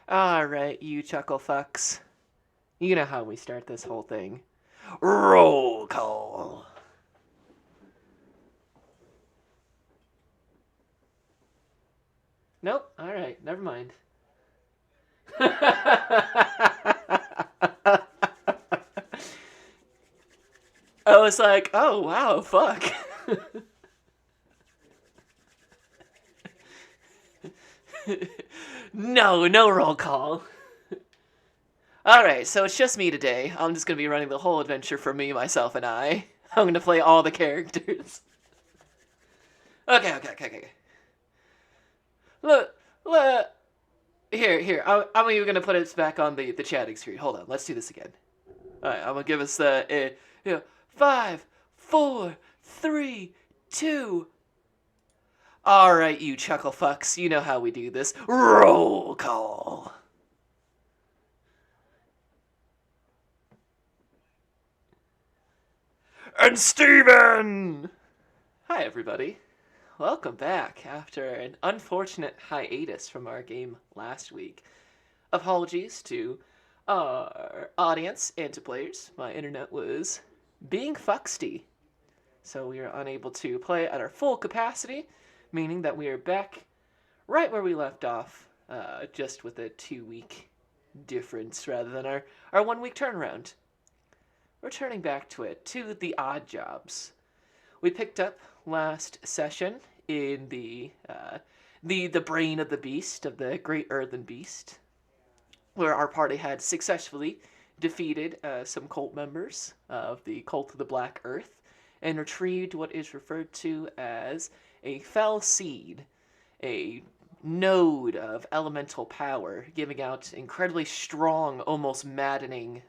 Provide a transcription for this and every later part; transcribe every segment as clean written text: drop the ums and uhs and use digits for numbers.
Alright, you chuckle fucks. You know how we start this whole thing. Roll call. Nope, alright, never mind. I was like, oh wow, fuck. No roll call. Alright, so it's just me today. I'm just gonna be running the whole adventure for me, myself, and I. I'm gonna play all the characters. Okay. Look. Here. I'm even gonna put it back on the chatting screen. Hold on, let's do this again. Alright, I'm gonna give us the, 5, 4, 3, 2. Alright, you chuckle fucks, you know how we do this. Roll call. And Steven! Hi, everybody. Welcome back after an unfortunate hiatus from our game last week. Apologies to our audience and to players. My internet was being fucksty, so we are unable to play at our full capacity, meaning that we are back right where we left off, just with a 2-week difference rather than our 1-week turnaround. Returning back to the odd jobs. We picked up last session in the brain of the beast, of the great earthen beast, where our party had successfully defeated some cult members of the cult of the Black Earth and retrieved what is referred to as a fell seed, a node of elemental power, giving out incredibly strong, almost maddening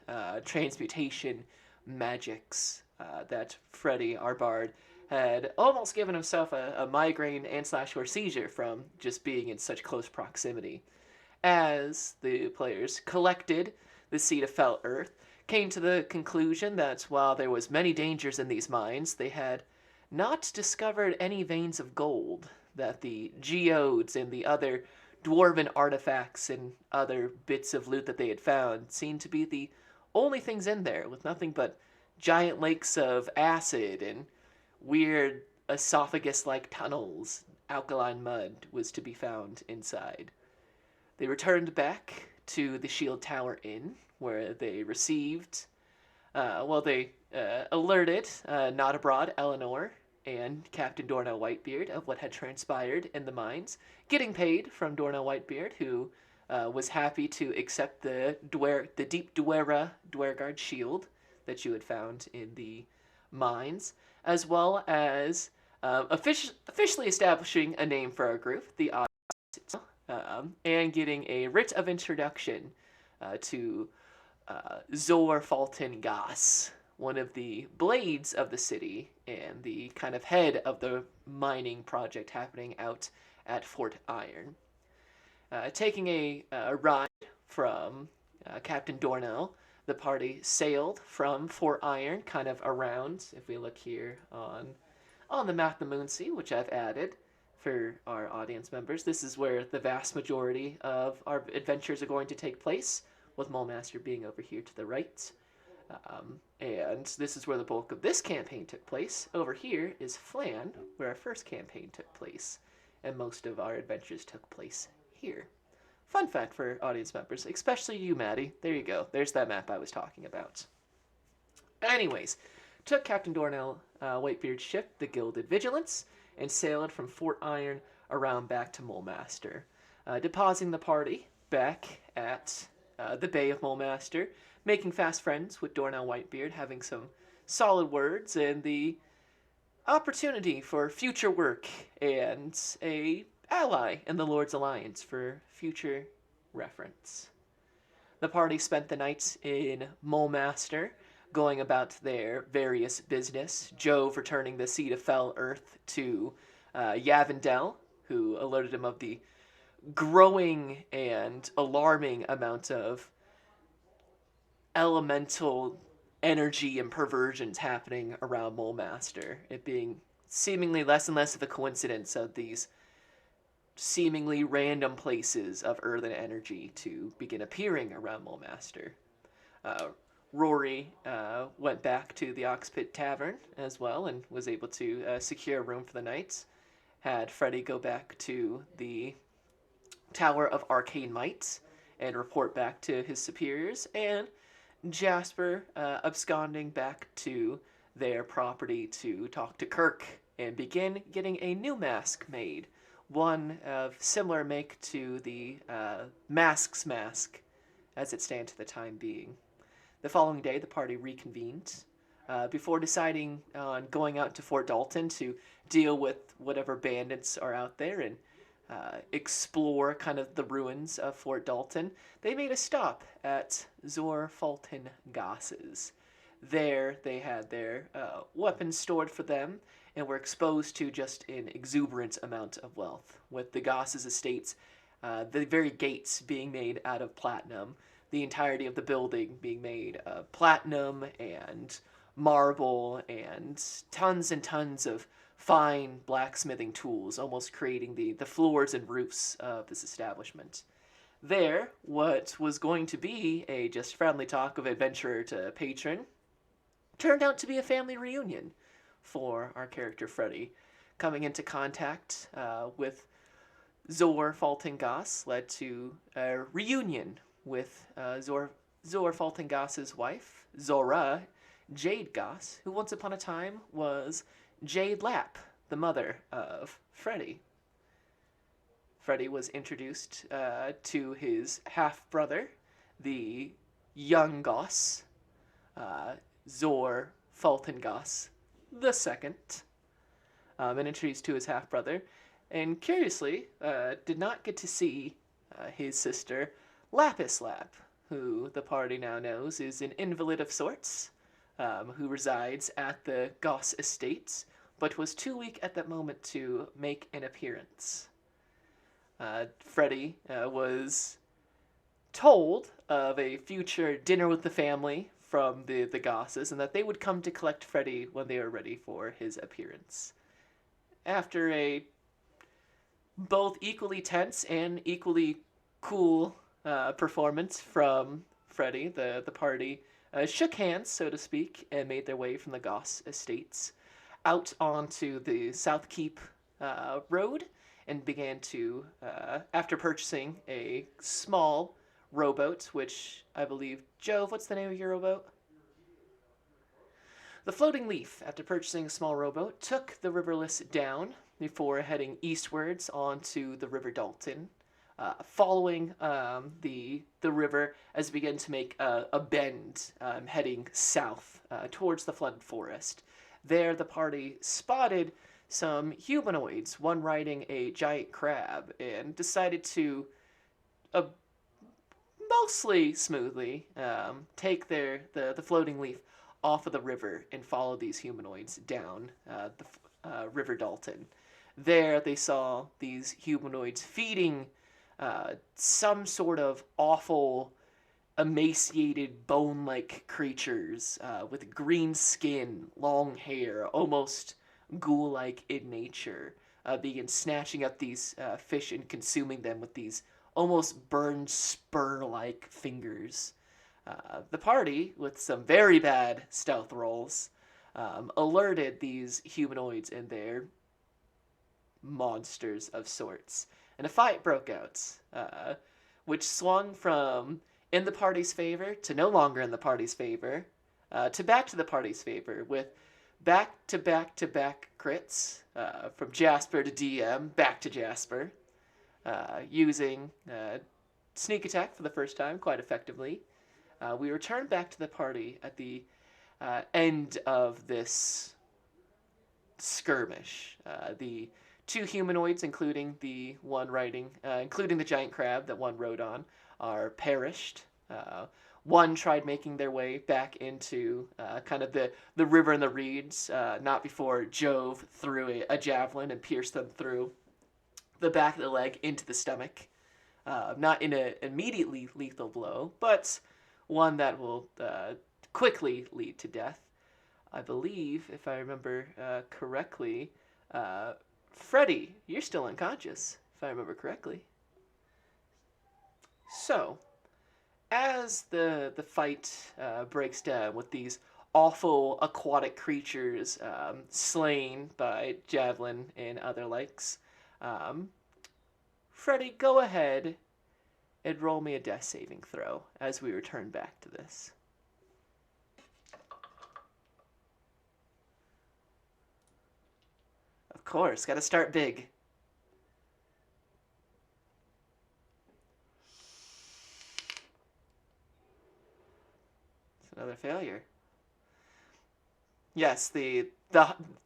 transmutation magics that Freddy, our bard, had almost given himself a migraine and slash or seizure from just being in such close proximity. As the players collected the seed of fell earth, came to the conclusion that while there was many dangers in these mines, they had not discovered any veins of gold, that the geodes and the other dwarven artifacts and other bits of loot that they had found seemed to be the only things in there, with nothing but giant lakes of acid and weird esophagus-like tunnels. Alkaline mud was to be found inside. They returned back to the Shield Tower Inn, where they received, they alerted Not Abroad Eleanor and Captain Dornell Whitebeard of what had transpired in the mines, getting paid from Dornell Whitebeard, who was happy to accept the deep Dwergard shield that you had found in the mines, as well as officially establishing a name for our group, the Odd, and getting a writ of introduction to Zor Fulton Goss, one of the blades of the city and the kind of head of the mining project happening out at Fort Iron. Taking a ride from Captain Dornell, the party sailed from Fort Iron, kind of around, if we look here on the map of the Moonsea, which I've added for our audience members. This is where the vast majority of our adventures are going to take place, with Mole Master being over here to the right. And this is where the bulk of this campaign took place. Over here is Flan, where our first campaign took place, and most of our adventures took place here. Fun fact for audience members, especially you, Maddie. There you go. There's that map I was talking about. Anyways, took Captain Dornell Whitebeard's ship, the Gilded Vigilance, and sailed from Fort Iron around back to Mole Master, depositing the party back at the Bay of Mole Master, making fast friends with Dornell Whitebeard, having some solid words, and the opportunity for future work and a ally in the Lord's Alliance for future reference. The party spent the night in Mole Master, going about their various business. Jove returning the seed of fell earth to Yavendell, who alerted him of the growing and alarming amount of elemental energy and perversions happening around Mole Master. It being seemingly less and less of a coincidence of these seemingly random places of earthen energy to begin appearing around Mulmaster. Uh, Rory went back to the Oxpit Tavern as well and was able to secure a room for the night. Had Freddy go back to the Tower of Arcane Might and report back to his superiors, and Jasper absconding back to their property to talk to Kirk and begin getting a new mask made. One of similar make to the Mask's mask as it stands at the time being. The following day, the party reconvened before deciding on going out to Fort Dalton to deal with whatever bandits are out there and explore kind of the ruins of Fort Dalton. They made a stop at Zor Fulton Goss's. There, they had their weapons stored for them and were exposed to just an exuberant amount of wealth, with the Goss's estates, the very gates being made out of platinum, the entirety of the building being made of platinum and marble and tons of fine blacksmithing tools, almost creating the floors and roofs of this establishment. There, what was going to be a just friendly talk of adventurer to patron turned out to be a family reunion for our character Freddy. Coming into contact with Zor Fulton Goss led to a reunion with Zor Fulton Goss's wife, Zora Jade Goss, who once upon a time was Jade Lapp, the mother of Freddy. Freddy was introduced to his half-brother, the young Goss, Zor Fulton Goss the second, and introduced to his half-brother, and curiously did not get to see his sister, Lapis Lap, who the party now knows is an invalid of sorts, who resides at the Goss Estates, but was too weak at that moment to make an appearance. Freddy was told of a future dinner with the family from the Gosses, and that they would come to collect Freddy when they were ready for his appearance. After a both equally tense and equally cool performance from Freddy, the party shook hands, so to speak, and made their way from the Goss Estates out onto the South Keep Road and began to, after purchasing a small rowboat, which I believe, Jove, what's the name of your rowboat? The Floating Leaf, after purchasing a small rowboat, took the Riverless down before heading eastwards onto the River Dalton, following the river as it began to make a bend, heading south towards the flooded forest. There, the party spotted some humanoids, one riding a giant crab, and decided to mostly smoothly take the floating leaf off of the river and follow these humanoids down the River Dalton. There, they saw these humanoids feeding some sort of awful, emaciated, bone-like creatures with green skin, long hair, almost ghoul-like in nature, begin snatching up these fish and consuming them with these almost burned spur-like fingers. The party, with some very bad stealth rolls, alerted these humanoids and their monsters of sorts, and a fight broke out, which swung from in the party's favor to no longer in the party's favor, to back to the party's favor, with back-to-back-to-back crits from Jasper to DM, back to Jasper, using sneak attack for the first time quite effectively. We return back to the party at the end of this skirmish. The two humanoids, including the one riding, including the giant crab that one rode on, are perished. One tried making their way back into kind of the river and the reeds, not before Jove threw a javelin and pierced them through the back of the leg into the stomach. Not in an immediately lethal blow, but one that will quickly lead to death. I believe, if I remember correctly, Uh, Freddy, you're still unconscious, if I remember correctly. So, as the fight breaks down with these awful aquatic creatures slain by javelin and other likes, um, Freddy, go ahead and roll me a death saving throw as we return back to this. Of course, gotta start big. It's another failure. Yes, the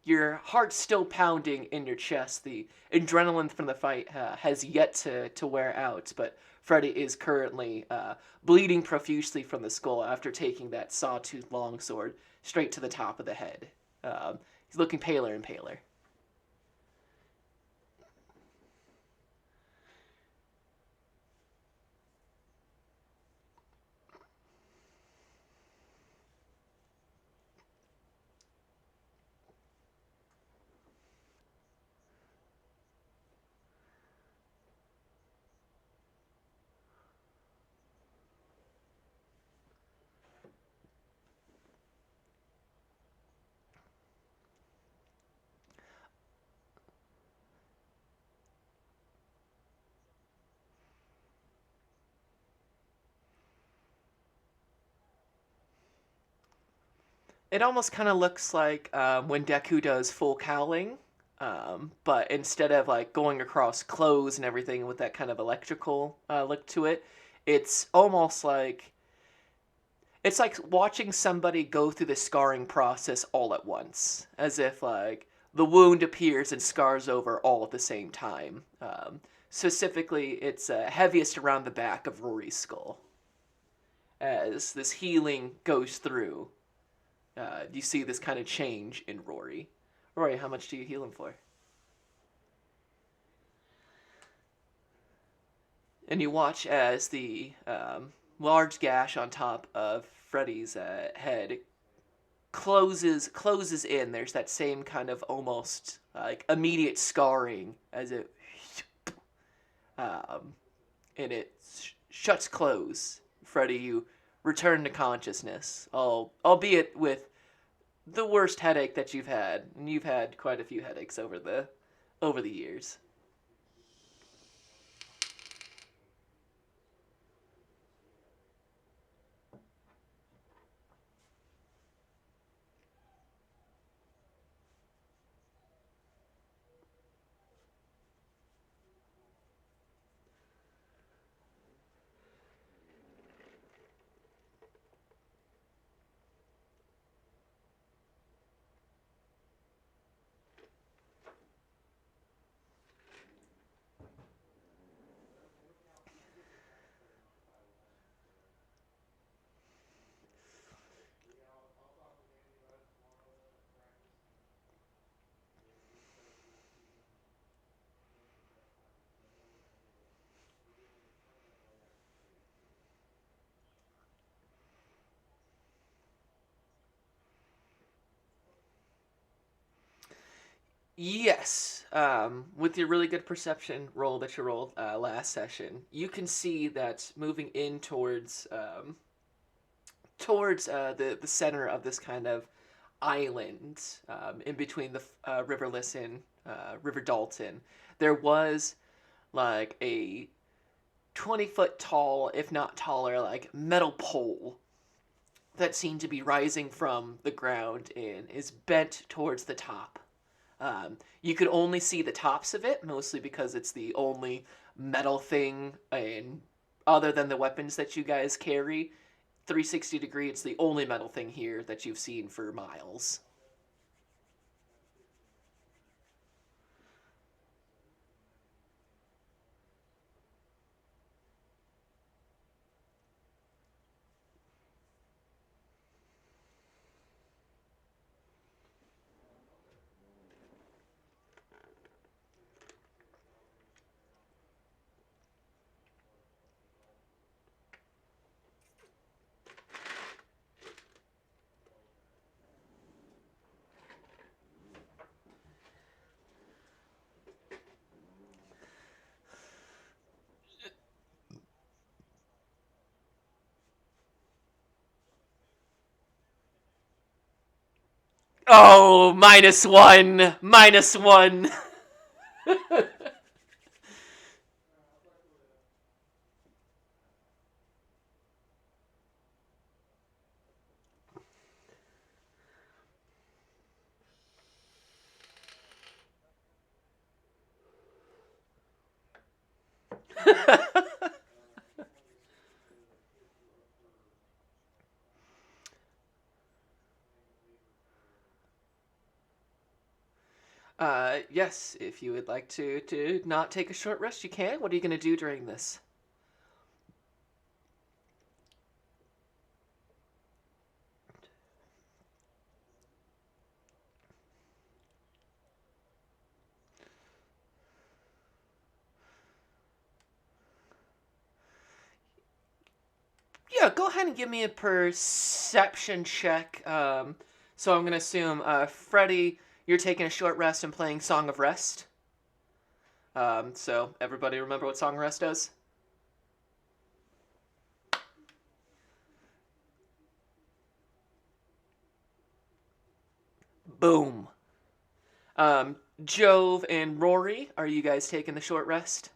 your heart's still pounding in your chest. The adrenaline from the fight has yet to wear out, but Freddy is currently bleeding profusely from the skull after taking that sawtooth longsword straight to the top of the head. He's looking paler and paler. It almost kind of looks like when Deku does full cowling, but instead of like going across clothes and everything with that kind of electrical look to it, it's almost like it's like watching somebody go through the scarring process all at once, as if like the wound appears and scars over all at the same time. Specifically, it's heaviest around the back of Rory's skull. As this healing goes through, you see this kind of change in Rory. Rory, how much do you heal him for? And you watch as the large gash on top of Freddy's head closes in. There's that same kind of almost like immediate scarring as it um, and it shuts close. Freddy, you return to consciousness, albeit with the worst headache that you've had, and you've had quite a few headaches over the years. Yes, with your really good perception roll that you rolled last session, you can see that moving in towards the center of this kind of island in between the Riverless and River Dalton, there was like a 20-foot tall, if not taller, like metal pole that seemed to be rising from the ground and is bent towards the top. You could only see the tops of it, mostly because it's the only metal thing, and other than the weapons that you guys carry, 360 degree, it's the only metal thing here that you've seen for miles. Oh, -1. -1. Yes, if you would like to not take a short rest, you can. What are you going to do during this? Yeah, go ahead and give me a perception check. So I'm going to assume, Freddy, you're taking a short rest and playing Song of Rest. So everybody remember what Song of Rest does? Boom. Jove and Rory, are you guys taking the short rest?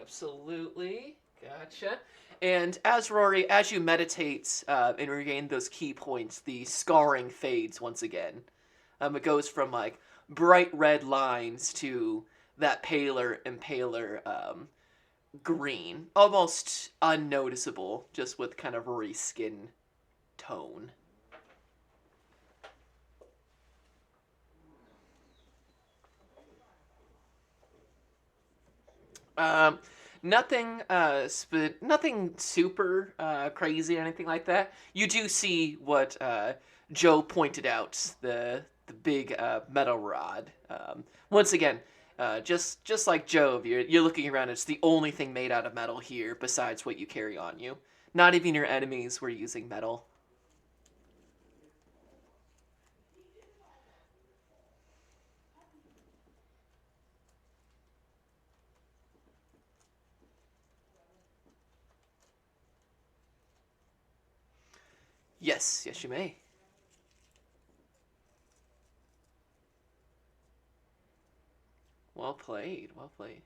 Absolutely. Gotcha. And as Rory, as you meditate and regain those key points, the scarring fades once again. It goes from like bright red lines to that paler and paler green, almost unnoticeable, just with kind of Rory's skin tone. Um, nothing, nothing super crazy or anything like that. You do see what Joe pointed out, the big metal rod. Once again, just like Jove, you're looking around. It's the only thing made out of metal here, besides what you carry on you. Not even your enemies were using metal. Yes, yes, you may. Well played, well played.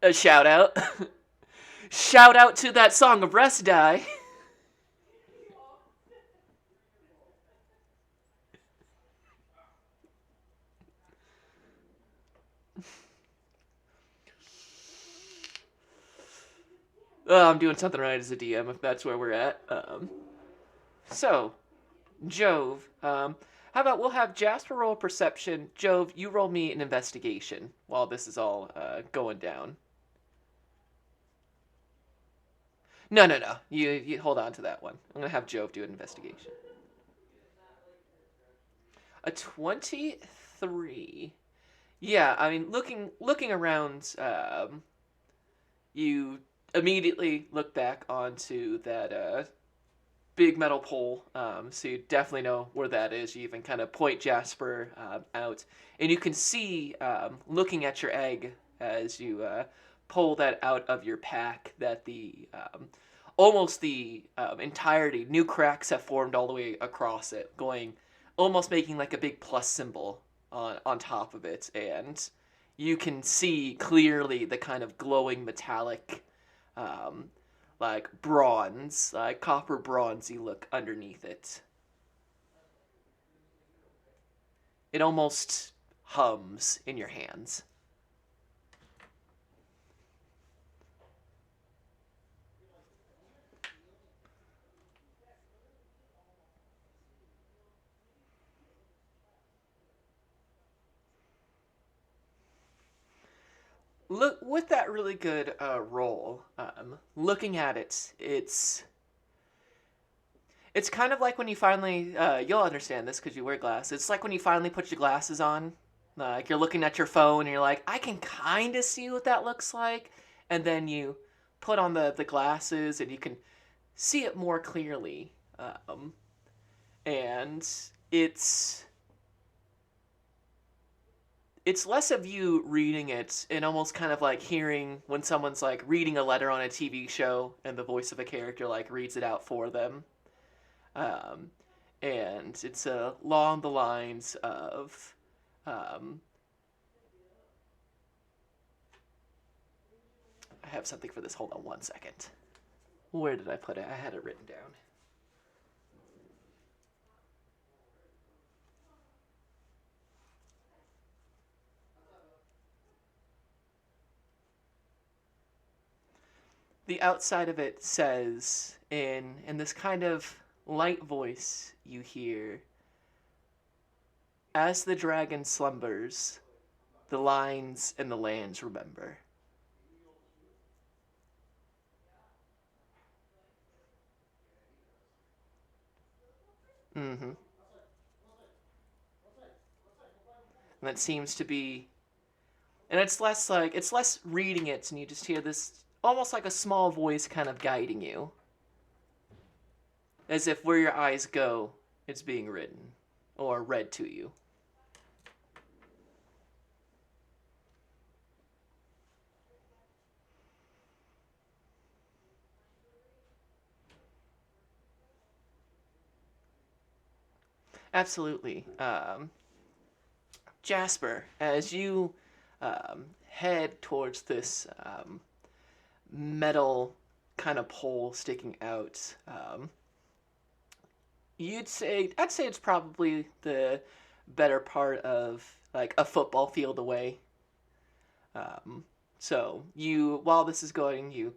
A shout out. Shout out to that Song of Rest die. I'm doing something right as a DM if that's where we're at. So, Jove, how about we'll have Jasper roll perception. Jove, you roll me an investigation while this is all going down. No, no, no. You hold on to that one. I'm gonna have Jove do an investigation. A 23. Yeah, I mean, looking around, you immediately look back onto that big metal pole. So you definitely know where that is. You even kind of point Jasper out, and you can see, looking at your egg as you pull that out of your pack, that the almost the entirety new cracks have formed all the way across it, going almost making like a big plus symbol on top of it, and you can see clearly the kind of glowing metallic um, like bronze, like copper bronzy look underneath it. It almost hums in your hands. look with that really good roll. Looking at it, it's kind of like when you finally you'll understand this because you wear glasses. It's like when you finally put your glasses on, like you're looking at your phone and you're like, I can kind of see what that looks like, and then you put on the glasses and you can see it more clearly. And it's it's less of you reading it and almost kind of like hearing when someone's like reading a letter on a TV show and the voice of a character like reads it out for them. Um, and it's along the lines of um, I have something for this. Hold on one second. Where did I put it? I had it written down. The outside of it says in this kind of light voice you hear, as the dragon slumbers, the lines and the lands remember. Mm-hmm. And that seems to be, and it's less reading it, and you just hear this almost like a small voice kind of guiding you, as if where your eyes go, it's being written or read to you. Absolutely. Jasper, as you head towards this metal kind of pole sticking out, I'd say it's probably the better part of like a football field away. Um, so you, while this is going, you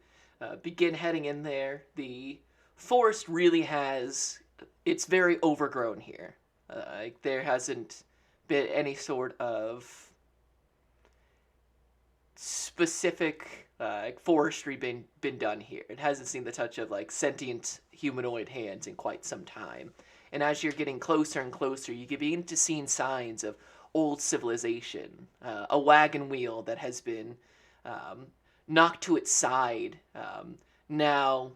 begin heading in there. The forest really has, it's very overgrown here. Like there hasn't been any sort of specific forestry been done here. It hasn't seen the touch of like sentient humanoid hands in quite some time. And as you're getting closer and closer, you begin to see signs of old civilization. A wagon wheel that has been um, knocked to its side, now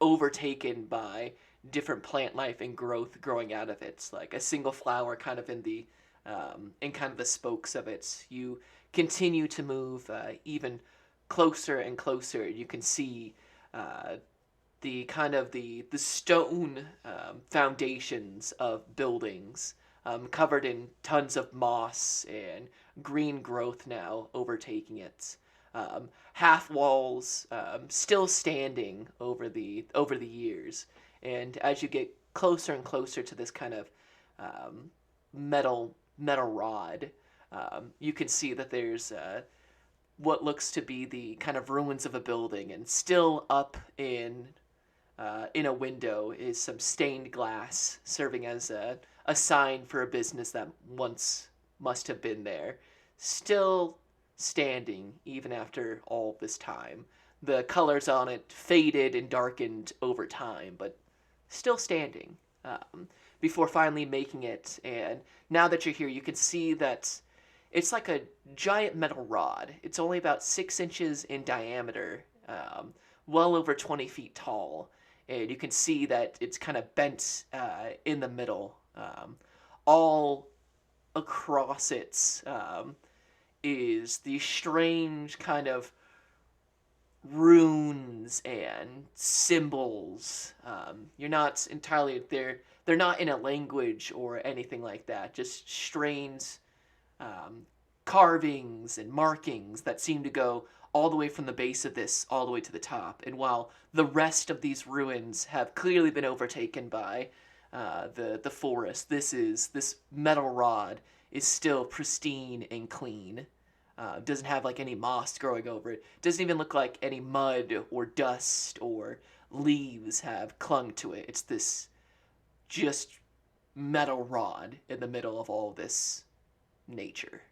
overtaken by different plant life and growth growing out of it. Like a single flower kind of in kind of the spokes of it. You continue to move even closer and closer. You can see uh, the kind of the stone foundations of buildings covered in tons of moss and green growth now overtaking it. Half walls still standing over the years, and as you get closer and closer to this kind of um, metal rod, you can see that there's what looks to be the kind of ruins of a building, and still up in a window is some stained glass serving as a sign for a business that once must have been there. Still standing even after all this time. The colors on it faded and darkened over time, but still standing. Before finally making it, and now that you're here, you can see that it's like a giant metal rod. It's only about 6 inches in diameter, well over 20 feet tall, and you can see that it's kind of bent in the middle. All across it is these strange kind of runes and symbols. You're not entirely they're not in a language or anything like that. Just strange um, carvings and markings that seem to go all the way from the base of this all the way to the top. And while the rest of these ruins have clearly been overtaken by the forest, this metal rod is still pristine and clean. Doesn't have like any moss growing over it. Doesn't even look like any mud or dust or leaves have clung to it. It's this just metal rod in the middle of all this nature.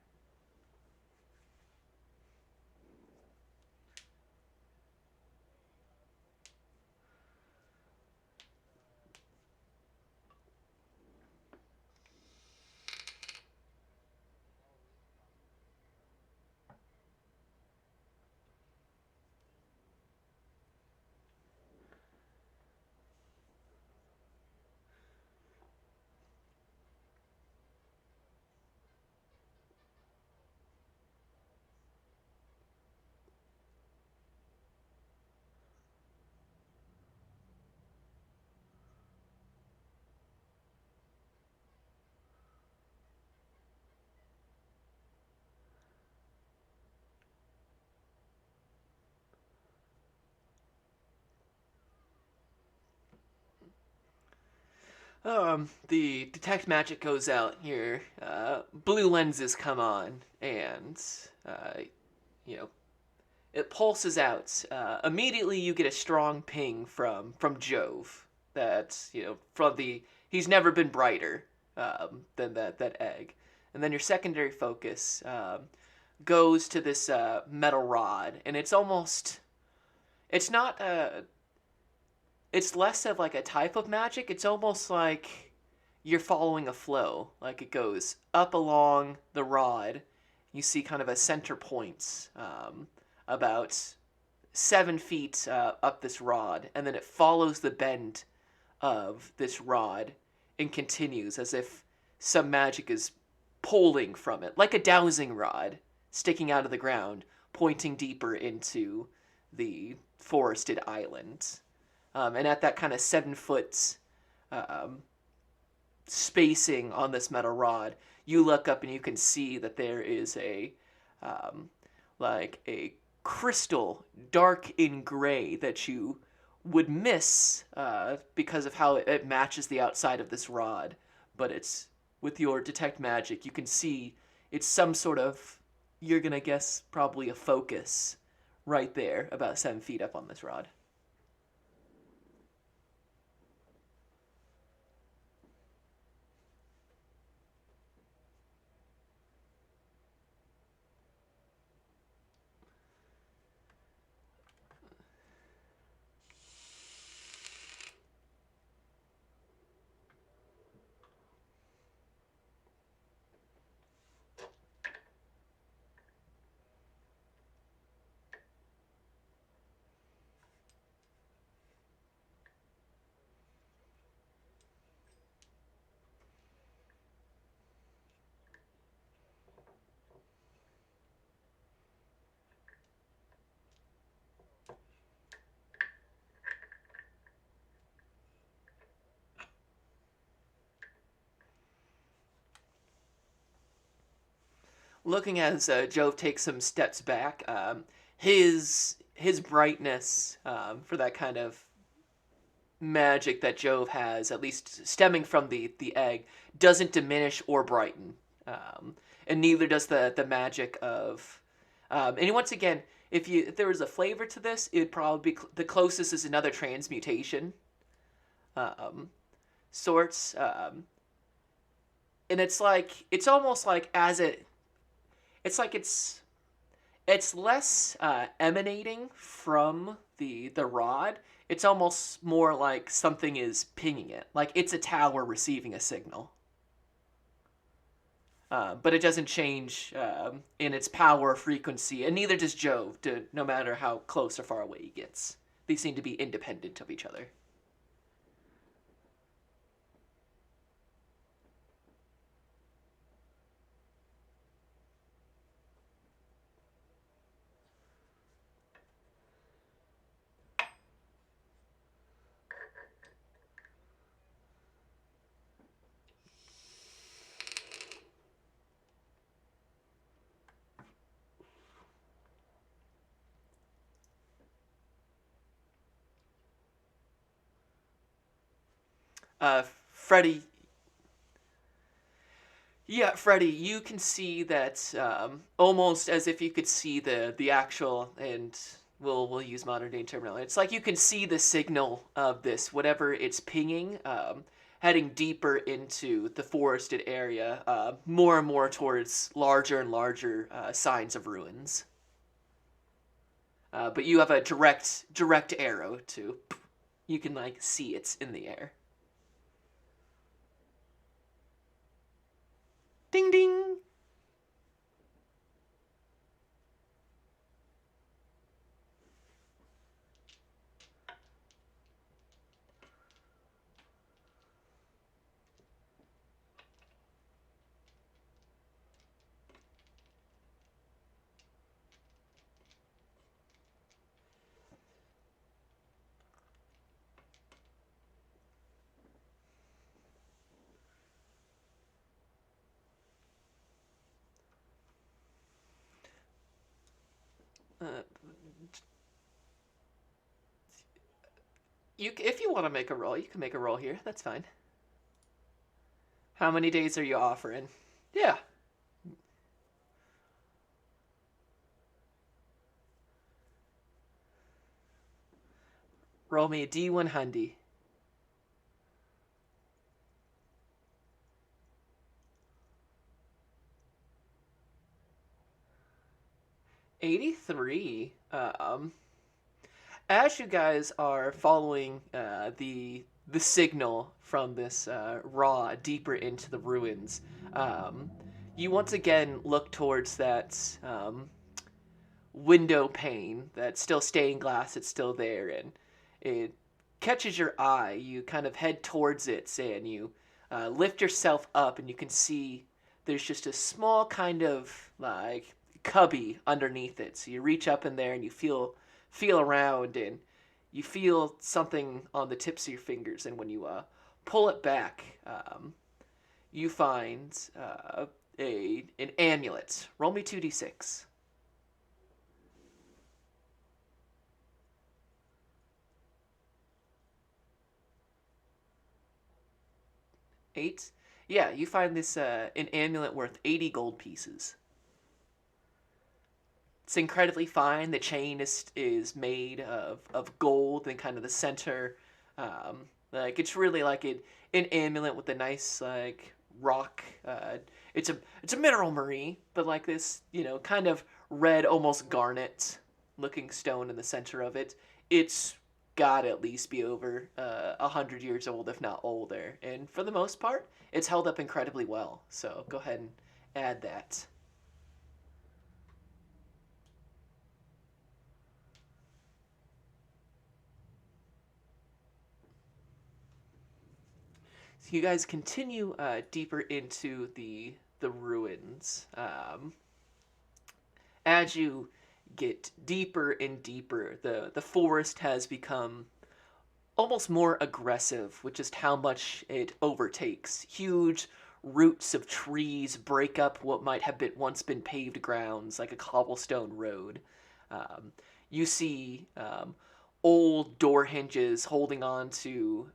The detect magic goes out. Your blue lenses come on, and you know it pulses out. Immediately, you get a strong ping from Jove. That from the he's never been brighter than that egg. And then your secondary focus goes to this metal rod, and it's not it's less of like a type of magic. It's almost like you're following a flow. Like it goes up along the rod. You see kind of a center point about 7 feet up this rod, and then it follows the bend of this rod and continues as if some magic is pulling from it, like a dowsing rod sticking out of the ground, pointing deeper into the forested island. And at that kind of 7 foot um, spacing on this metal rod, you look up and you can see that there is um, a crystal, dark in gray, that you would miss because of how it matches the outside of this rod. But it's with your detect magic, you can see it's some sort of, you're gonna guess probably a focus right there, about 7 feet up on this rod. Looking as Jove takes some steps back, his brightness for that kind of magic that Jove has, at least stemming from the egg, doesn't diminish or brighten, and neither does the magic of. And once again, if there was a flavor to this, it'd probably be the closest is another transmutation, um, sorts, and it's almost like as it's like it's less emanating from the rod. It's almost more like something is pinging it, like it's a tower receiving a signal. But it doesn't change in its power or frequency, and neither does Jove, no matter how close or far away he gets. These seem to be independent of each other. Freddy, yeah, Freddy, you can see that almost as if you could see the actual, and we'll use modern day terminology. It's like you can see the signal of this, whatever it's pinging, heading deeper into the forested area, more and more towards larger and larger signs of ruins. But you have a direct arrow to, you can like see it's in the air. Ding ding. Uh, if you want to make a roll, you can make a roll here. That's fine. How many days are you offering? Yeah. Roll me a D100. 83. As you guys are following the signal from this raw deeper into the ruins, um, you once again look towards that window pane that's still stained glass. It's still there, and it catches your eye. You kind of head towards it, and you lift yourself up, and you can see there's just a small kind of like cubby underneath it. So you reach up in there, and you feel around, and you feel something on the tips of your fingers. And when you pull it back, you find a an amulet. Roll me 2d6. 8. Yeah, you find this an amulet worth 80 gold pieces. It's incredibly fine. The chain is made of gold, and kind of the center, like it's really like an amulet with a nice like rock. It's a mineral marie, but like this kind of red, almost garnet looking stone in the center of it. It's got to at least be over 100 years old, if not older. And for the most part, it's held up incredibly well. So go ahead and add that. So you guys continue deeper into the ruins. As you get deeper and deeper, the forest has become almost more aggressive with just how much it overtakes. Huge roots of trees break up what might have once been paved grounds, like a cobblestone road. Um, you see old door hinges holding on to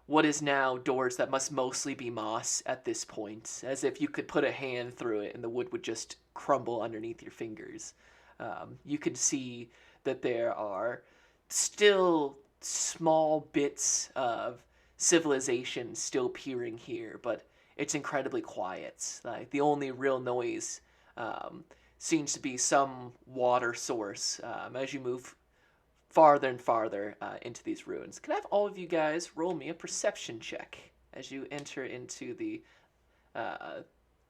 what is now doors that must mostly be moss at this point, as if you could put a hand through it and the wood would just crumble underneath your fingers. You could see that there are still small bits of civilization still peering here, but it's incredibly quiet. Like the only real noise um, seems to be some water source as you move farther and farther into these ruins. Can I have all of you guys roll me a perception check as you enter into uh,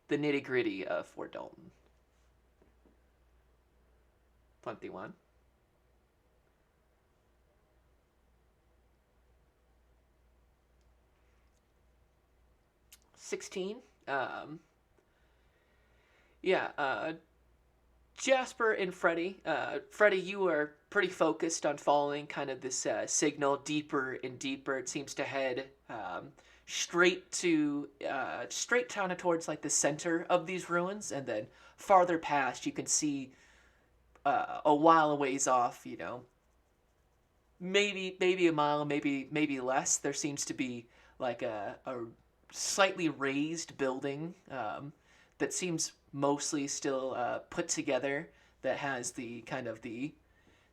the nitty gritty of Fort Dalton? 21. 16. Um, yeah, Jasper and Freddy. Freddy, you are pretty focused on following kind of this signal deeper and deeper. It seems to head straight down towards like the center of these ruins, and then farther past, you can see a while a ways off. Maybe a mile, maybe less. There seems to be like a slightly raised building that seems mostly still put together, that has the kind of the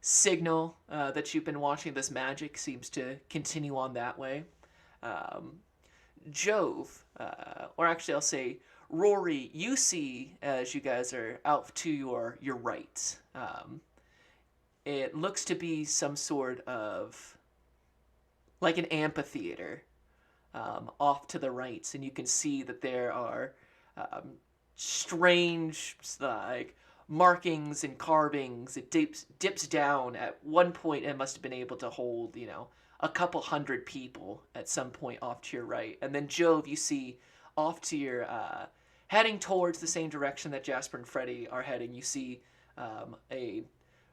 signal that you've been watching. This magic seems to continue on that way. Um, Jove, or actually I'll say Rory, you see as you guys are out to your right. It looks to be some sort of like an amphitheater off to the right, and you can see that there are um, strange like markings and carvings. It dips down. At one point, it must have been able to hold a couple hundred people at some point off to your right, and then Jove, you see off to your heading towards the same direction that Jasper and Freddy are heading. You see a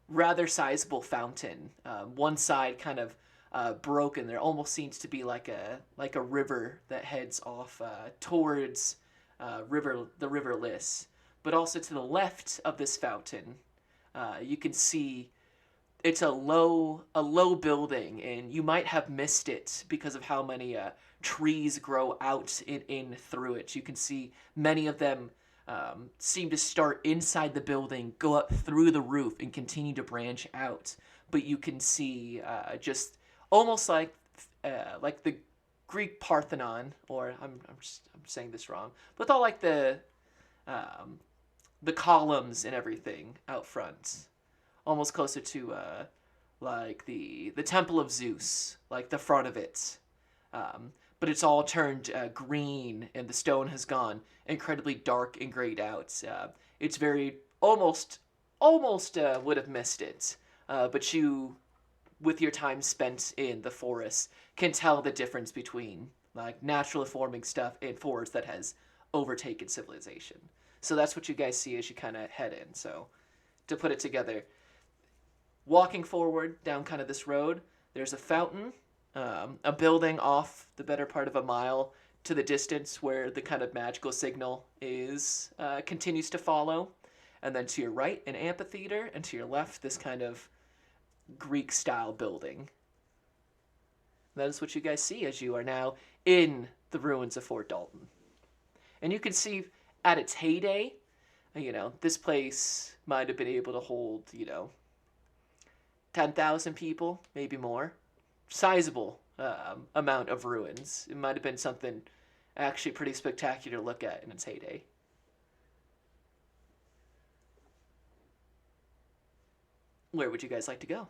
rather sizable fountain. One side kind of broken. There almost seems to be like a river that heads off towards the river Liss. But also to the left of this fountain, you can see it's a low building, and you might have missed it because of how many trees grow out and in through it. You can see many of them seem to start inside the building, go up through the roof, and continue to branch out. But you can see just almost like the Greek Parthenon, or I'm saying this wrong, with all like the columns and everything out front, almost closer to like the Temple of Zeus, like the front of it. But it's all turned green, and the stone has gone incredibly dark and grayed out. It's very almost would have missed it, but you, with your time spent in the forest, can tell the difference between like naturally forming stuff and forest that has overtaken civilization. So that's what you guys see as you kind of head in. So to put it together, walking forward down kind of this road, there's a fountain, a building off the better part of a mile to the distance where the kind of magical signal is continues to follow. And then to your right, an amphitheater, and to your left, this kind of Greek-style building. That is what you guys see as you are now in the ruins of Fort Dalton. And you can see at its heyday, this place might have been able to hold, 10,000 people, maybe more. Sizable amount of ruins. It might have been something actually pretty spectacular to look at in its heyday. Where would you guys like to go?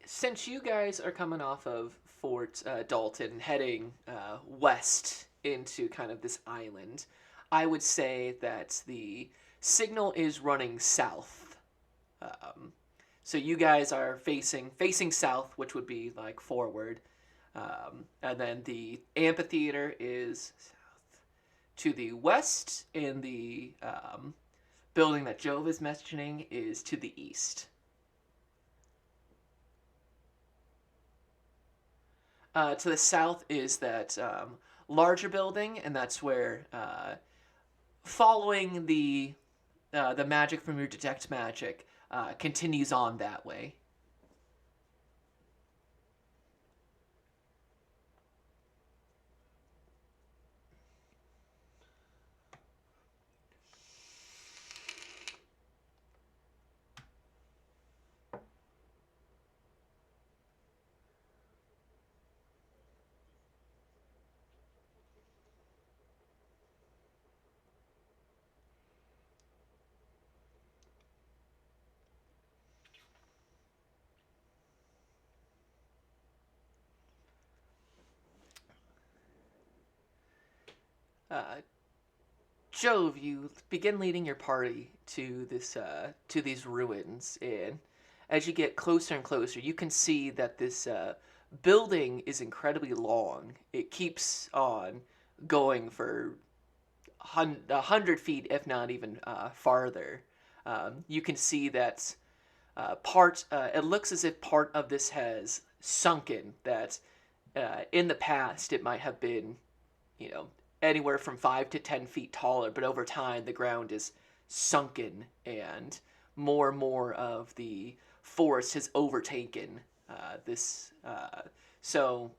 Since you guys are coming off of Fort Dalton, heading west into kind of this island, I would say that the signal is running south. So you guys are facing south, which would be like forward, and then the amphitheater is south to the west, and the building that Jove is mentioning is to the east. To the south is that larger building, and that's where, following the magic from your detect magic, continues on that way. Uh, Jove, you begin leading your party to these ruins, and as you get closer and closer, you can see that this building is incredibly long. It keeps on going for 100 feet, if not even farther. You can see that it looks as if part of this has sunken. That in the past it might have been, you know, anywhere from 5 to 10 feet taller, but over time the ground is sunken and more of the forest has overtaken this. So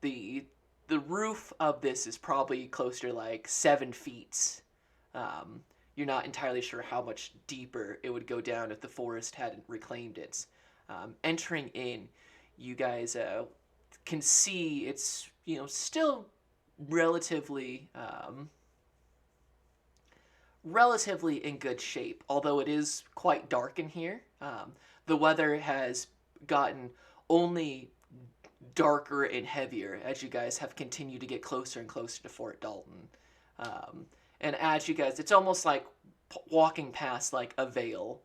the the roof of this is probably closer to like 7 feet. You're not entirely sure how much deeper it would go down if the forest hadn't reclaimed it. Entering in, you guys can see it's still relatively relatively in good shape, although it is quite dark in here. The weather has gotten only darker and heavier as you guys have continued to get closer and closer to Fort Dalton. And as you guys, it's almost like walking past like a veil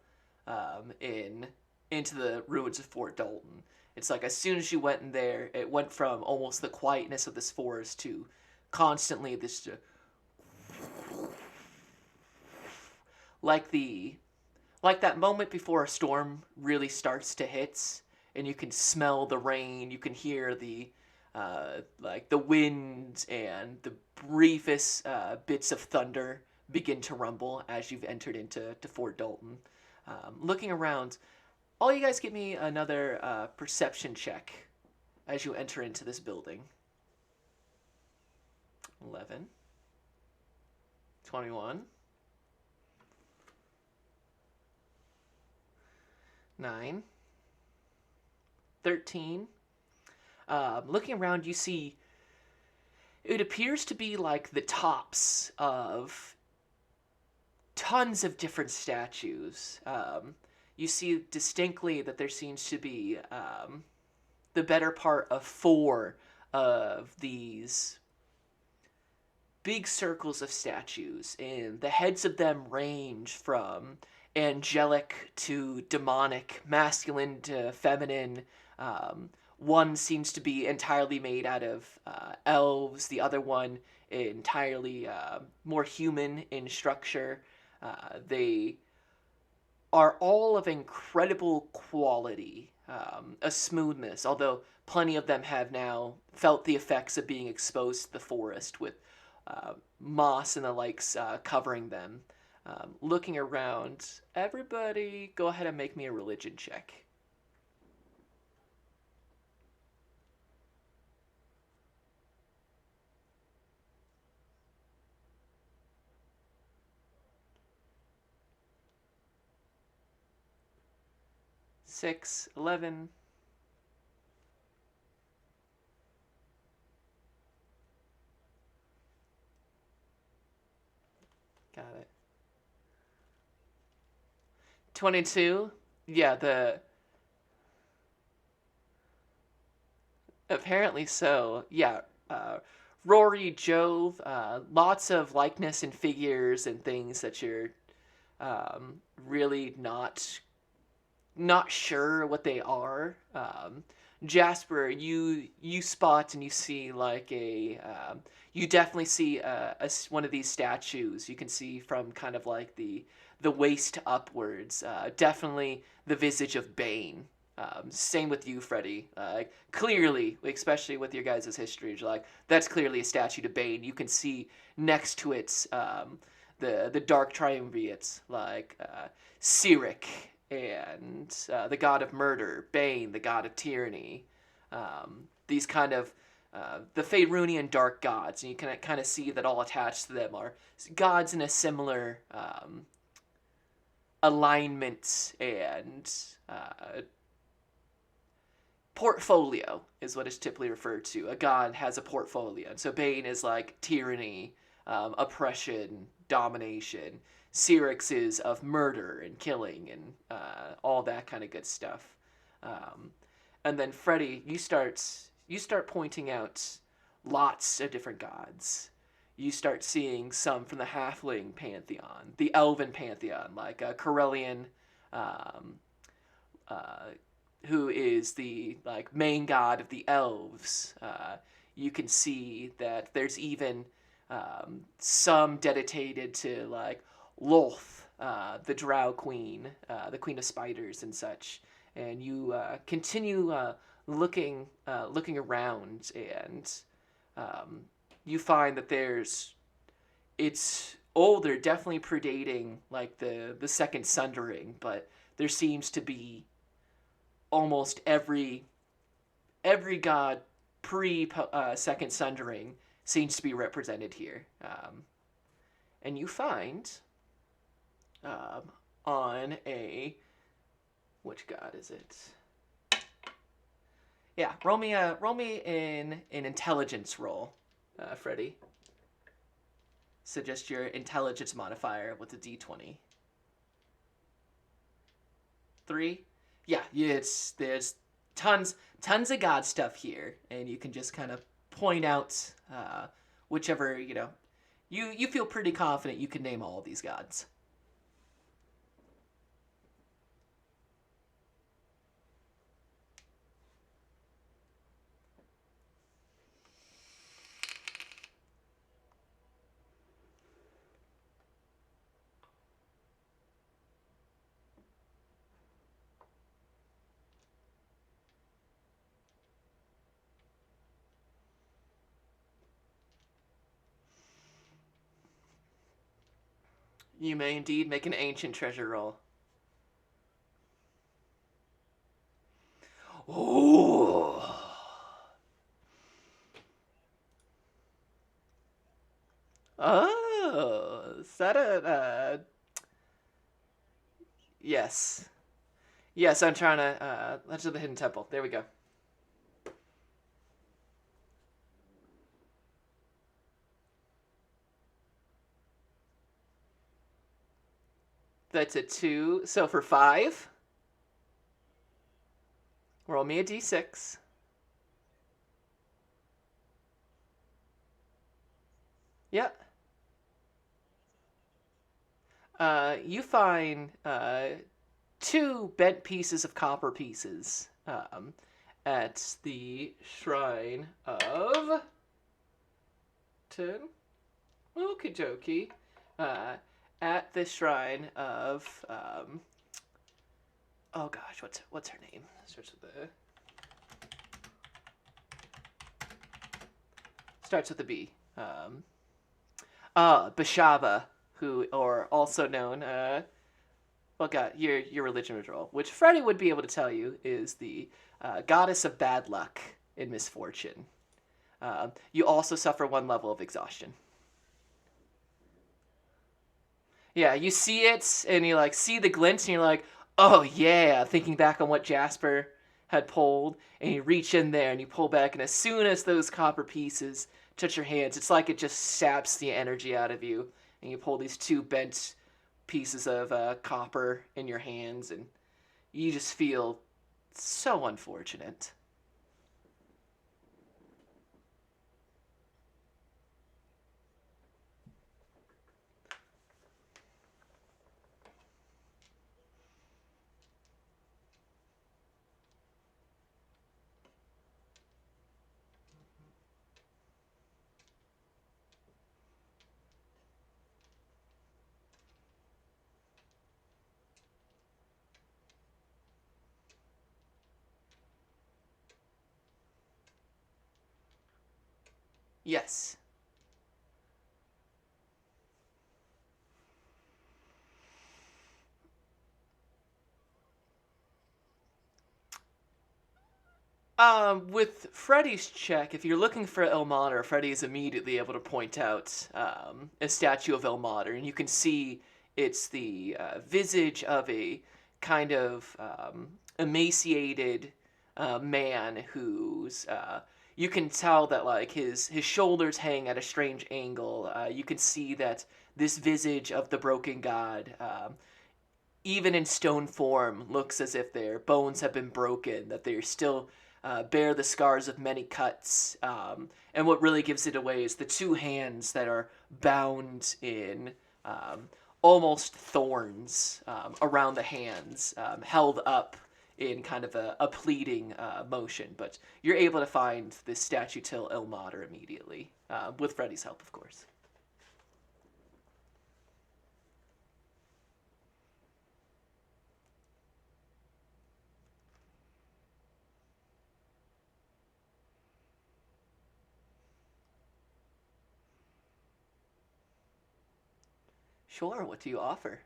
into the ruins of Fort Dalton. It's like as soon as you went in there, it went from almost the quietness of this forest to constantly this like the like that moment before a storm really starts to hit, and you can smell the rain, you can hear the like the wind and the briefest bits of thunder begin to rumble as you've entered into Fort Dalton. Looking around, all you guys give me another perception check as you enter into this building. 11, 21, 9, 13. Looking around, you see it appears to be like the tops of tons of different statues. You see distinctly that there seems to be the better part of 4 of these big circles of statues, and the heads of them range from angelic to demonic, masculine to feminine. One seems to be entirely made out of elves, the other one entirely more human in structure. They are all of incredible quality, a smoothness, although plenty of them have now felt the effects of being exposed to the forest with moss and the likes covering them. Looking around, everybody go ahead and make me a religion check. Six, 11. Got it. 22. Yeah, the apparently so. Yeah, Rory, Jove, lots of likeness and figures and things that you're really not sure what they are. Jasper, you spot and you see like you definitely see one of these statues. You can see from kind of like the waist upwards. Definitely the visage of Bane. Same with you, Freddy. Clearly, especially with your guys' history, you're like that's clearly a statue to Bane. You can see next to it the dark triumvirates like Cyric and the god of murder, Bane, the god of tyranny. These kind of the Faerunian dark gods, and you can kind of see that all attached to them are gods in a similar alignment and portfolio is what is typically referred to. A god has a portfolio, and so Bane is like tyranny, oppression, domination. Cyrix is of murder and killing and all that kind of good stuff. And then Freddy, you start pointing out lots of different gods. You start seeing some from the halfling pantheon, the elven pantheon, like Corellian, who is the like main god of the elves. You can see that there's even some dedicated to like Lolth, the Drow Queen, the Queen of Spiders and such. And you continue looking around, and you find that it's older, definitely predating like the Second Sundering, but there seems to be almost every god pre Second Sundering seems to be represented here. And you find on a which god is it? Yeah, roll me an intelligence roll, Freddy. Suggest your intelligence modifier with a d20. 3. Yeah, there's tons of god stuff here, and you can just kind of point out whichever you feel pretty confident you can name all of these gods. You may indeed make an ancient treasure roll. Ooh. Oh, is that yes. Yes, I'm trying to, Legend of the Hidden Temple. There we go. That's a 2. So for 5, roll me a d6. Yep. You find 2 bent pieces of copper pieces at the shrine of 10. Okie dokie. At the shrine of oh gosh, what's her name? Starts with a B. Bashaba, who, or also known, well, God, your religion would roll, which Freddy would be able to tell you is the goddess of bad luck and misfortune. You also suffer 1 level of exhaustion. Yeah, you see it, and you like see the glint, and you're like, oh yeah, thinking back on what Jasper had pulled, and you reach in there and you pull back, and as soon as those copper pieces touch your hands, it's like it just saps the energy out of you, and you pull these 2 bent pieces of copper in your hands, and you just feel so unfortunate. Yes. With Freddy's check, if you're looking for Ilmater, Freddy is immediately able to point out a statue of Ilmater, and you can see it's the visage of a kind of emaciated man who's you can tell that like his shoulders hang at a strange angle. You can see that this visage of the broken god, even in stone form, looks as if their bones have been broken, that they're still bear the scars of many cuts. And what really gives it away is the 2 hands that are bound in almost thorns around the hands, held up in kind of a pleading motion. But you're able to find this statue till Ilmater immediately, with Freddy's help, of course. Sure, what do you offer?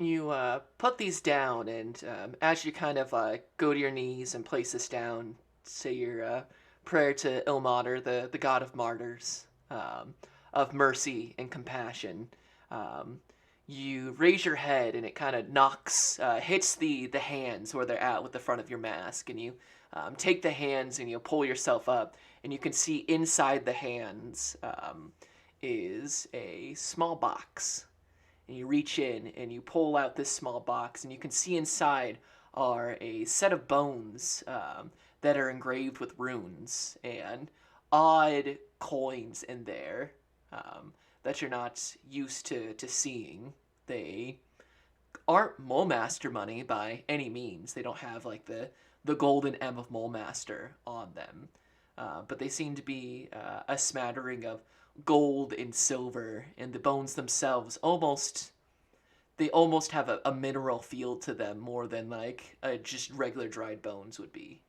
You put these down, and as you kind of go to your knees and place this down, say your prayer to Ilmater, the god of martyrs, of mercy and compassion. Um, you raise your head, and it kind of knocks, hits the hands where they're at with the front of your mask, and you take the hands and you pull yourself up, and you can see inside the hands is a small box, and you reach in and you pull out this small box, and you can see inside are a set of bones that are engraved with runes, and odd coins in there that you're not used to seeing. They aren't Mole Master money by any means. They don't have like the golden M of Mole Master on them, but they seem to be a smattering of gold and silver, and the bones themselves almost have a mineral feel to them more than like just regular dried bones would be.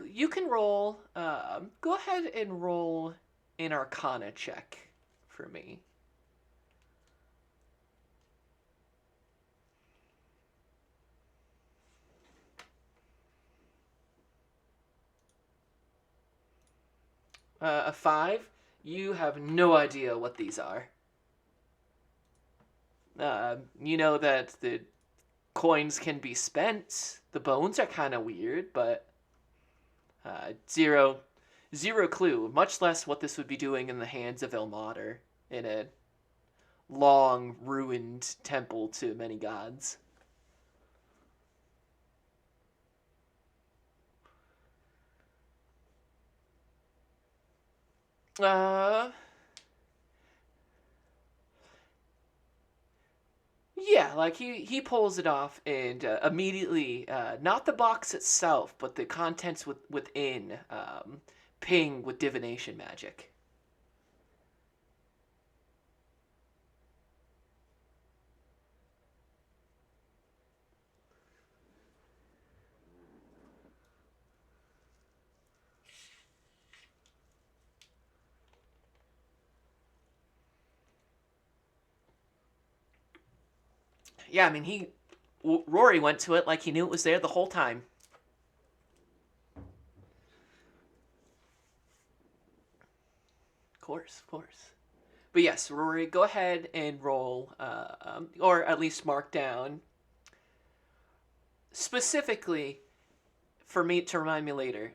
You can roll. Go ahead and roll an Arcana check for me. A 5. You have no idea what these are. You know that the coins can be spent. The bones are kind of weird, but zero clue. Much less what this would be doing in the hands of Ilmater in a long ruined temple to many gods. Uh, yeah, like he pulls it off and immediately, not the box itself, but the contents within ping with divination magic. Yeah, I mean Rory went to it like he knew it was there the whole time. Of course, of course. But yes, Rory, go ahead and roll, or at least mark down specifically for me to remind me later.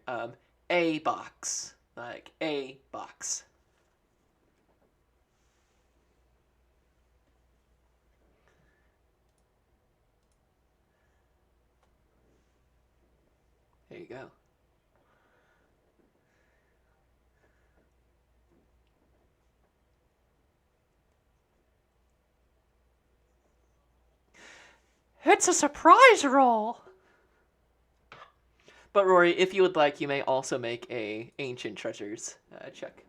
A box, like a box. There you go. It's a surprise roll. But Rory, if you would like, you may also make a ancient treasures check.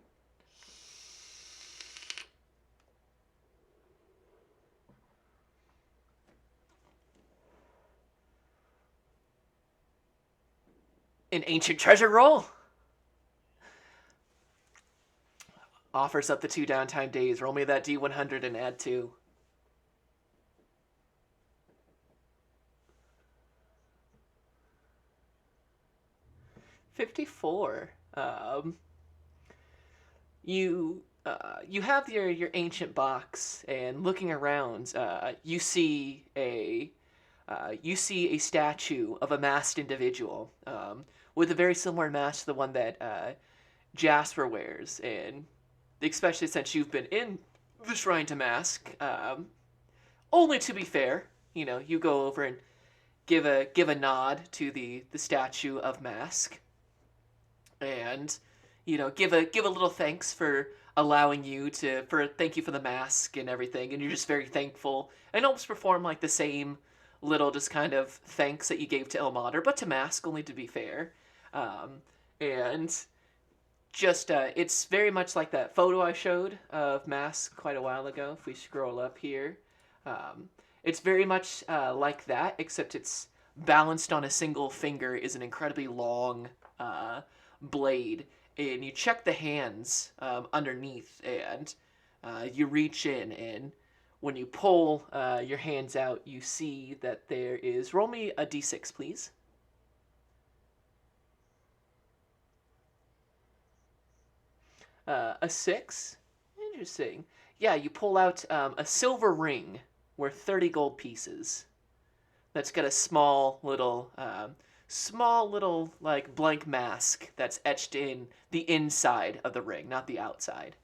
An ancient treasure roll offers up the 2 downtime days. Roll me that D100 and add 2. 54. You have your ancient box, and looking around, you see a statue of a masked individual with a very similar mask to the one that Jasper wears, and especially since you've been in the Shrine to Mask. Only to be fair, you go over and give a nod to the statue of Mask, and give a little thanks for allowing you for thank you for the mask and everything, and you're just very thankful and almost perform like the same little just kind of thanks that you gave to Ilmater, but to Mask, only to be fair. And just it's very much like that photo I showed of Mask quite a while ago. If we scroll up here, it's very much like that, except it's balanced on a single finger is an incredibly long blade, and you check the hands underneath, and you reach in, and when you pull your hands out, you see that there is. Roll me a d6, please. A 6. Interesting. Yeah, you pull out a silver ring worth 30 gold pieces. That's got a small little like blank mask that's etched in the inside of the ring, not the outside.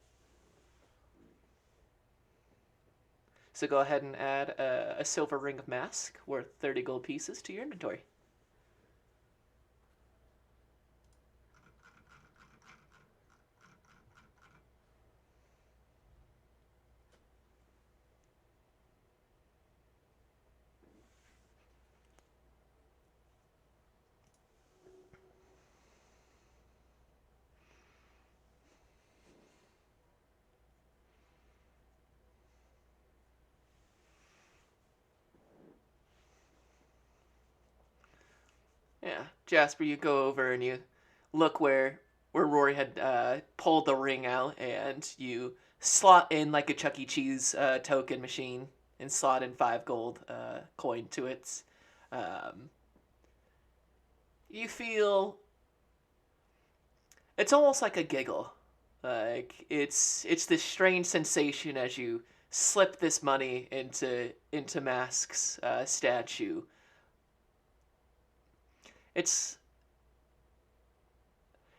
So go ahead and add a silver ring of mask worth 30 gold pieces to your inventory. Yeah, Jasper, you go over and you look where Rory had pulled the ring out, and you slot in like a Chuck E. Cheese token machine and slot in 5 gold coin to it. Um, you feel it's almost like a giggle. Like it's this strange sensation as you slip this money into Mask's statue. It's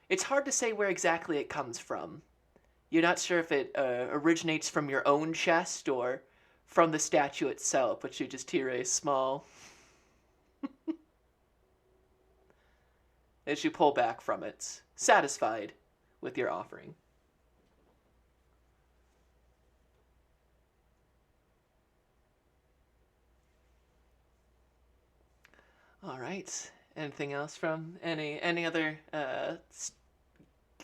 it's hard to say where exactly it comes from. You're not sure if it originates from your own chest or from the statue itself, but you just hear a small as you pull back from it, satisfied with your offering. All right. Anything else from any other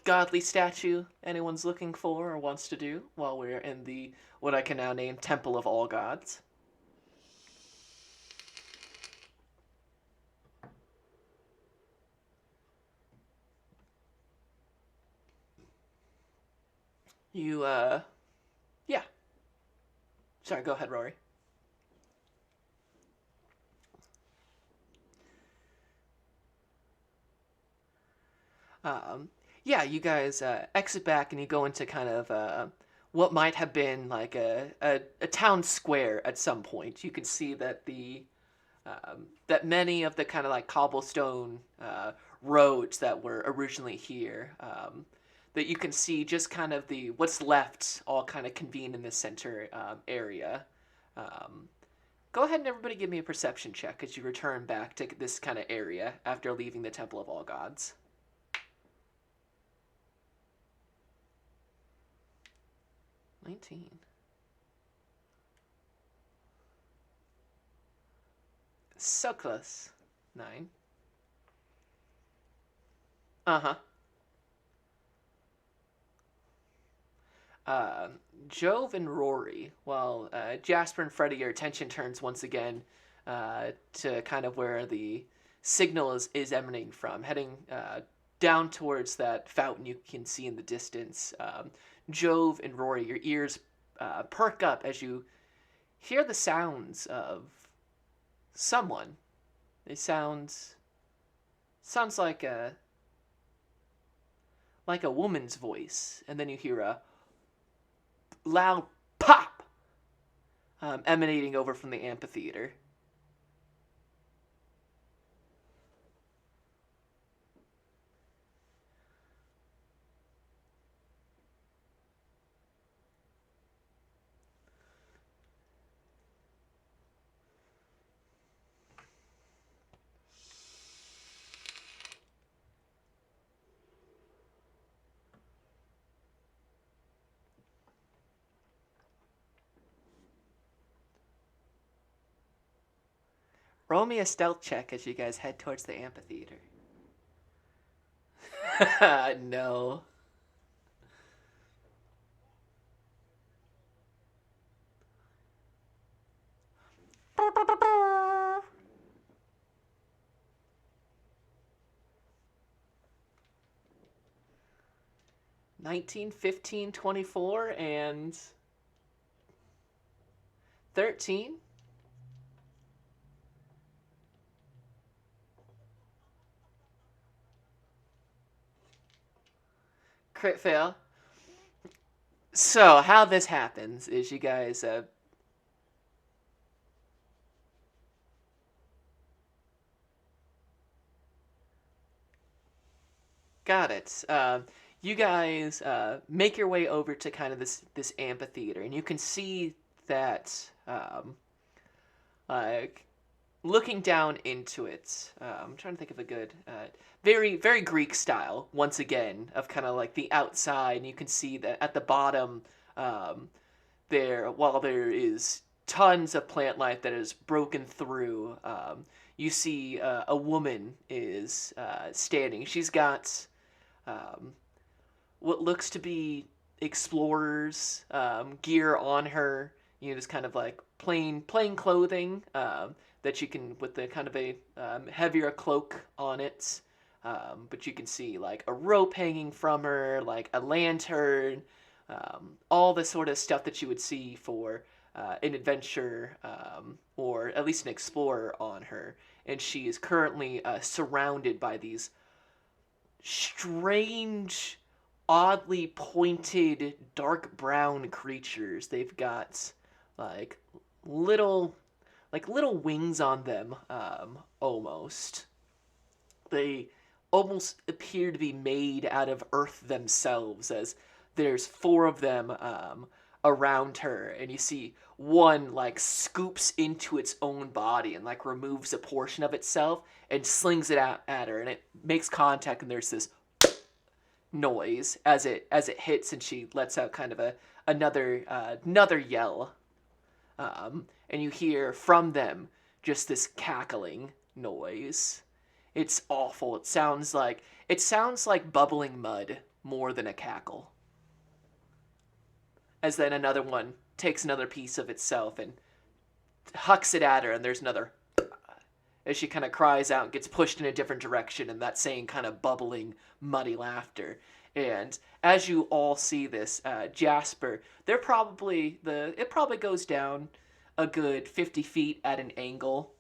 godly statue anyone's looking for or wants to do while we're in the what I can now name Temple of All Gods? You yeah. Sorry, go ahead, Rory. Um, yeah, you guys exit back and you go into kind of what might have been like a town square at some point. You can see that that many of the kind of like cobblestone roads that were originally here, that you can see just kind of the what's left all kind of convened in the center area. Um, Go ahead and everybody give me a perception check as you return back to this kind of area after leaving the Temple of All Gods. 19. So close. 9. Uh-huh. Uh, Jove and Rory, while Jasper and Freddy, your attention turns once again to kind of where the signal is emanating from, heading down towards that fountain you can see in the distance. Jove and Rory, your ears perk up as you hear the sounds of someone. It sounds like a woman's voice, and then you hear a loud pop emanating over from the amphitheater. Roll me a stealth check as you guys head towards the amphitheater. No. "19, 15, 24, and 13. Crit fail. So, how this happens is you guys got it. You guys make your way over to kind of this amphitheater, and you can see that, like, looking down into it, I'm trying to think of a good, very, very Greek style, once again, of kind of like the outside, and you can see that at the bottom, um, while there is tons of plant life that is broken through, you see a woman is standing. She's got um, what looks to be explorers gear on her. You know, just kind of like plain clothing that you can with the kind of a heavier cloak on it. But you can see like a rope hanging from her, like a lantern, all the sort of stuff that you would see for an adventure or at least an explorer on her. And she is currently surrounded by these strange, oddly pointed, dark brown creatures. They've got like little, little wings on them, almost. They almost appear to be made out of earth themselves, as there's four of them around her, and you see one like scoops into its own body and like removes a portion of itself and slings it out at her, and it makes contact, and there's this noise as it hits, and she lets out kind of another yell, and you hear from them just this cackling noise. It's awful. It sounds like bubbling mud more than a cackle. As then another one takes another piece of itself and hucks it at her, and there's another as she kind of cries out and gets pushed in a different direction, and that same kind of bubbling, muddy laughter. And as you all see this, Jasper, it probably goes down a good 50 feet at an angle.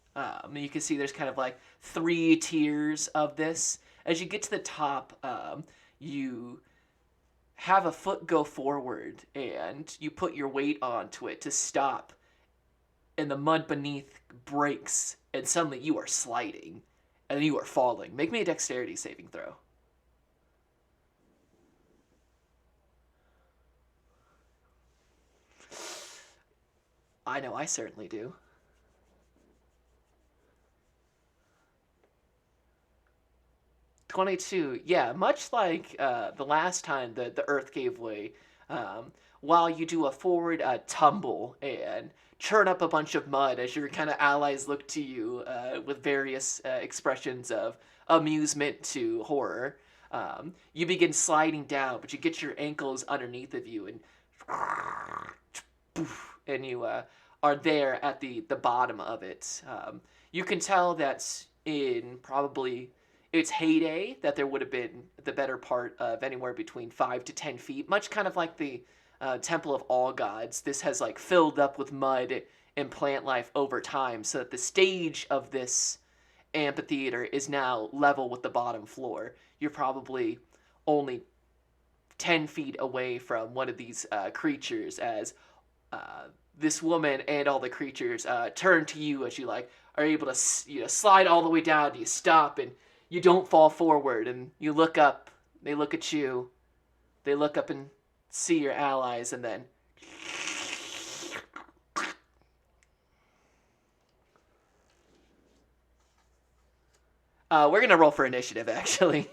You can see there's kind of like 3 tiers of this. As you get to the top, you have a foot go forward, and you put your weight onto it to stop, and the mud beneath breaks, and suddenly you are sliding, and you are falling. Make me a dexterity saving throw. I know I certainly do. 22. Yeah, much like the last time the Earth gave way, while you do a forward tumble and churn up a bunch of mud as your kind of allies look to you with various expressions of amusement to horror, you begin sliding down, but you get your ankles underneath of you, and you are there at the bottom of it. You can tell that's in probably its heyday, that there would have been the better part of anywhere between 5 to 10 feet, much kind of like the Temple of All Gods. This has like filled up with mud and plant life over time, so that the stage of this amphitheater is now level with the bottom floor. You're probably only 10 feet away from one of these creatures, as this woman and all the creatures turn to you as you like are able to slide all the way down. You stop, and you don't fall forward, and you look up. They look at you. They look up and see your allies, and then we're gonna roll for initiative, actually.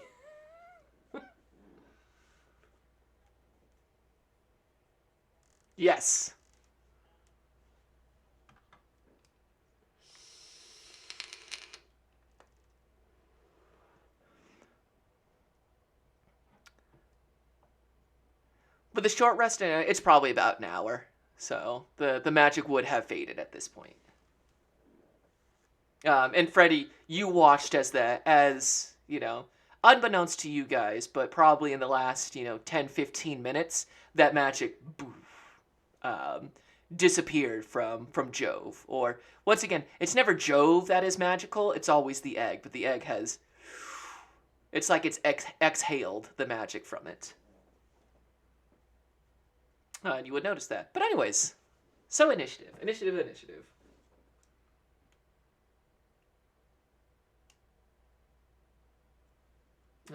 Yes. With the short rest, it's probably about an hour. So the magic would have faded at this point. And Freddy, you watched as unbeknownst to you guys, but probably in the last 10, 15 minutes, that magic um, disappeared from Jove. Or once again, it's never Jove that is magical. It's always the egg, but the egg has. It's like it's exhaled the magic from it. And you would notice that. But anyways, so initiative.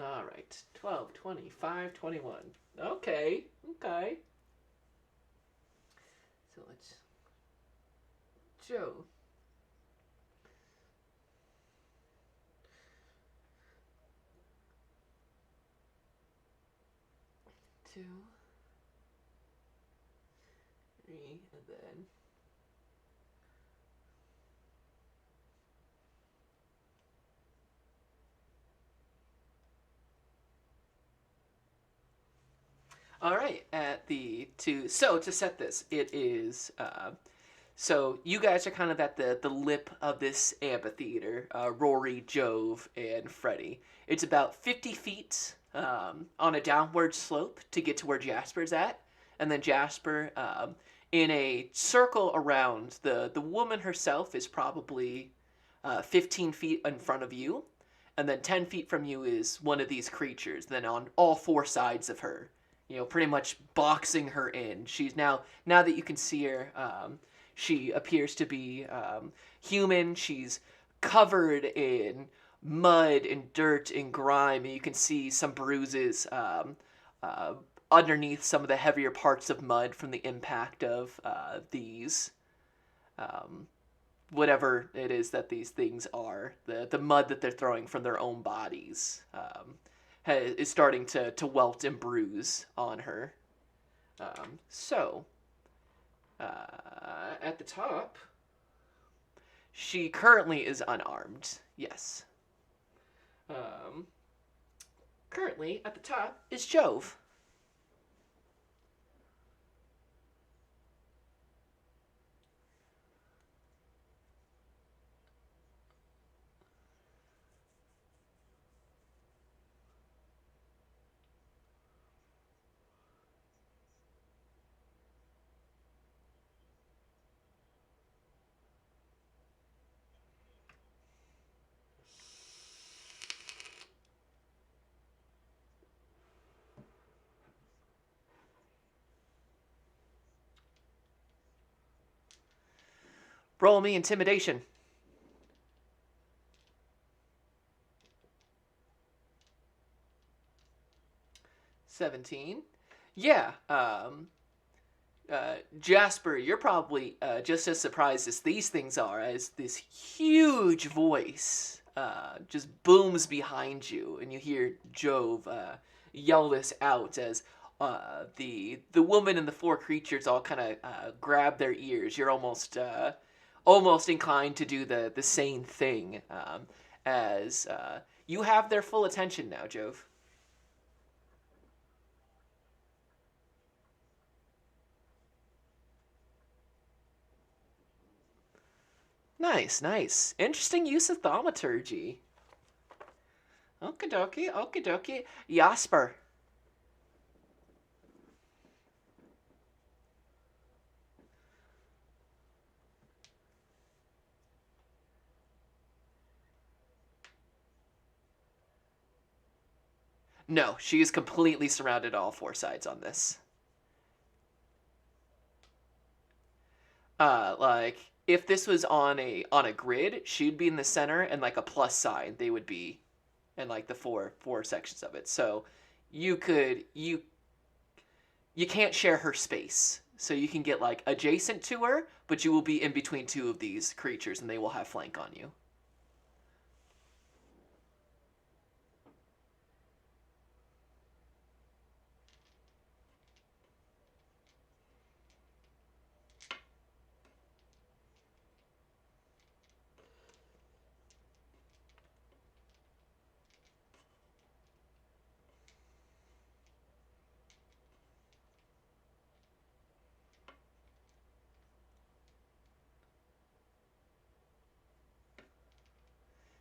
All right, 12, 25, 21. Okay. So let's Joe. Two, three, and then all right, at the two. So to set this, it is. So you guys are kind of at the lip of this amphitheater. Rory, Jove, and Freddy. It's about 50 feet on a downward slope to get to where Jasper's at, and then Jasper, in a circle around the woman herself, is probably 15 feet in front of you, and then 10 feet from you is one of these creatures. Then on all four sides of her, pretty much boxing her in. She's now that you can see her, she appears to be human. She's covered in mud and dirt and grime, and you can see some bruises uh, underneath some of the heavier parts of mud from the impact of these um, whatever it is that these things are. The mud that they're throwing from their own bodies is starting to welt and bruise on her. So, at the top, she currently is unarmed. Yes. Um, Currently, at the top is Jove. Roll me intimidation. 17. Yeah. Jasper, you're probably just as surprised as these things are, as this huge voice just booms behind you, and you hear Jove yell this out as the woman and the four creatures all kind of grab their ears. You're almost inclined to do the same thing, as you have their full attention now, Jove. Nice, nice. Interesting use of thaumaturgy. Okie dokie, okie dokie. Jasper. No, she is completely surrounded all four sides on this. Like if this was on a grid, she'd be in the center, and like a plus sign, they would be in like the four sections of it. So you could you can't share her space. So you can get like adjacent to her, but you will be in between two of these creatures, and they will have flank on you.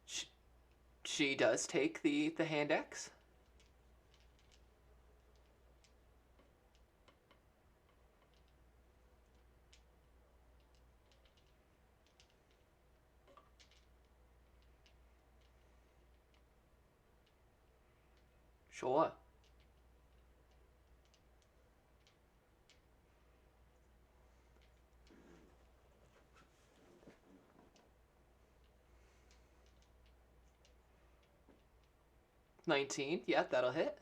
She, she does take the hand axe. Sure. 19. Yeah, that'll hit.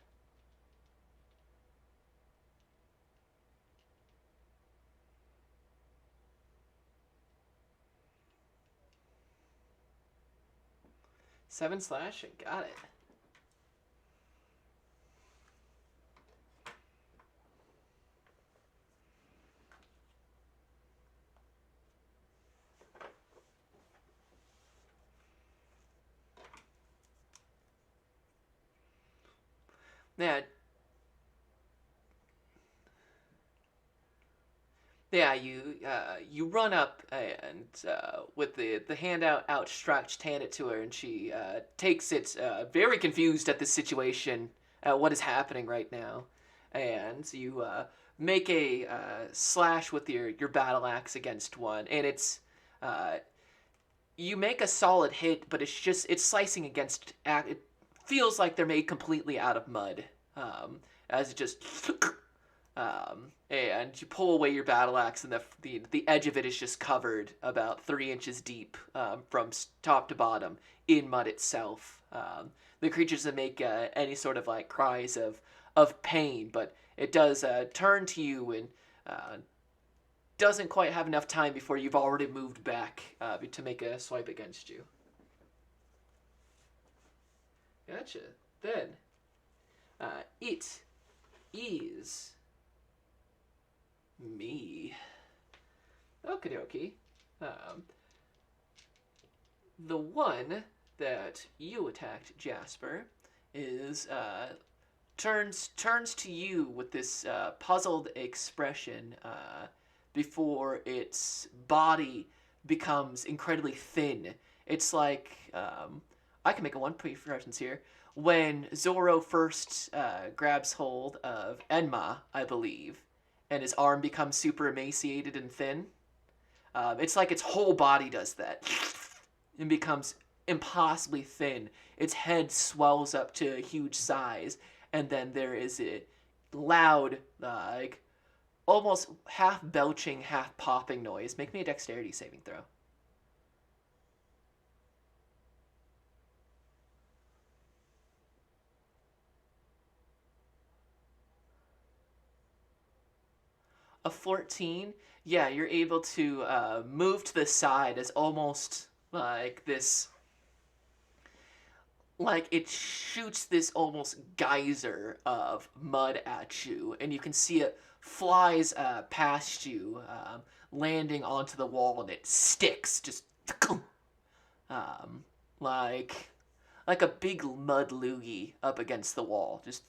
7 slashing. Got it. Yeah, yeah. You run up and with the hand outstretched, hand it to her, and she takes it, very confused at the situation, at what is happening right now, and you make a slash with your battle axe against one, and uh, you make a solid hit, but it's slicing against. It feels like they're made completely out of mud, as it just and you pull away your battle axe, and the edge of it is just covered about 3 inches deep, from top to bottom in mud itself. The creature doesn't make any sort of like cries of pain, but it does turn to you and doesn't quite have enough time before you've already moved back to make a swipe against you. Gotcha. Then it is me. Okie dokie. The one that you attacked, Jasper, is turns to you with this puzzled expression before its body becomes incredibly thin. It's like I can make a one-point reference here. When Zoro first grabs hold of Enma, I believe, and his arm becomes super emaciated and thin. It's like its whole body does that and becomes impossibly thin. Its head swells up to a huge size, and then there is a loud, like almost half belching, half popping noise. Make me a dexterity saving throw. A 14. Yeah, you're able to move to the side as almost like this, like it shoots this almost geyser of mud at you, and you can see it flies past you, landing onto the wall, and it sticks just um, like like a big mud loogie up against the wall, just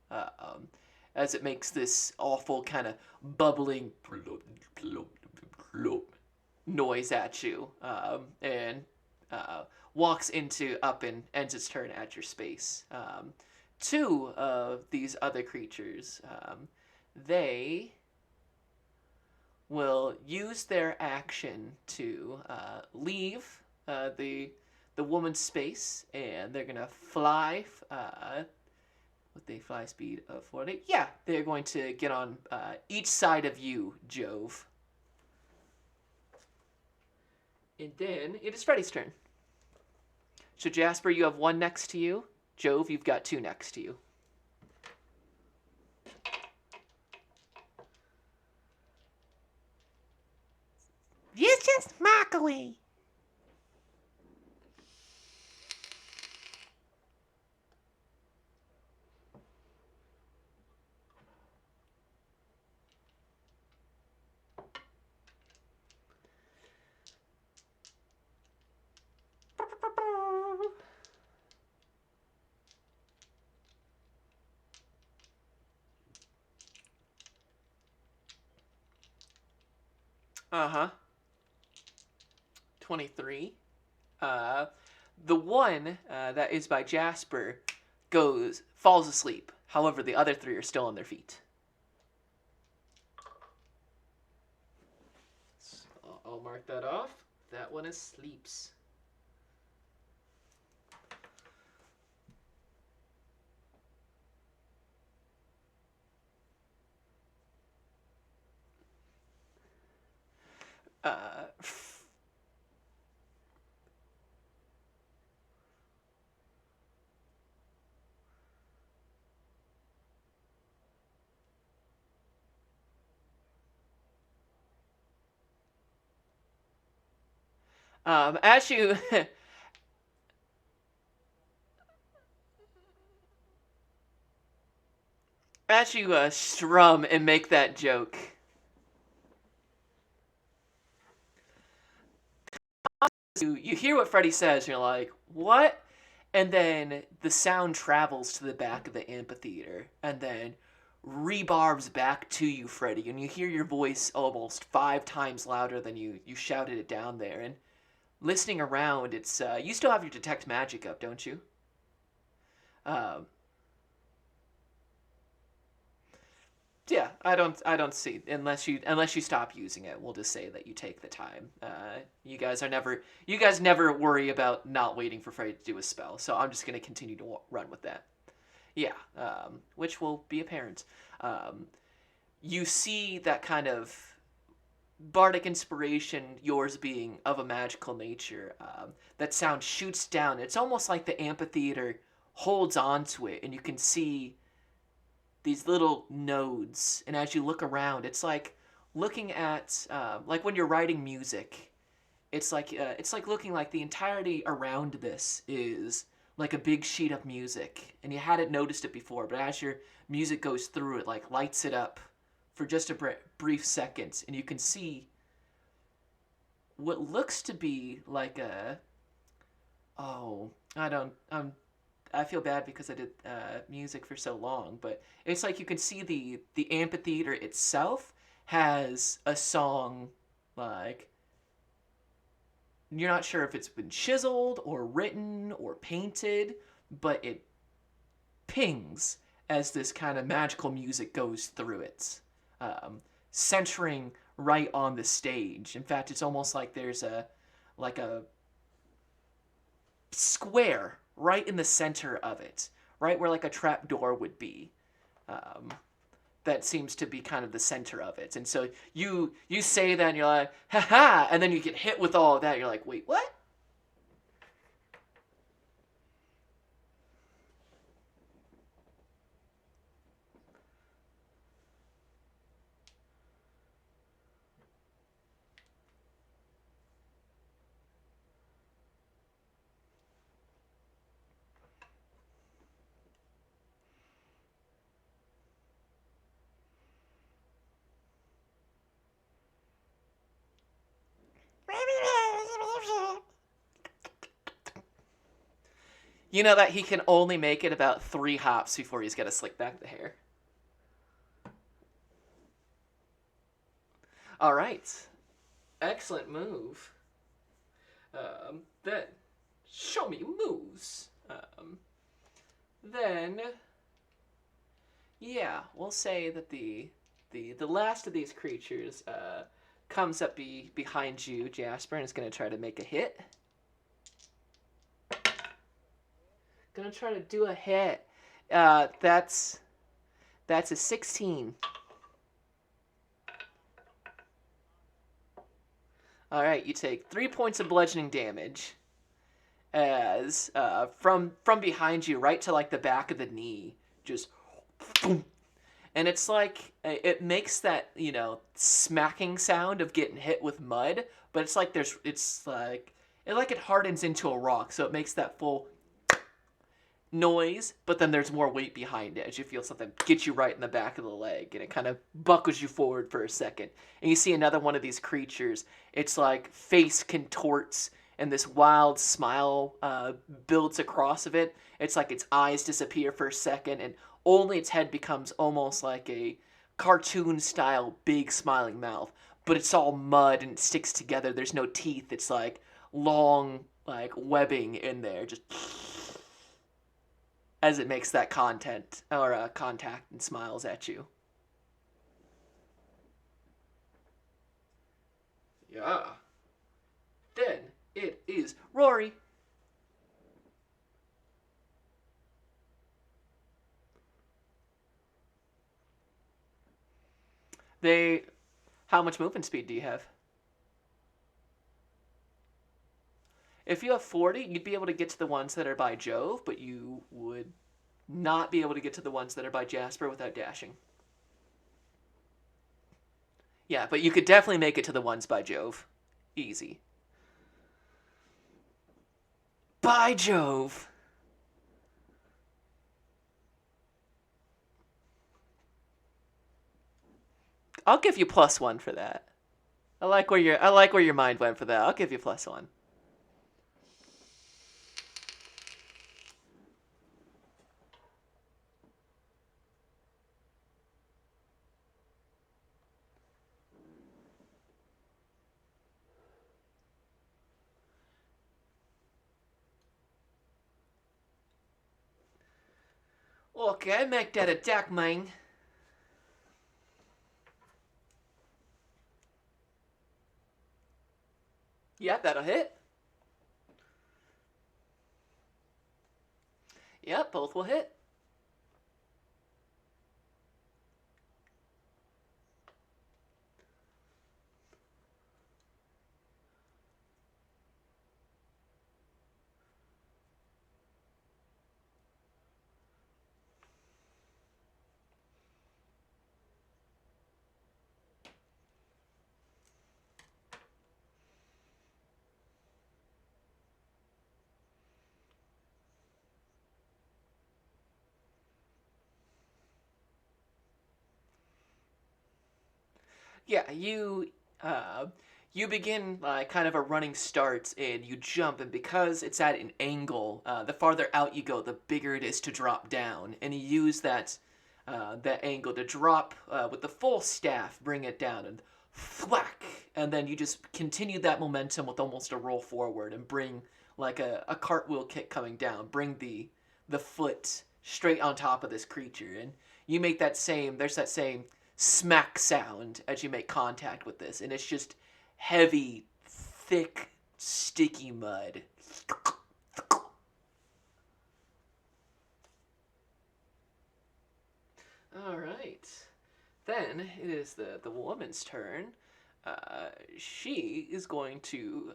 um, as it makes this awful kind of bubbling noise at you, and walks into up and ends its turn at your space. Two of these other creatures, they will use their action to leave the woman's space, and they're gonna fly with a fly speed of 40. Yeah, they're going to get on each side of you, Jove. And then it is Freddy's turn. So Jasper, you have one next to you. Jove, you've got two next to you. You just mock away. Uh-huh. 23. Uh, the one that is by Jasper falls asleep. However, the other three are still on their feet. So I'll mark that off. That one is sleeps. Uh, as you As you strum and make that joke, you hear what Freddy says, and you're like, what? And then the sound travels to the back of the amphitheater, and then rebarbs back to you, Freddy, and you hear your voice almost 5 times louder than you shouted it down there. And listening around, it's you still have your detect magic up, don't you? Um, Yeah, I don't see unless you stop using it. We'll just say that you take the time. You guys never worry about not waiting for Freddy to do a spell. So I'm just gonna continue to run with that. Yeah, which will be apparent. Um, you see that kind of bardic inspiration, yours being of a magical nature. That sound shoots down. It's almost like the amphitheater holds onto it, and you can see these little nodes, and as you look around, it's like looking at like when you're writing music. It's like looking like the entirety around this is like a big sheet of music, and you hadn't noticed it before, but as your music goes through, it like lights it up for just a brief second, and you can see what looks to be like a oh I don't I feel bad because I did music for so long, but it's like you can see the amphitheater itself has a song like you're not sure if it's been chiseled or written or painted, but it pings as this kind of magical music goes through it, centering right on the stage. In fact, it's almost like there's a square right in the center of it, right where like a trap door would be. Um, that seems to be kind of the center of it. And so you say that and you're like, haha, and then you get hit with all of that. You're like, wait, what? You know that he can only make it about 3 hops before he's got to slick back the hair. All right. Excellent move. Then, show me moves. Then, yeah, we'll say that the last of these creatures comes up behind you, Jasper, and is going to try to make a hit. Gonna try to do a hit. That's a 16. All right, you take 3 points of bludgeoning damage as from behind you, right to like the back of the knee, just boom. And it's like it makes that smacking sound of getting hit with mud, but it's like it hardens into a rock, so it makes that full noise, but then there's more weight behind it as you feel something get you right in the back of the leg, and it kind of buckles you forward for a second. And you see another one of these creatures. It's like face contorts, and this wild smile builds across of it. It's like its eyes disappear for a second, and only its head becomes almost like a cartoon-style big smiling mouth. But it's all mud and it sticks together. There's no teeth. It's like long, like webbing in there, just as it makes that contact and smiles at you. Yeah. Then it is Rory. They. How much movement speed do you have? If you have 40, you'd be able to get to the ones that are by Jove, but you would not be able to get to the ones that are by Jasper without dashing. Yeah, but you could definitely make it to the ones by Jove. Easy. By Jove! I'll give you +1 for that. I like where your mind went for that. I'll give you +1. Okay, make that attack mine. Yeah, that'll hit. Yep, both will hit. Yeah, uh, you begin kind of a running start, and you jump, and because it's at an angle, the farther out you go, the bigger it is to drop down, and you use that angle to drop with the full staff, bring it down, and thwack, and then you just continue that momentum with almost a roll forward, and bring like a cartwheel kick coming down, bring the foot straight on top of this creature, and you make there's that same smack sound as you make contact with this, and it's just heavy, thick, sticky mud. All right. Then it is the woman's turn. She is going to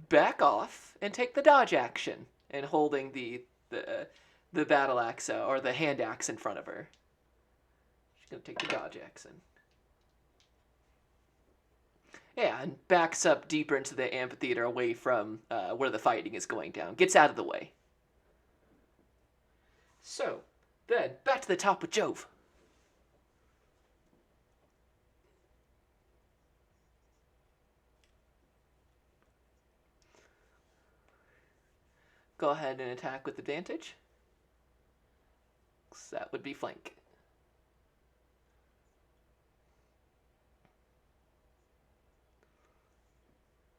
back off and take the dodge action, and holding the battle axe or the hand axe in front of her. She's gonna take the dodge action. Yeah, and backs up deeper into the amphitheater away from where the fighting is going down. Gets out of the way. So, then, back to the top with Jove. Go ahead and attack with advantage. So that would be flank.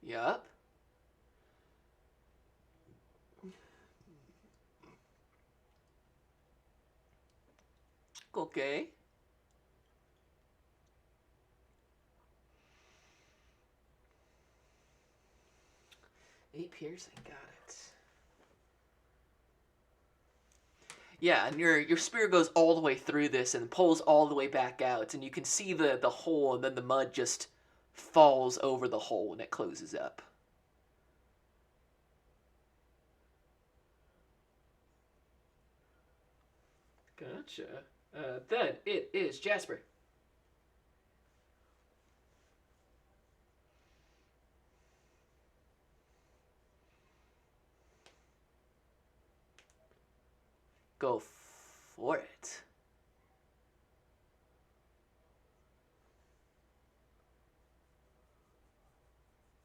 Yup. Okay. Eight piercing, got it. Yeah, and your spear goes all the way through this and pulls all the way back out, and you can see the hole, and then the mud just falls over the hole and it closes up. Gotcha. Then it is Jasper. Go for it.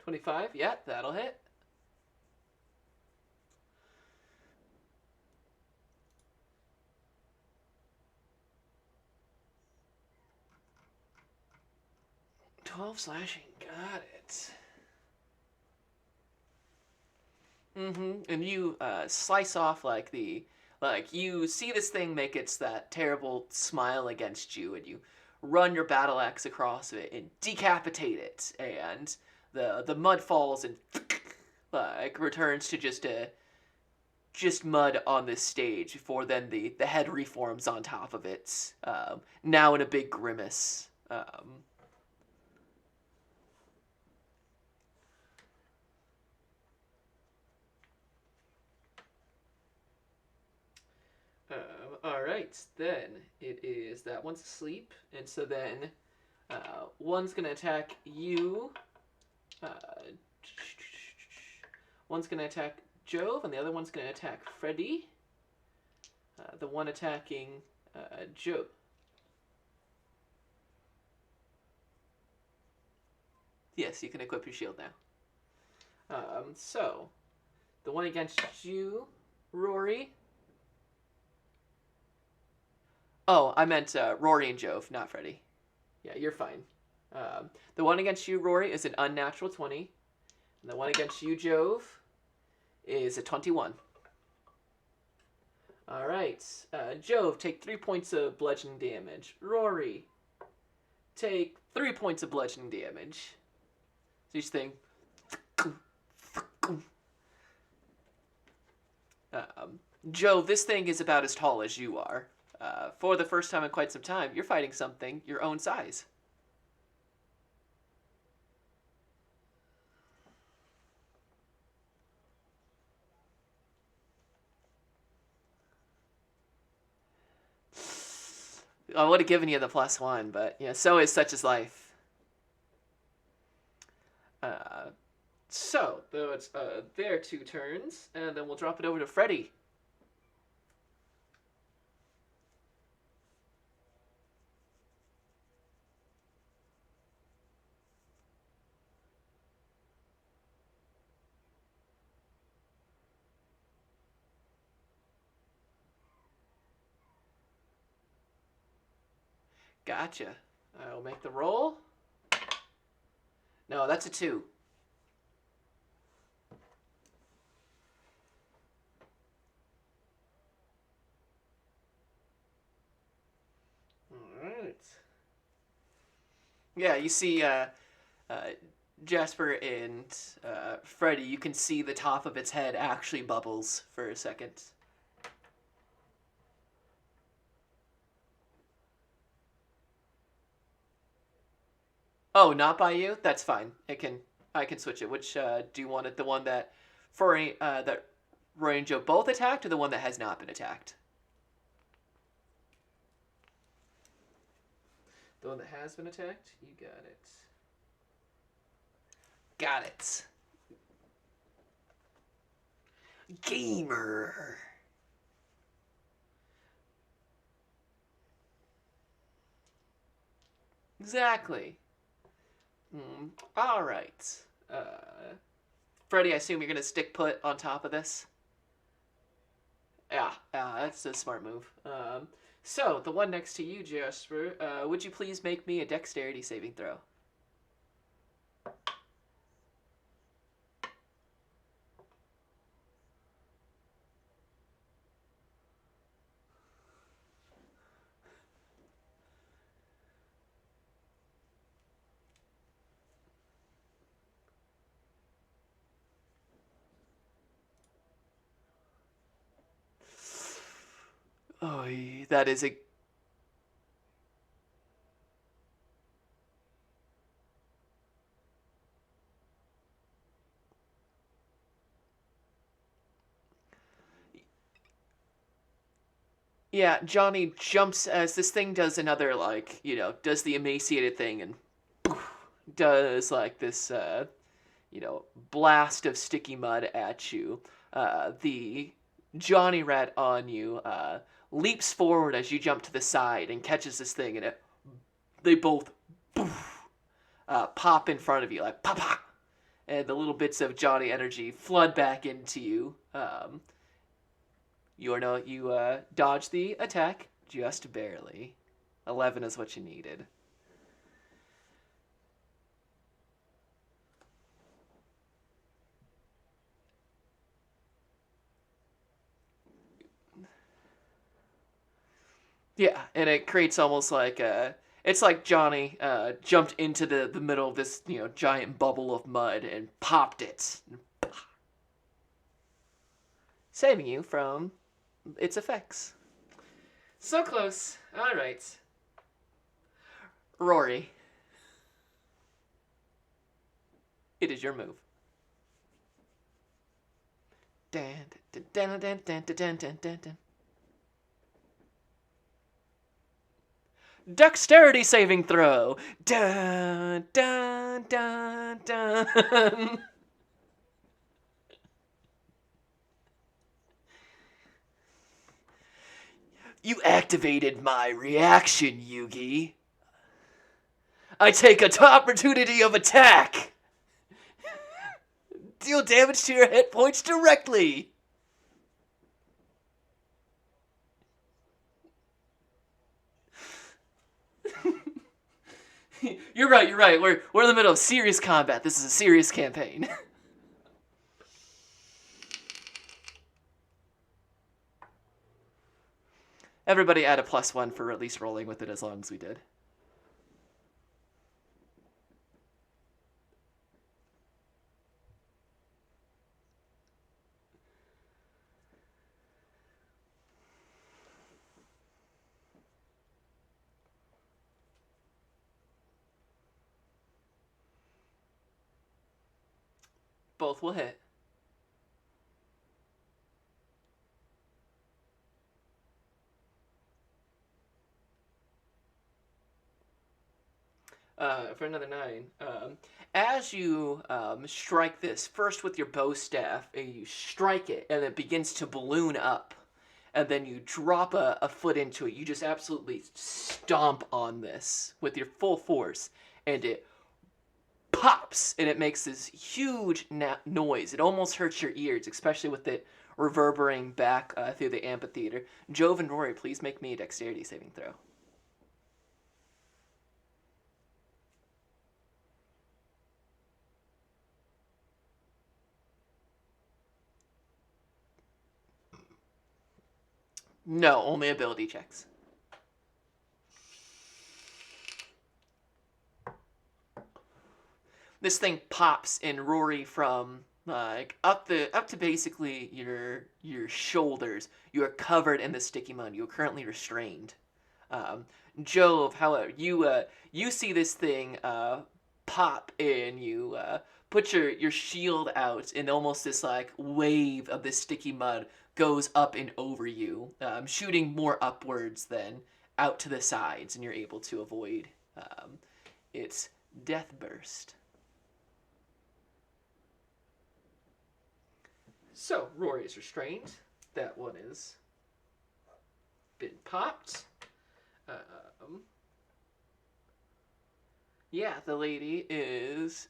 25, yeah, that'll hit. "12 slashing, got it." And you slice off you see this thing make its that terrible smile against you, and you run your battle axe across it and decapitate it, and the mud falls and returns to just mud on this stage before then the head reforms on top of it, now in a big grimace. All right, then it is that one's asleep, and so then one's gonna attack you. Uh, one's gonna attack Jove, and the other one's gonna attack Freddy. The one attacking Jove. Yes, you can equip your shield now. So, the one against you, Rory. Oh, I meant Rory and Jove, not Freddy. Yeah, you're fine. The one against you, Rory, is an unnatural 20. And the one against you, Jove, is a 21. All right. Jove, take 3 points of bludgeoning damage. Rory, take 3 points of bludgeoning damage. So each thing. Jove, this thing is about as tall as you are. For the first time in quite some time, you're fighting something your own size. I would have given you the +1, but so is such as life. So, though it's their 2 turns, and then we'll drop it over to Freddy. Gotcha. I'll make the roll. No, that's a 2. Alright. Yeah, you see Jasper and Freddy, you can see the top of its head actually bubbles for a second. Oh, not by you? That's fine. I can switch it. Which do you want it? The one that that Roy and Joe both attacked, or the one that has not been attacked? The one that has been attacked? You got it. Got it. Gamer. Exactly. All right. Freddy, I assume you're going to stick put on top of this? Yeah, that's a smart move. So, the one next to you, Jasper, would you please make me a dexterity saving throw? Oh, that is a... Yeah, Johnny jumps as this thing does another, like, does the emaciated thing and poof, does, like, this, blast of sticky mud at you. The Johnny rat on you leaps forward as you jump to the side and catches this thing, and they both poof, pop in front of you, like, pop, pop, and the little bits of Johnny energy flood back into you. You dodge the attack just barely. 11 is what you needed. Yeah, and it creates almost like it's like Johnny jumped into the middle of this giant bubble of mud and popped it, saving you from its effects. So close. All right, Rory, it is your move. Dun, dun, dun, dun, dun, dun, dun, dun, dun. Dexterity saving throw. Dun, dun, dun, dun. You activated my reaction, Yugi. I take a opportunity of attack. Deal damage to your hit points directly. You're right. You're right. We're in the middle of serious combat. This is a serious campaign. Everybody add a +1 for at least rolling with it as long as we did. Both will hit. For another 9. As you strike this, first with your bow staff, and you strike it, and it begins to balloon up. And then you drop a foot into it. You just absolutely stomp on this with your full force. And it pops, and it makes this huge noise. It almost hurts your ears, especially with it reverberating back through the amphitheater. Jove and Rory, please make me a dexterity saving throw. No, only ability checks. This thing pops, and Rory, from like up to basically your shoulders, you are covered in the sticky mud. You are currently restrained. Um, Jove, however, you see this thing pop, and you put your shield out, and almost this like wave of this sticky mud goes up and over you, shooting more upwards than out to the sides, and you're able to avoid its death burst. So Rory is restrained. That one is been popped. Yeah, the lady is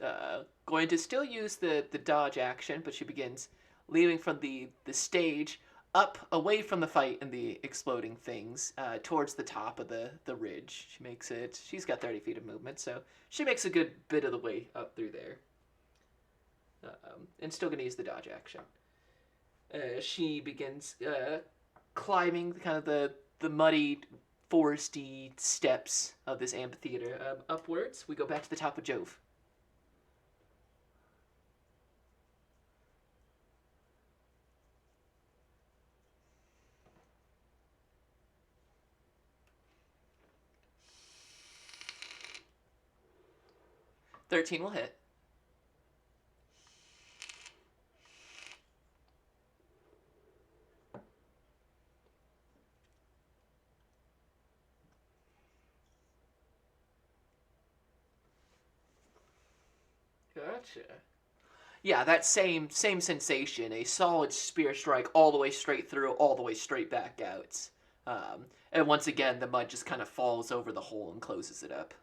going to still use the dodge action, but she begins leaving from the stage up away from the fight and the exploding things towards the top of the ridge. She makes it. She's got 30 feet of movement, so she makes a good bit of the way up through there. And still going to use the dodge action. She begins climbing kind of the muddy, foresty steps of this amphitheater upwards. We go back to the top of Jove. "13 will hit. Gotcha. Yeah, that same sensation. A solid spear strike all the way straight through, all the way straight back out. And once again, the mud just kind of falls over the hole and closes it up.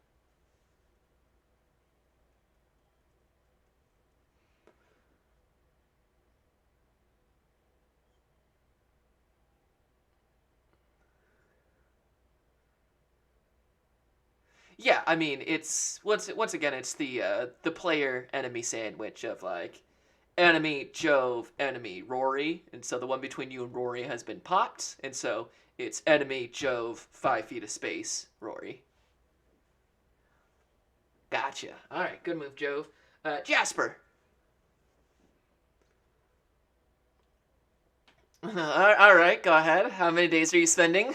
Yeah, I mean, it's once again, it's the player enemy sandwich of like enemy Jove, enemy Rory, and so the one between you and Rory has been popped, and so it's enemy Jove, 5 feet of space, Rory. Gotcha. All right, good move, Jove. Jasper. All right, go ahead. How many days are you spending?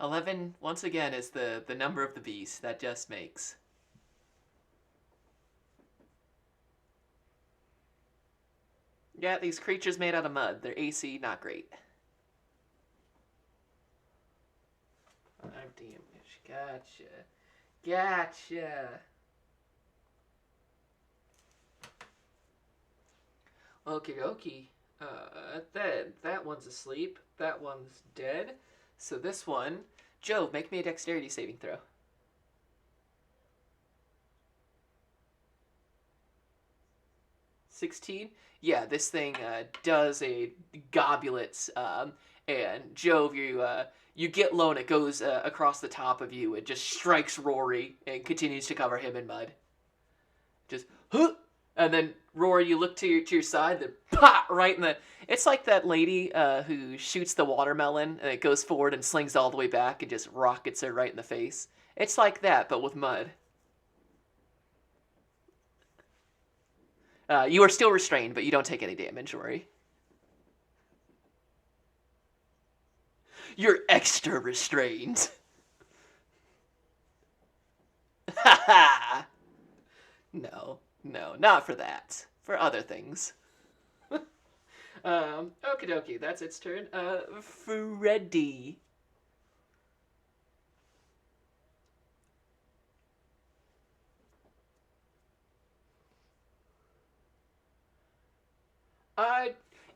11, once again, is the number of the beast. That just makes. Yeah, these creatures made out of mud. Their AC, not great. damage. Gotcha. Gotcha. Okie dokie. That one's asleep. That one's dead. So this one, Joe, make me a dexterity saving throw. 16? Yeah, this thing does a gobulets, and Jove, you get low and it goes across the top of you. It just strikes Rory and continues to cover him in mud. Just, huh! And then Rory, you look to your side, then pop right in the. It's like that lady who shoots the watermelon and it goes forward and slings all the way back and just rockets her right in the face. It's like that, but with mud. You are still restrained, but you don't take any damage, Rory. You're extra restrained. Ha ha! No, not for that. For other things. Okie dokie, that's its turn. Freddy.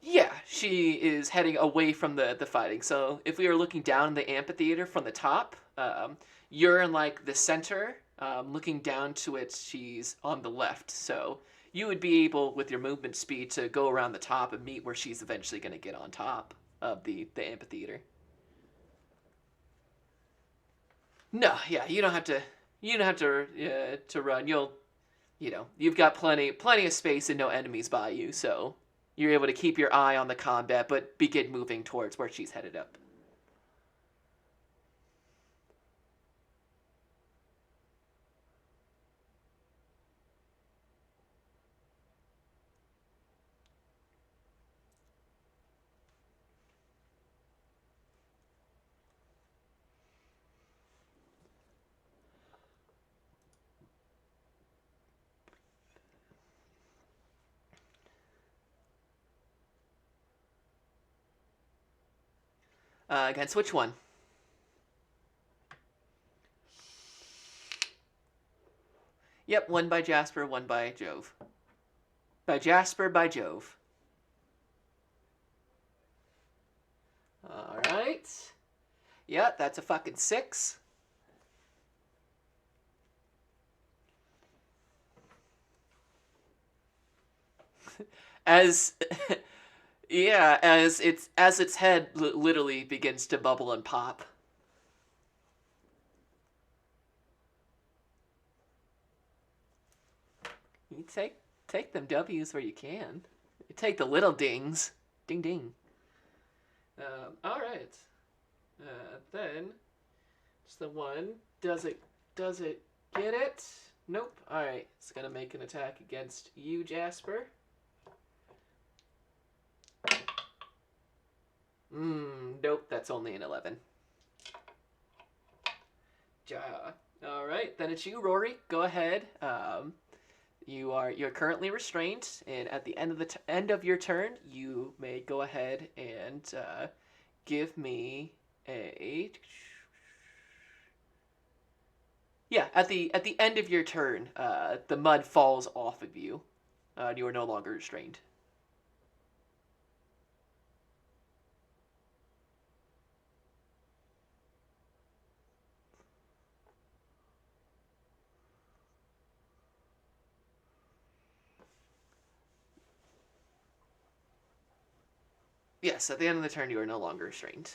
Yeah, she is heading away from the fighting. So if we were looking down in the amphitheater from the top, you're in like the center, looking down to it. She's on the left. So you would be able, with your movement speed, to go around the top and meet where she's eventually going to get on top of the amphitheater. No, yeah, you don't have to. You don't have to run. You've got plenty of space and no enemies by you, so you're able to keep your eye on the combat, but begin moving towards where she's headed up. Against which one? Yep, one by Jasper, one by Jove. By Jasper, by Jove. Alright. Yeah, that's a fucking 6. As yeah, as its head literally begins to bubble and pop. You take them W's where you can. You take the little dings. Ding ding. All right. Then it's the one. Does it get it? Nope. All right. It's gonna make an attack against you, Jasper. Nope. That's only an 11. All right. Then it's you, Rory. Go ahead. You're currently restrained, and at the end of end of your turn, you may go ahead and give me a. Yeah, at the end of your turn, the mud falls off of you. You are no longer restrained. Yes, at the end of the turn, you are no longer restrained.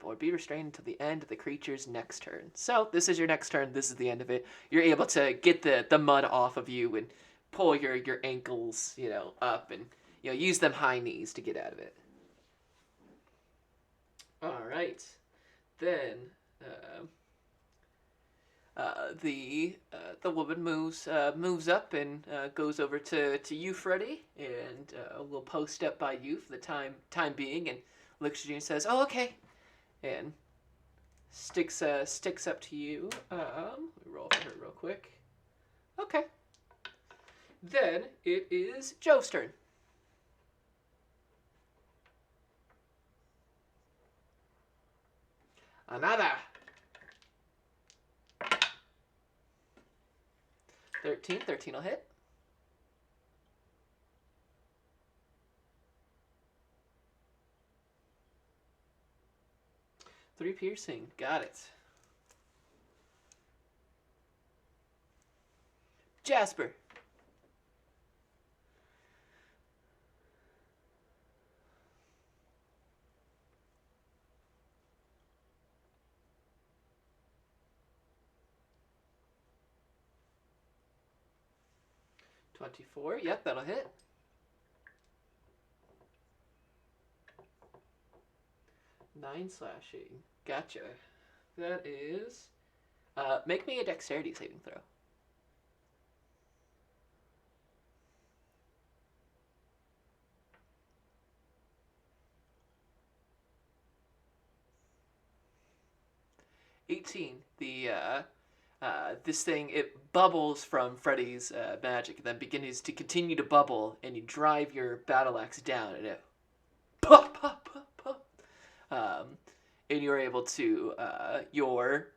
Or be restrained until the end of the creature's next turn. So this is your next turn. This is the end of it. You're able to get the mud off of you and pull your ankles, up and use them high knees to get out of it. All right, then the woman moves up and goes over to you, Freddy, and will post up by you for the time being, and looks at you and says, "Oh, okay," and sticks up to you. Let me roll for her real quick. Okay. Then it is Joe's turn. Another. 13. 13 will hit. 3 piercing. Got it. Jasper. $24. Yep, that'll hit. 9 slashing. Gotcha. That is... make me a dexterity saving throw. This thing, it bubbles from Freddy's magic, and then begins to continue to bubble, and you drive your battle axe down, and it pop, pop, pop, pop. And you're able to, your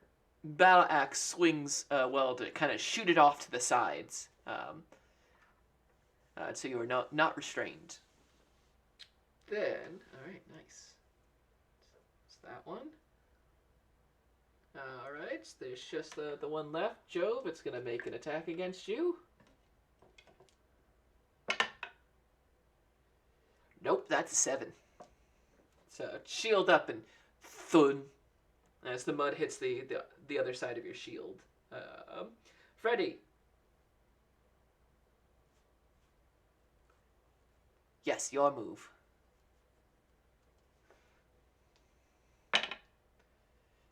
battle axe swings well to kind of shoot it off to the sides. So you are not restrained. Then, alright, nice. It's that one. Alright, there's just the one left. Jove, it's going to make an attack against you. Nope, that's a 7. So shield up and thud as the mud hits the other side of your shield. Freddy. Yes, your move.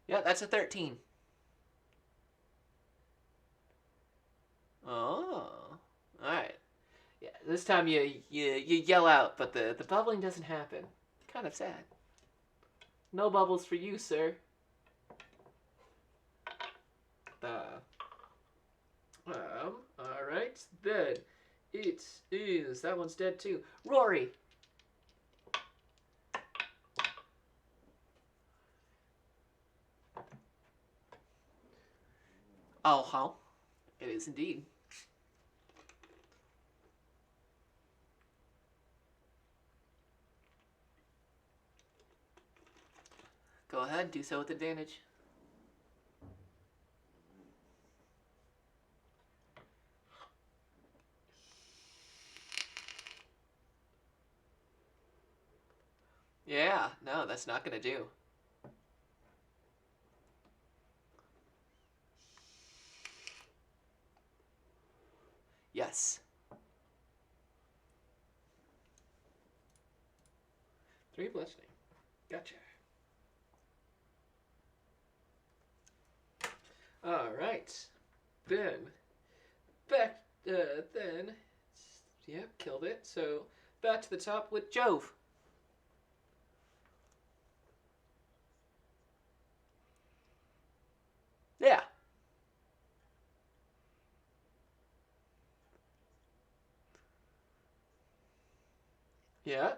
Yeah, that's a 13. Oh, alright. Yeah, this time you yell out, but the bubbling doesn't happen. Kind of sad. No bubbles for you, sir. Alright, then it is... That one's dead too. Rory! Oh, it is indeed. Go ahead, do so with advantage. Yeah, no, that's not gonna do. Yes. 3 bludgeoning. Gotcha. Alright. Then, back, yep, killed it. So, back to the top with Jove. Yeah. Yeah.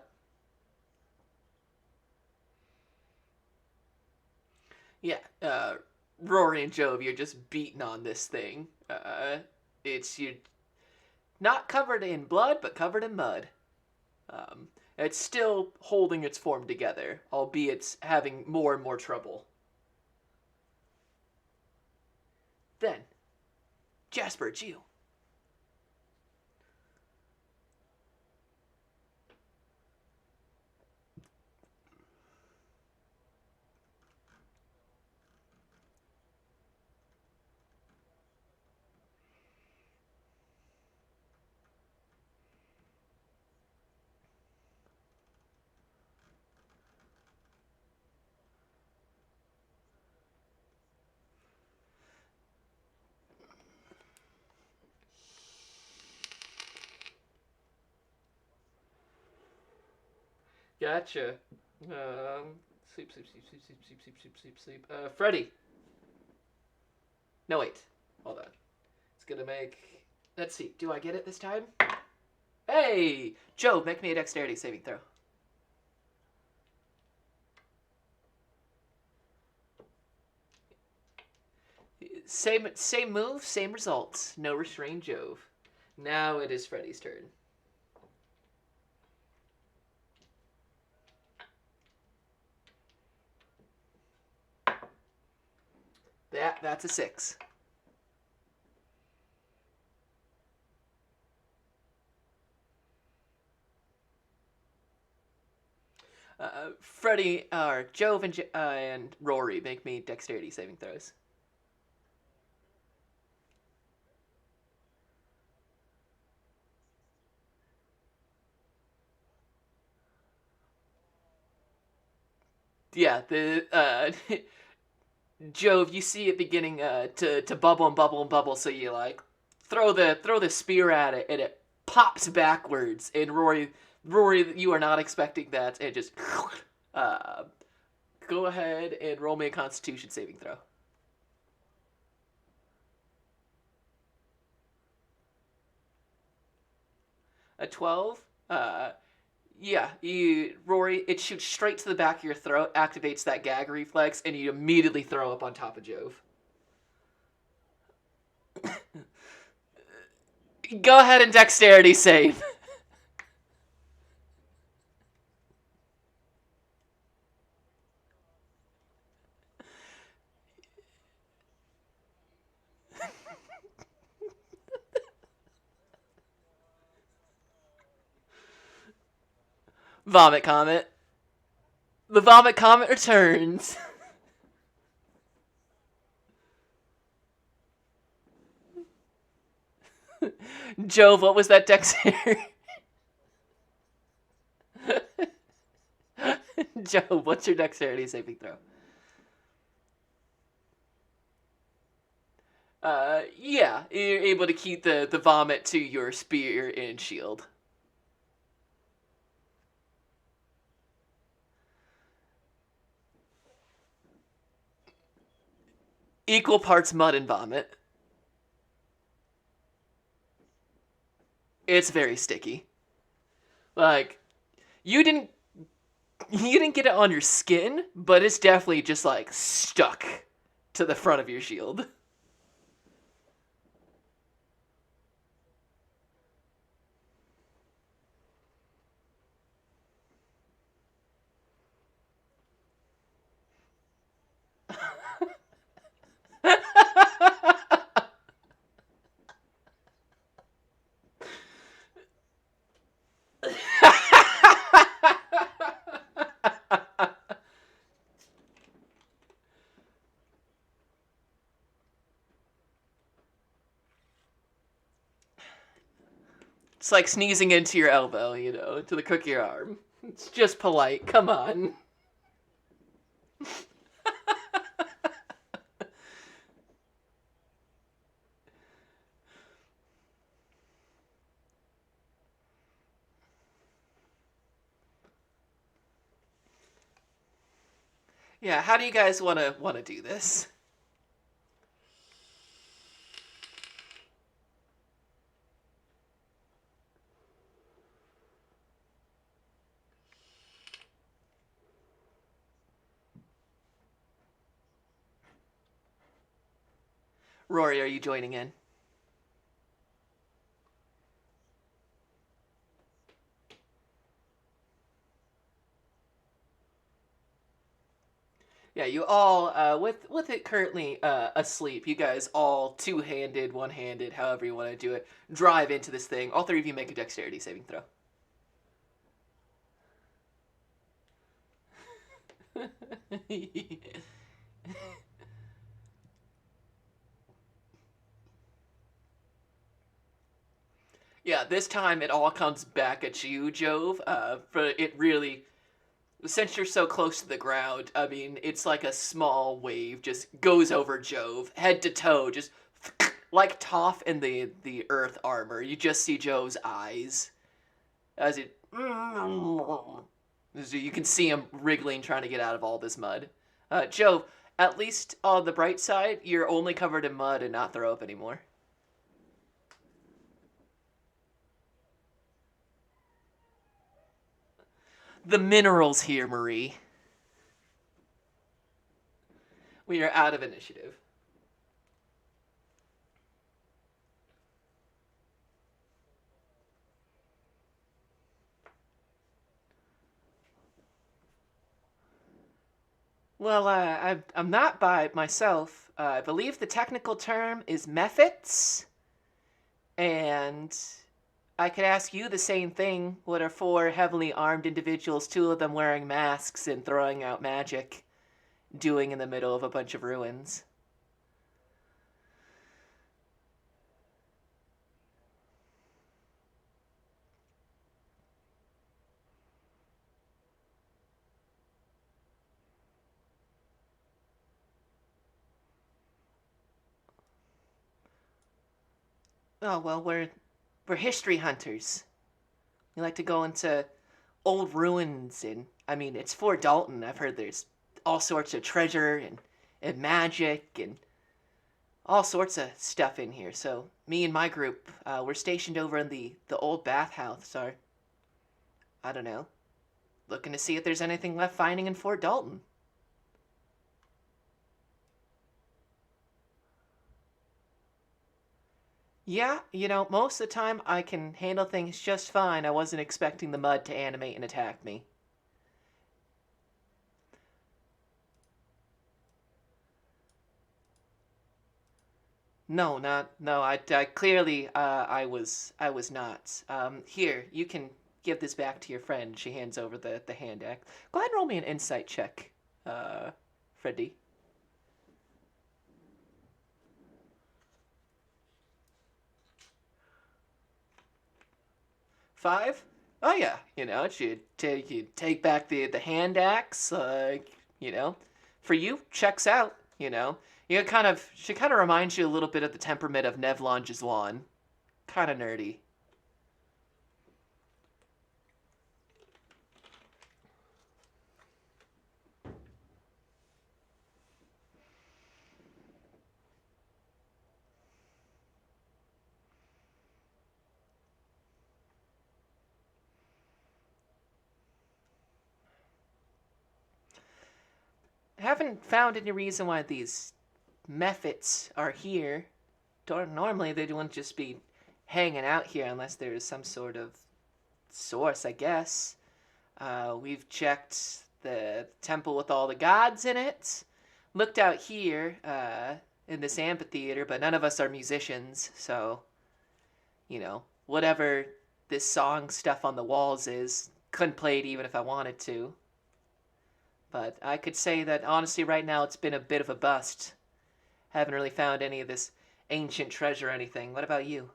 Yeah. Rory and Jove, you're just beating on this thing. You're not covered in blood, but covered in mud. It's still holding its form together, albeit having more and more trouble. Then, Jasper, it's you. Gotcha. Sleep, sleep, sleep, sleep, sleep, sleep, sleep, sleep, sleep, sleep. Freddy. No, wait. Hold on. It's gonna make... Let's see. Do I get it this time? Hey! Joe, make me a dexterity saving throw. Same move, same results. No restrained Jove. Now it is Freddy's turn. That's a 6. Freddy, Jove and Rory make me dexterity saving throws. Yeah, the Jove, you see it beginning to bubble and bubble and bubble, so you like throw the spear at it, and it pops backwards. And Rory, you are not expecting that, and just uh, go ahead and roll me a Constitution saving throw. A 12. Yeah, Rory, it shoots straight to the back of your throat, activates that gag reflex, and you immediately throw up on top of Jove. Go ahead and dexterity save. Vomit Comet. The Vomit Comet returns. Jove, what was that dexterity? Jove, what's your dexterity saving throw? Yeah, you're able to keep the vomit to your spear and shield. Equal parts mud and vomit. It's very sticky. Like, you didn't you didn't get it on your skin, but it's definitely just like stuck to the front of your shield. It's like sneezing into your elbow, to the crook of your arm. It's just polite. Come on. Yeah, how do you guys wanna do this? Rory, are you joining in? Yeah, you all with it currently asleep. You guys all two-handed, one-handed, however you want to do it. Drive into this thing. All three of you make a dexterity saving throw. Yeah, this time it all comes back at you, Jove. But it really, since you're so close to the ground, I mean, it's like a small wave just goes over Jove, head to toe, just like Toph in the Earth armor. You just see Jove's eyes as it. So you can see him wriggling, trying to get out of all this mud. Jove, at least on the bright side, you're only covered in mud and not throw up anymore. The minerals here, Marie. We are out of initiative. Well, I'm not by myself. I believe the technical term is mephits, and I could ask you the same thing. What are four heavily armed individuals, two of them wearing masks and throwing out magic, doing in the middle of a bunch of ruins? Oh well, we're history hunters. We like to go into old ruins, and I mean, it's Fort Dalton. I've heard there's all sorts of treasure and magic and all sorts of stuff in here. So me and my group, we're stationed over in the old bathhouse. Are I don't know, looking to see if there's anything left finding in Fort Dalton. Yeah, most of the time I can handle things just fine. I wasn't expecting the mud to animate and attack me. No, not no. I clearly I was not. Here, you can give this back to your friend. She hands over the hand axe. Go ahead and roll me an insight check, Freddy. 5. Oh yeah, you take back the hand axe. You know, for you checks out. She kind of reminds you a little bit of the temperament of Nevlon Jizwan. Kind of nerdy. Haven't found any reason why these mephits are here. Normally they wouldn't just be hanging out here unless there's some sort of source, I guess. We've checked the temple with all the gods in it. Looked out here in this amphitheater, but none of us are musicians, so whatever this song stuff on the walls is, couldn't play it even if I wanted to. But I could say that honestly, right now it's been a bit of a bust. Haven't really found any of this ancient treasure or anything. What about you?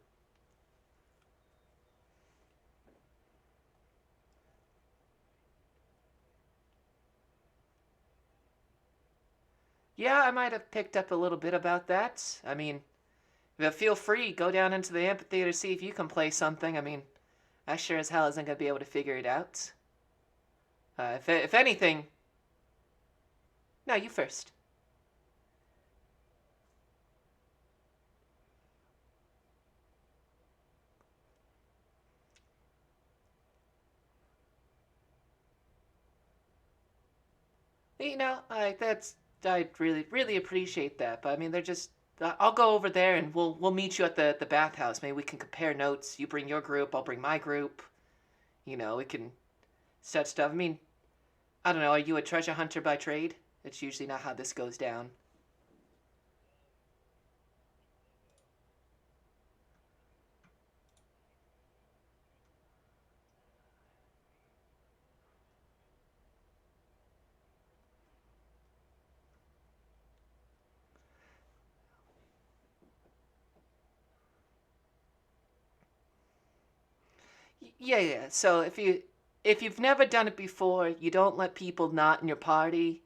Yeah, I might have picked up a little bit about that. I mean, feel free, go down into the amphitheater, see if you can play something. I mean, I sure as hell isn't going to be able to figure it out. If anything, no, you first. I really really appreciate that. But I mean, they're just. I'll go over there and we'll meet you at the bathhouse. Maybe we can compare notes. You bring your group, I'll bring my group. We can set stuff. I mean, I don't know. Are you a treasure hunter by trade? It's usually not how this goes down. Yeah, yeah. So if you've never done it before, you don't let people not in your party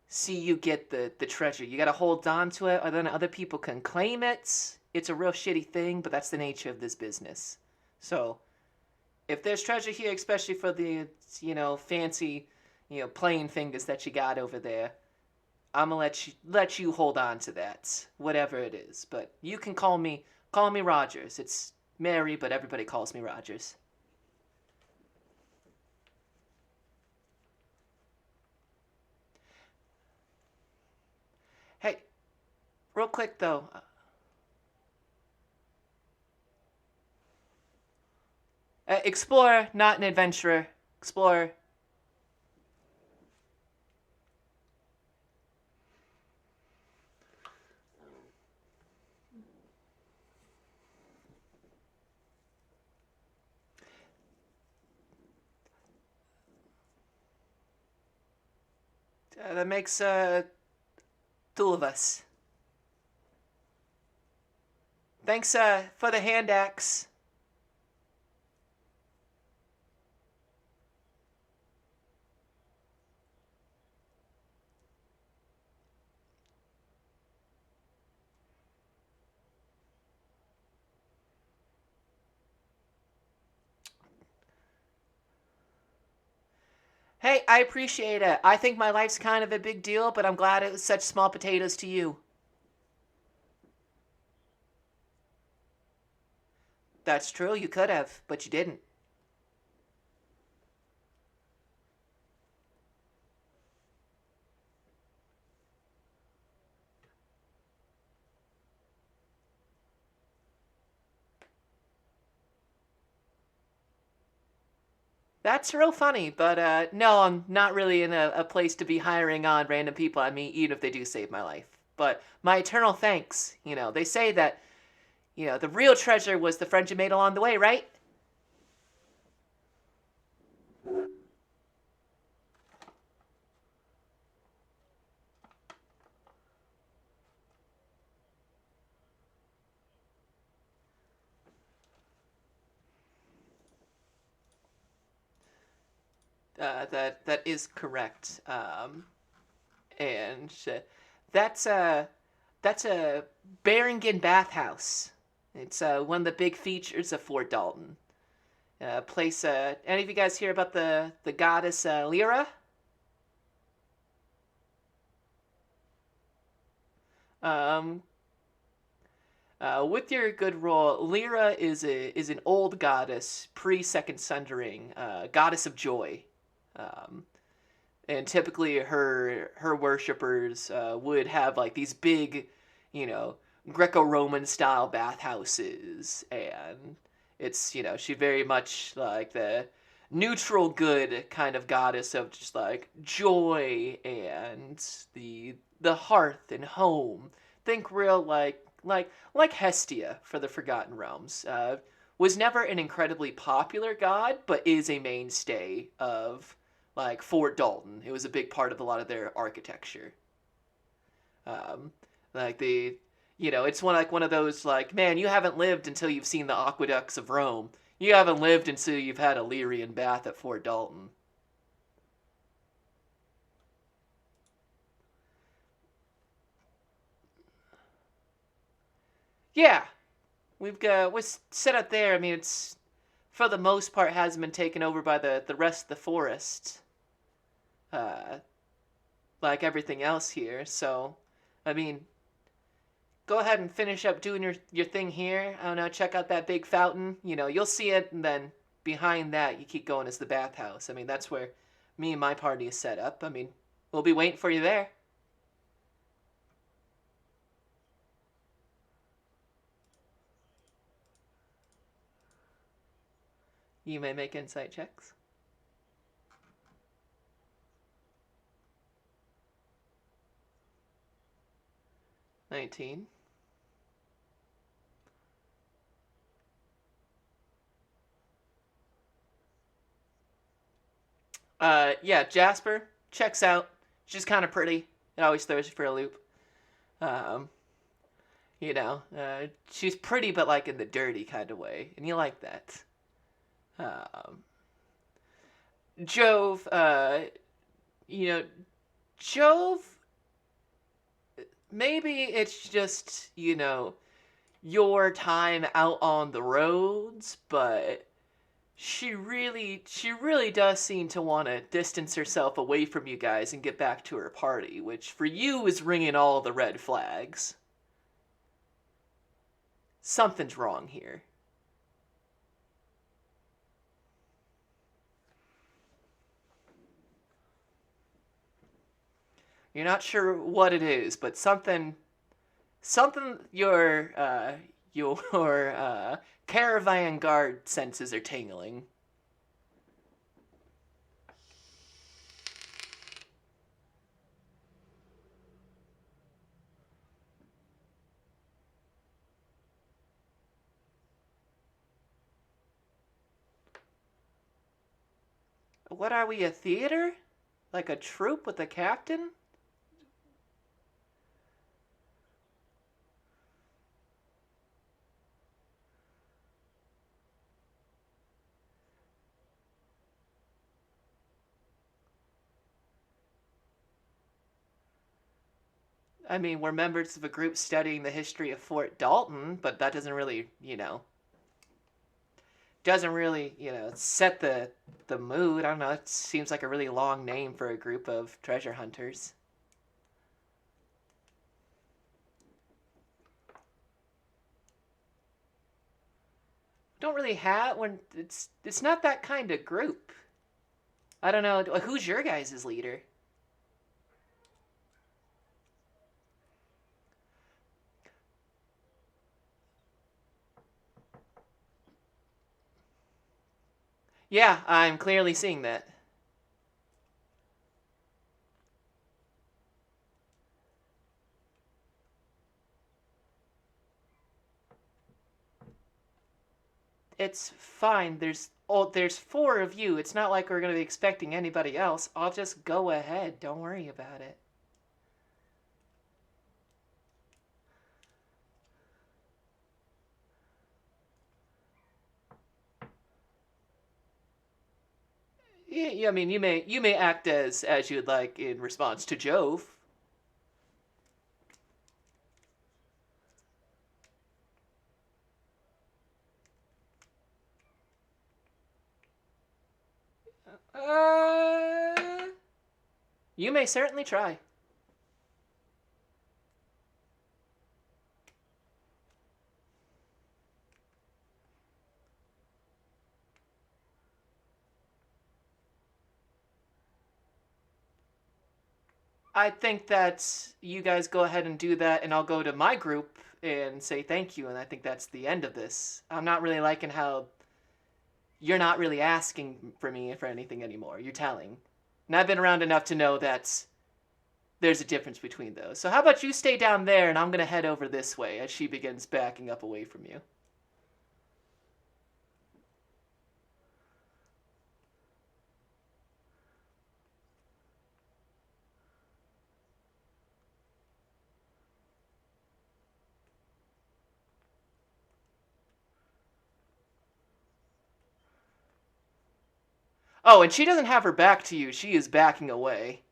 see you get the treasure. You got to hold on to it, or then other people can claim it. It's a real shitty thing, but that's the nature of this business. So if there's treasure here, especially for the fancy playing fingers that you got over there, I'm gonna let you hold on to that, whatever it is. But you can call me Rogers. It's Mary, but everybody calls me Rogers. Hey, real quick though, explorer, not an adventurer. Explorer. That makes two of us. Thanks for the hand axe. Hey, I appreciate it. I think my life's kind of a big deal, but I'm glad it was such small potatoes to you. That's true, you could have, but you didn't. That's real funny, but no, I'm not really in a place to be hiring on random people I meet, even if they do save my life. But my eternal thanks. They say that, the real treasure was the friend you made along the way, right? That is correct. And that's a that's a Barringen bathhouse. It's one of the big features of Fort Dalton. Place. Any of you guys hear about the goddess Lyra? Um, with your good roll, Lyra is an old goddess, pre Second Sundering, goddess of joy. Um, and typically her worshippers would have like these big, you know, Greco-Roman style bathhouses, and she very much like the neutral good kind of goddess of just like joy and the hearth and home. Think real like Hestia for the Forgotten Realms. Was never an incredibly popular god, but is a mainstay of like Fort Dalton. It was a big part of a lot of their architecture. Um, like it's one of those like, man, you haven't lived until you've seen the aqueducts of Rome. You haven't lived until you've had a Lyrian bath at Fort Dalton. Yeah, we're set up there. I mean, it's for the most part hasn't been taken over by the rest of the forest, uh, like everything else here. So, I mean, go ahead and finish up doing your thing here. I don't know, check out that big fountain. You'll see it, and then behind that, you keep going as the bathhouse. I mean, that's where me and my party is set up. I mean, we'll be waiting for you there. You may make insight checks. 19. Yeah, Jasper checks out. She's kind of pretty. It always throws you for a loop. Um, she's pretty, but like in the dirty kind of way, and you like that. Um, Jove, you know, Jove, maybe it's just, your time out on the roads, but she really does seem to want to distance herself away from you guys and get back to her party, which for you is ringing all the red flags. Something's wrong here. You're not sure what it is, but something your caravan guard senses are tingling. What are we, a theater? Like a troop with a captain? I mean, we're members of a group studying the history of Fort Dalton, but that doesn't really, set the mood. I don't know. It seems like a really long name for a group of treasure hunters. Don't really have when it's not that kind of group. I don't know. Who's your guys' leader? Yeah, I'm clearly seeing that. It's fine. There's four of you. It's not like we're gonna be expecting anybody else. I'll just go ahead. Don't worry about it. Yeah, I mean, you may act as you'd like in response to Jove. Uh, you may certainly try. I think that you guys go ahead and do that, and I'll go to my group and say thank you, and I think that's the end of this. I'm not really liking how you're not really asking for me for anything anymore. You're telling. And I've been around enough to know that there's a difference between those. So how about you stay down there, and I'm going to head over this way as she begins backing up away from you. Oh, and she doesn't have her back to you. She is backing away.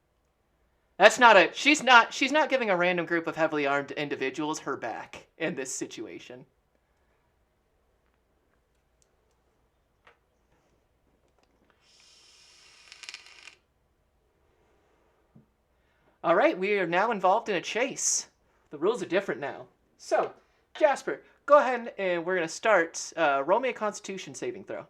That's not a she's not giving a random group of heavily armed individuals her back in this situation. All right, we are now involved in a chase. The rules are different now. So, Jasper, go ahead and we're going to start. Roll me a Constitution saving throw.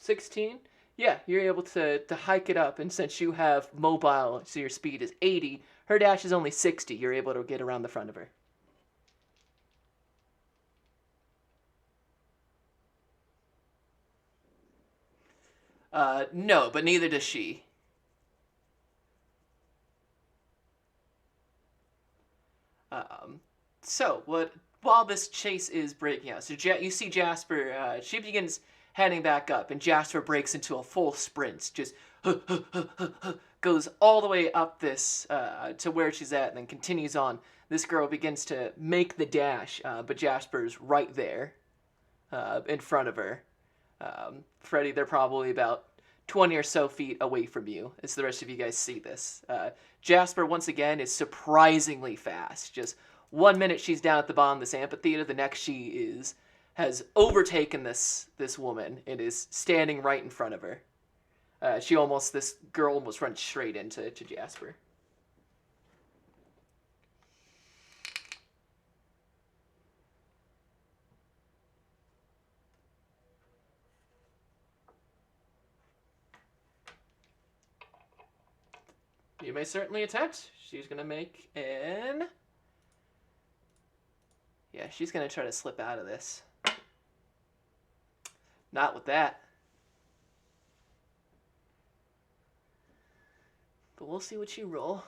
16. Yeah, you're able to hike it up, and since you have mobile, so your speed is 80, her dash is only 60. You're able to get around the front of her. No, but neither does she. Um, so what? While this chase is breaking out, so you see Jasper. She begins heading back up, and Jasper breaks into a full sprint, just goes all the way up this to where she's at, and then continues on. This girl begins to make the dash, but Jasper's right there, in front of her. Freddy, they're probably about 20 or so feet away from you as the rest of you guys see this. Jasper, once again, is surprisingly fast. Just 1 minute she's down at the bottom of this amphitheater, the next she has overtaken this woman and is standing right in front of her. This girl almost runs straight into Jasper. You may certainly attempt. She's gonna make an... Yeah, she's gonna try to slip out of this. Not with that. But we'll see what you roll.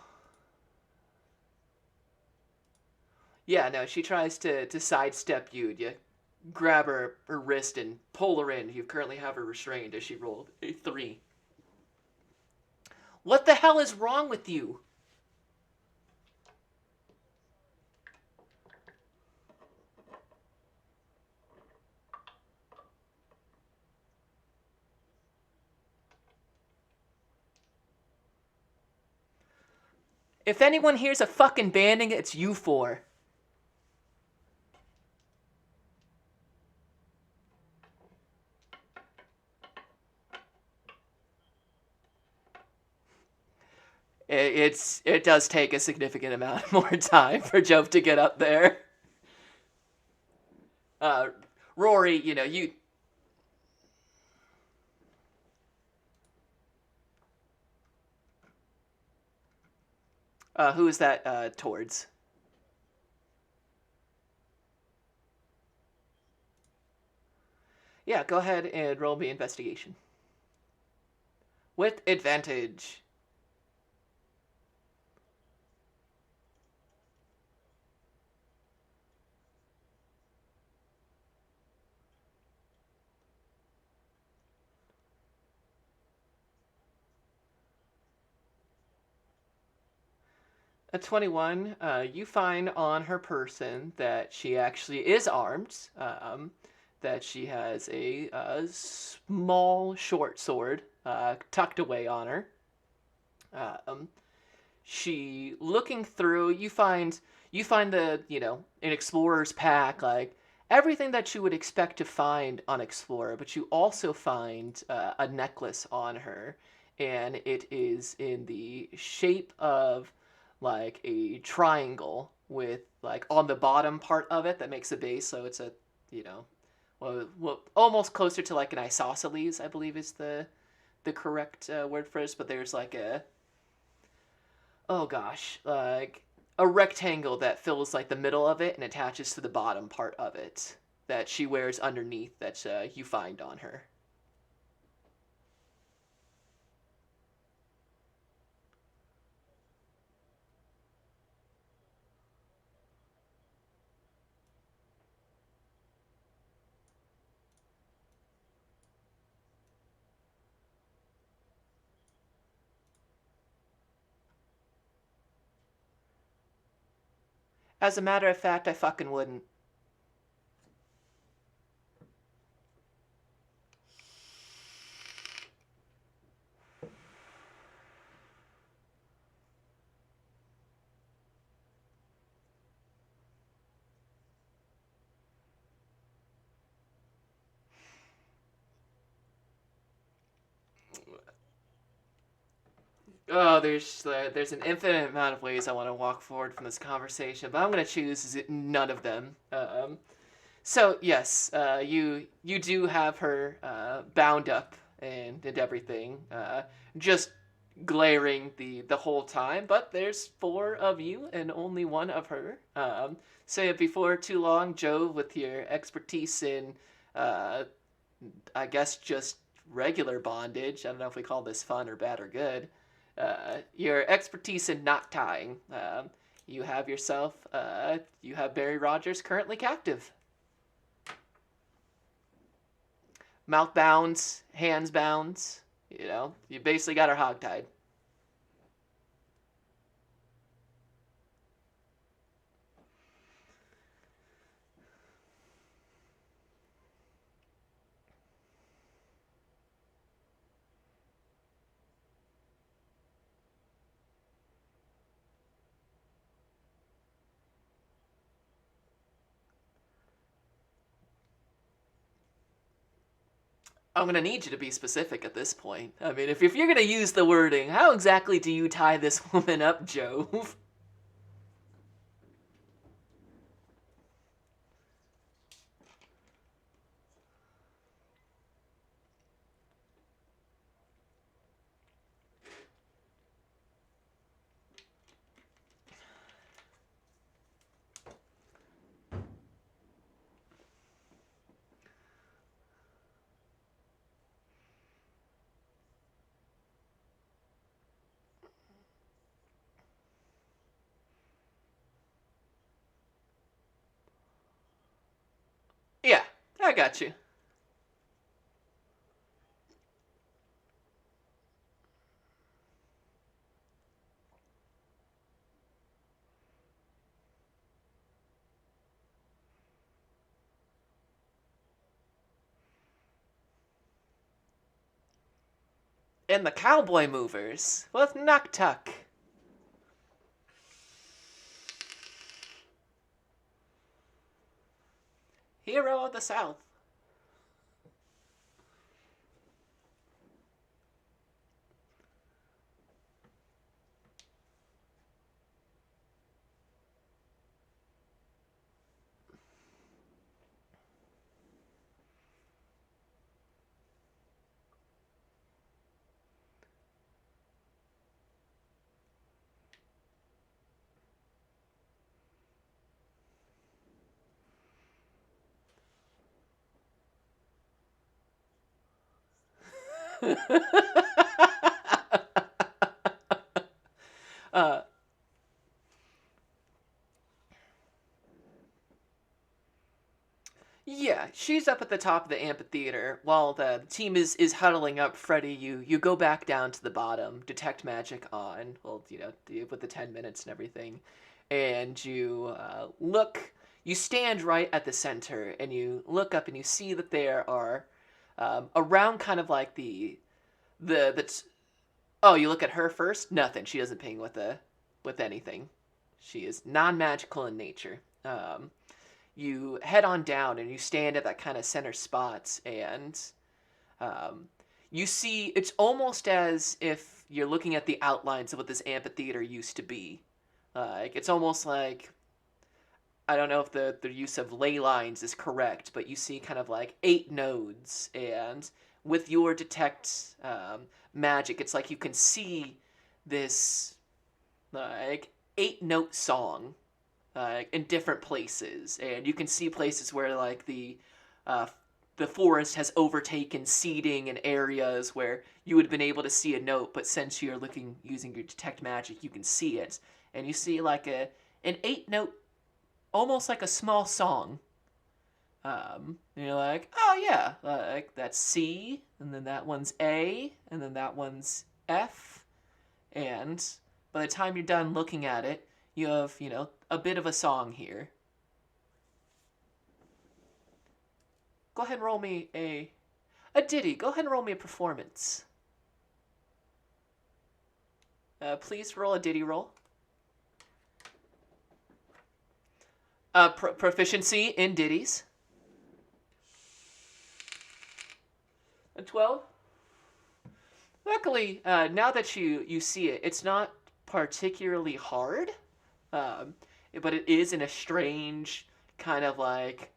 Yeah, no, she tries to sidestep you. You grab her wrist and pull her in. You currently have her restrained as she rolled a 3. What the hell is wrong with you? If anyone hears a fucking banding, it's you four. It does take a significant amount more time for Jove to get up there. Uh, Rory, you know, you. Who is that towards? Yeah, go ahead and roll me investigation. With advantage. A 21, you find on her person that she actually is armed, that she has a small short sword tucked away on her. Um, she looking through, you find the an explorer's pack, like everything that you would expect to find on explorer, but you also find a necklace on her, and it is in the shape of like a triangle with like on the bottom part of it that makes a base, so it's a you know almost closer to like an isosceles, I believe is the correct word for this, but there's like a oh gosh, like a rectangle that fills like the middle of it and attaches to the bottom part of it that she wears underneath that you find on her. As a matter of fact, I fucking wouldn't. Oh, there's an infinite amount of ways I want to walk forward from this conversation, but I'm gonna choose none of them. So yes, you do have her bound up and everything, just glaring the whole time. But there's 4 of you and only 1 of her. So before too long, Jove, with your expertise in, uh, I guess just regular bondage. I don't know if we call this fun or bad or good. Your expertise in knot tying. You have yourself. You have Barry Rogers currently captive. Mouth bounds, hands bounds. You basically got her hogtied. I'm gonna need you to be specific at this point. I mean, if you're gonna use the wording, how exactly do you tie this woman up, Jove? I got you. And the Cowboy Movers with Nuktuk. Hero of the South. uh, Yeah, she's up at the top of the amphitheater while the team is huddling up. Freddy, you go back down to the bottom, detect magic on. Well, with the 10 minutes and everything, and you look. You stand right at the center, and you look up, and you see that there are around kind of like the. Oh, you look at her first. Nothing. She doesn't ping with anything. She is non-magical in nature. You head on down and you stand at that kind of center spot, and um, you see it's almost as if you're looking at the outlines of what this amphitheater used to be. It's almost like, I don't know if the use of ley lines is correct, but you see kind of like 8 nodes, and with your detect magic, it's like you can see this like 8 note song in different places, and you can see places where like uh, the forest has overtaken seeding in areas where you would have been able to see a note, but since you're looking using your detect magic, you can see it, and you see like an 8 note, almost like a small song. And you're like, oh yeah, like that's C, and then that one's A, and then that one's F, and by the time you're done looking at it, you have, a bit of a song here. Go ahead and roll me a ditty. Go ahead and roll me a performance. Please roll a ditty roll. Proficiency in ditties. A 12. Luckily, now that you see it, it's not particularly hard, um, but it is in a strange kind of like,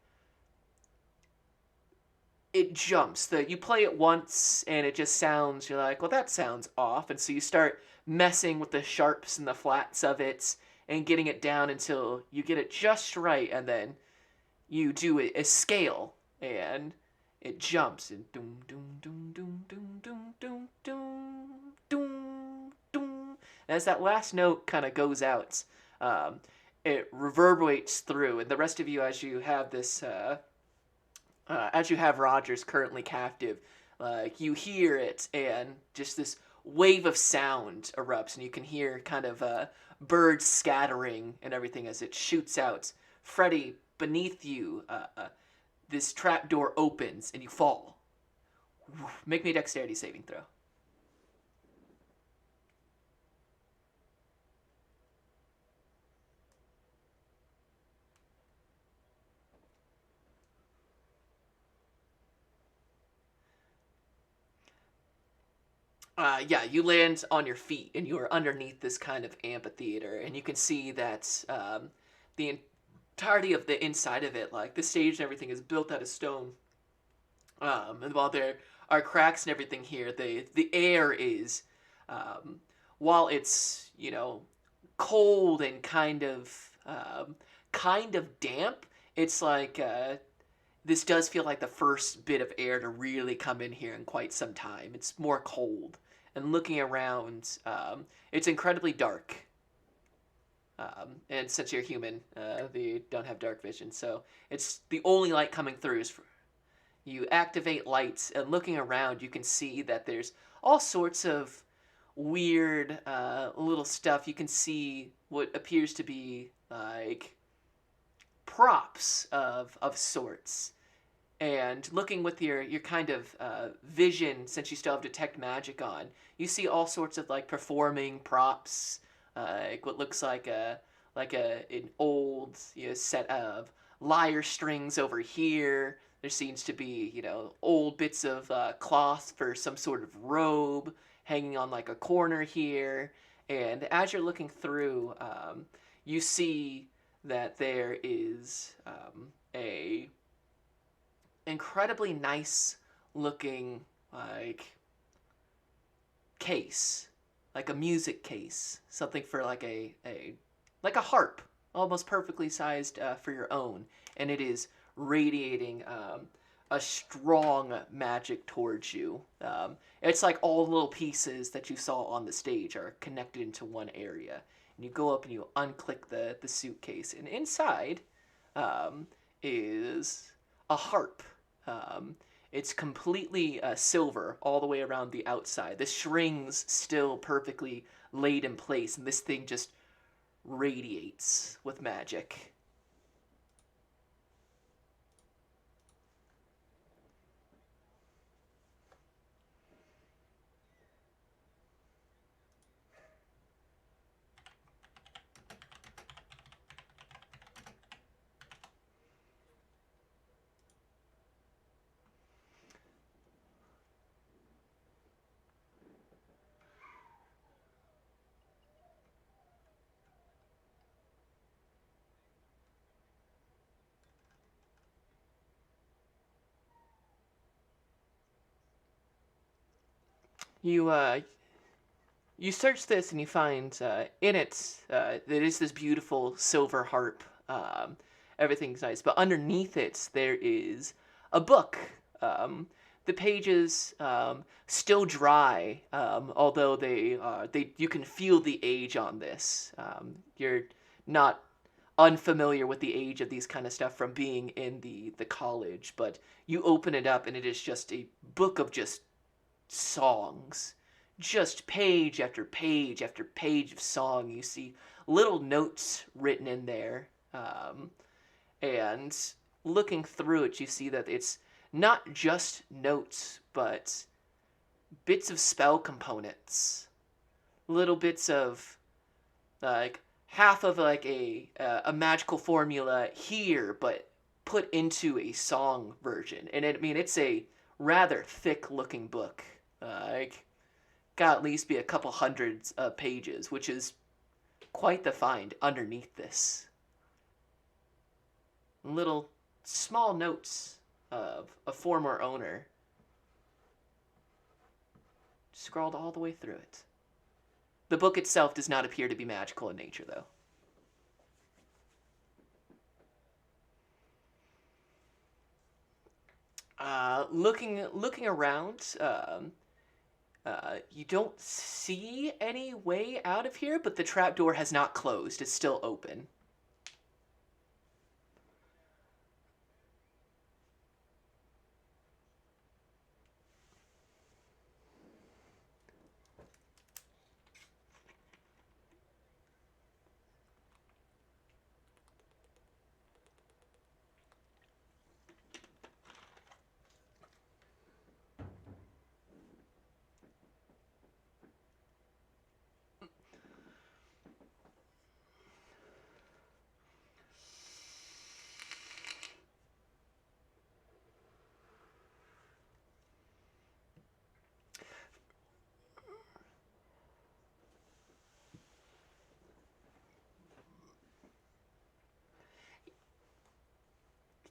it jumps. You play it once and it just sounds. You're like, well, that sounds off, and so you start messing with the sharps and the flats of it and getting it down until you get it just right, and then you do a scale and it jumps and doom doom doom doom doom doom doom doom doom doom. As that last note kind of goes out, it reverberates through, and the rest of you, as you have this, as you have Rogers currently captive, like you hear it, and just this wave of sound erupts, and you can hear kind of birds scattering and everything as it shoots out. Freddy, beneath you, this trap door opens and you fall. Make me a dexterity saving throw. Yeah, you land on your feet and you are underneath this kind of amphitheater, and you can see that the entirety of the inside of it, like the stage and everything, is built out of stone. And while there are cracks and everything here, the air is, while it's cold and kind of damp, it's like this does feel like the first bit of air to really come in here in quite some time. It's more cold, and looking around, it's incredibly dark. And since you're human, they don't have dark vision, so it's the only light coming through is You activate lights, and looking around, you can see that there's all sorts of weird little stuff. You can see what appears to be like props of sorts. And looking with your kind of vision, since you still have detect magic on, you see all sorts of like performing props, like what looks like an old set of lyre strings over here. There seems to be old bits of cloth for some sort of robe hanging on like a corner here. And as you're looking through, you see that there is a incredibly nice looking like case, like a music case, something for like a harp, almost perfectly sized for your own, and it is radiating a strong magic towards you. It's like all the little pieces that you saw on the stage are connected into one area, and you go up and you unclick the suitcase, and inside is a harp. Um, it's completely silver all the way around the outside. The strings still perfectly laid in place, and this thing just radiates with magic. You you search this and you find in it it is this beautiful silver harp. Everything's nice, but underneath it there is a book. The pages still dry, although they you can feel the age on this. You're not unfamiliar with the age of these kind of stuff from being in the college, but you open it up and it is just a book of just songs. Just page after page after page of song. You see little notes written in there. And looking through it, you see that it's not just notes, but bits of spell components. Little bits of like half of like a magical formula here, but put into a song version. And I mean, it's a rather thick looking book. Like got at least be a couple hundreds of pages, which is quite the find underneath this. Little small notes of a former owner scrawled all the way through it. The book itself does not appear to be magical in nature, though. Looking around, you don't see any way out of here, but the trapdoor has not closed. It's still open.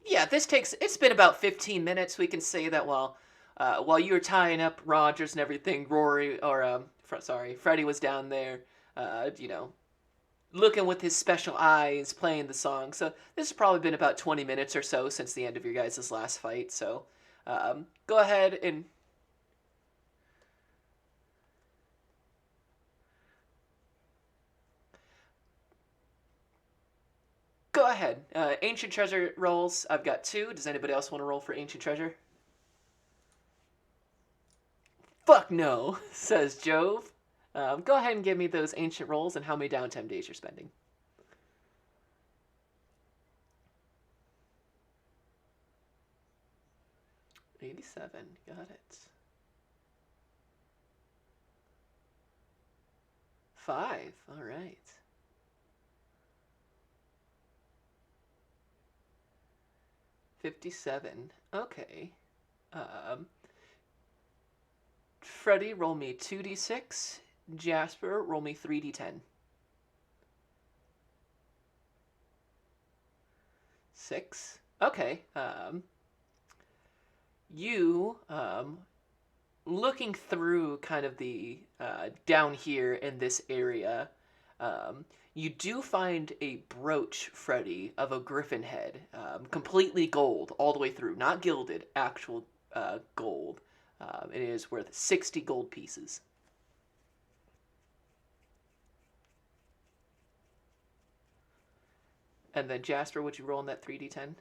Yeah, it's been about 15 minutes. We can say that while you were tying up Rogers and everything, Rory or sorry, Freddie was down there, looking with his special eyes, playing the song. So this has probably been about 20 minutes or so since the end of your guys' last fight. So go ahead and go ahead. Ancient treasure rolls. I've got two. Does anybody else want to roll for ancient treasure? Fuck no, says Jove. Go ahead and give me those ancient rolls and how many downtime days you're spending. 87, got it. 5, all right. 57, okay. Um, Freddy, roll me 2d6. Jasper, roll me 3d10. 6. Okay. You, looking through kind of the down here in this area, you do find a brooch, Freddy, of a griffin head, completely gold all the way through, not gilded, actual gold. It is worth 60 gold pieces. And then Jasper, would you roll in that 3d10?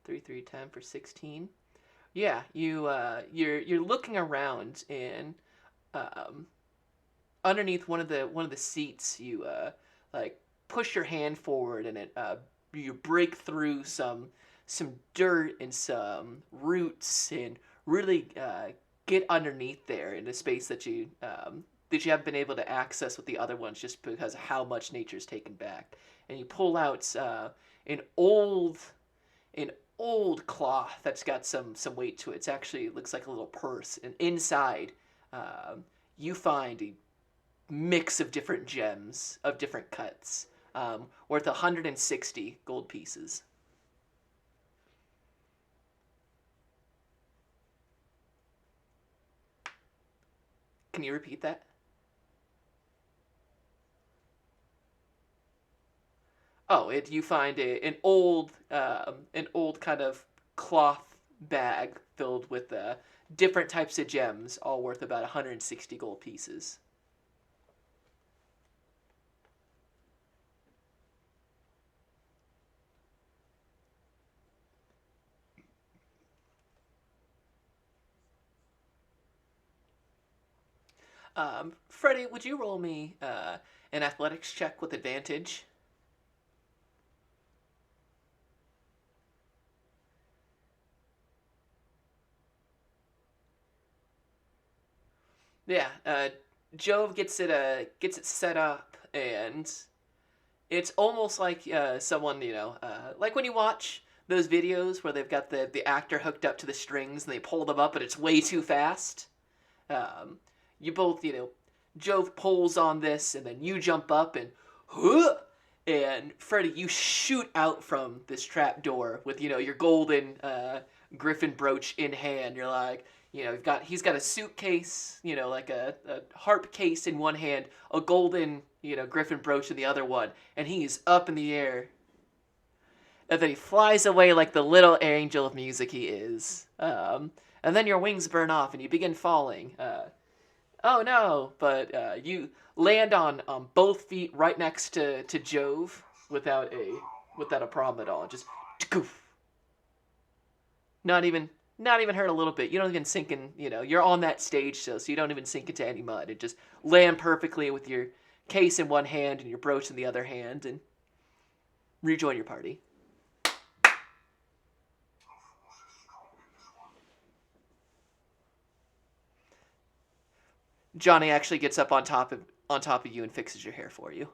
3, 3, 10 for 16. Yeah, you're looking around and um, underneath one of the seats you like push your hand forward and it you break through some dirt and some roots and really get underneath there in a space that you haven't been able to access with the other ones just because of how much nature's taken back. And you pull out an old an old cloth that's got some weight to it. It's actually, it looks like a little purse, and inside you find a mix of different gems of different cuts, worth 160 gold pieces. Can you repeat that? Oh, you find an old kind of cloth bag filled with different types of gems, all worth about 160 gold pieces. Freddie, would you roll me an athletics check with advantage? Yeah, Jove gets it set up, and it's almost like someone, like when you watch those videos where they've got the actor hooked up to the strings and they pull them up, but it's way too fast. Um, you both, Jove pulls on this, and then you jump up and, huh! And Freddy, you shoot out from this trap door with your golden griffin brooch in hand. You're like, he's got a suitcase, like a harp case in one hand, a golden griffin brooch in the other one, and he's up in the air. And then he flies away like the little angel of music he is. And then your wings burn off and you begin falling. Oh no! But you land on both feet right next to Jove without a problem at all. Just goof. Not even hurt a little bit. You don't even sink in. You're on that stage still, so you don't even sink into any mud. It just land perfectly with your case in one hand and your brooch in the other hand, and rejoin your party. Johnny actually gets up on top of you and fixes your hair for you.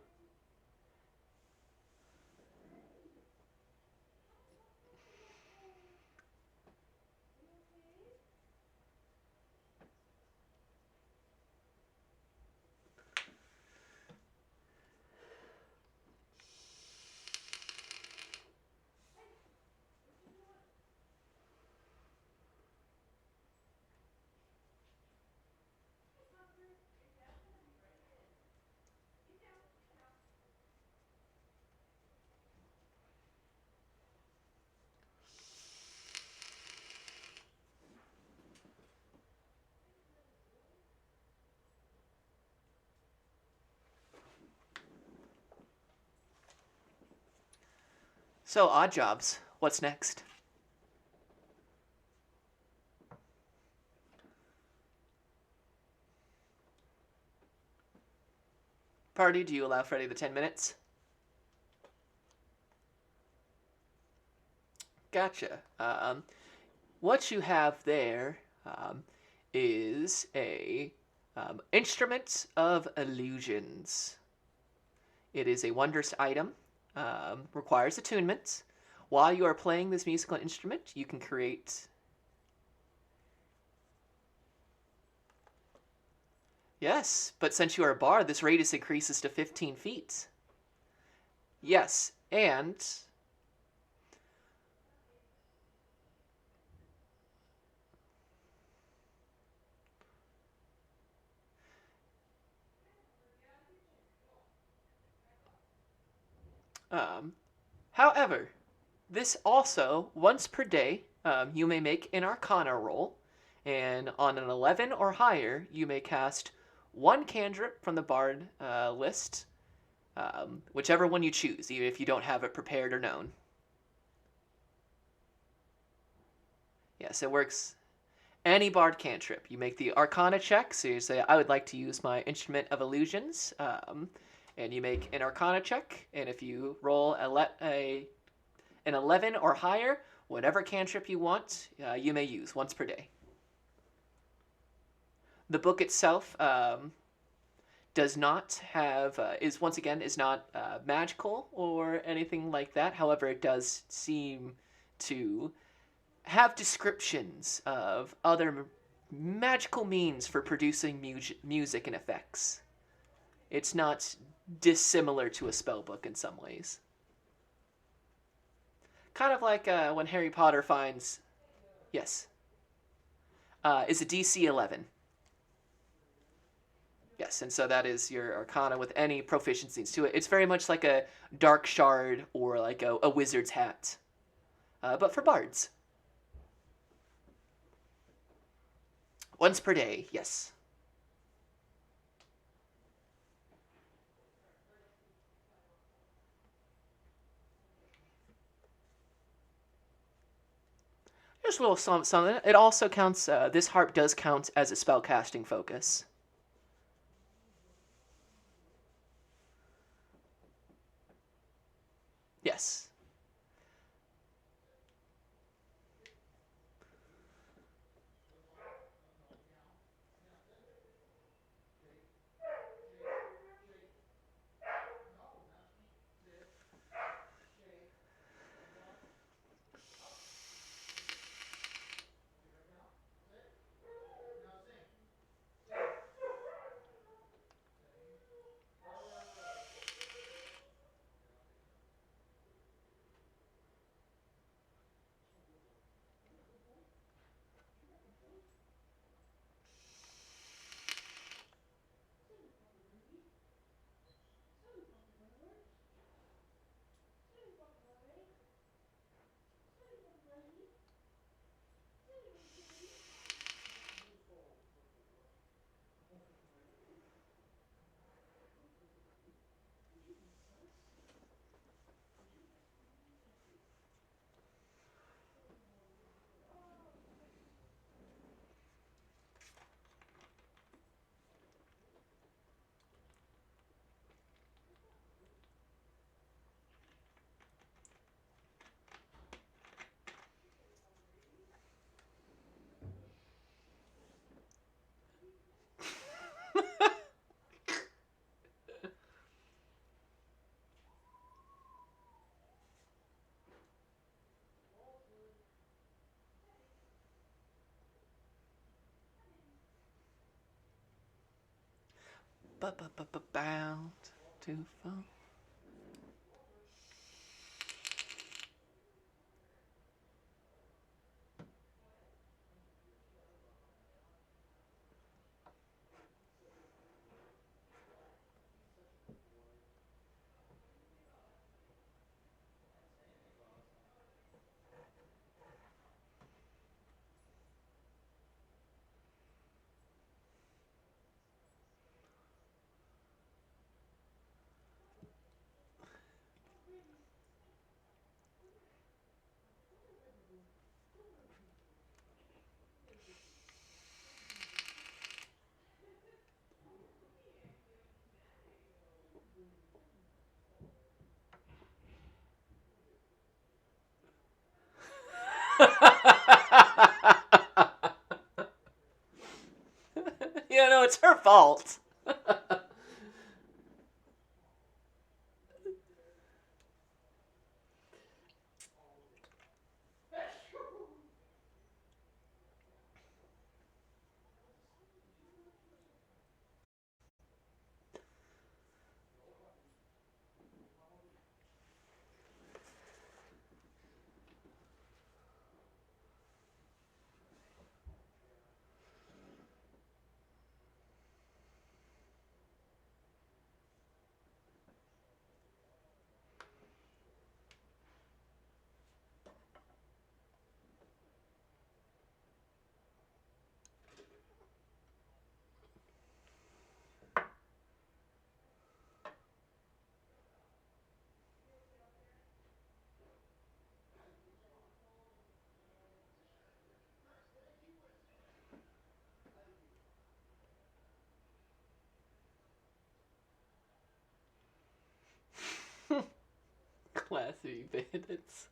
So, odd jobs. What's next? party, do you allow Freddy the 10 minutes? Gotcha. What you have there is a instrument of illusions. It is a wondrous item, requires attunement. While you are playing this musical instrument, you can create. Yes, but since you are a bard, this radius increases to 15 feet. Yes, and um, however, this also, once per day, you may make an Arcana roll, and on an 11 or higher, you may cast one cantrip from the Bard list, whichever one you choose, even if you don't have it prepared or known. Yes, it works. Any Bard cantrip. You make the Arcana check, so you say, I would like to use my Instrument of Illusions, and you make an Arcana check, and if you roll an 11 or higher, whatever cantrip you want, you may use once per day. The book itself does not have is once again is not magical or anything like that. However, it does seem to have descriptions of other magical means for producing music and effects. It's not dissimilar to a spell book in some ways. Kind of like when Harry Potter finds, yes, is a DC 11. Yes, and so that is your Arcana with any proficiencies to it. It's very much like a Dark Shard or like a Wizard's Hat, but for bards. Once per day, yes. Just a little something. It also counts. This harp does count as a spellcasting focus. Yes. Bound to fall. Yeah, no, it's her fault. Classy bandits.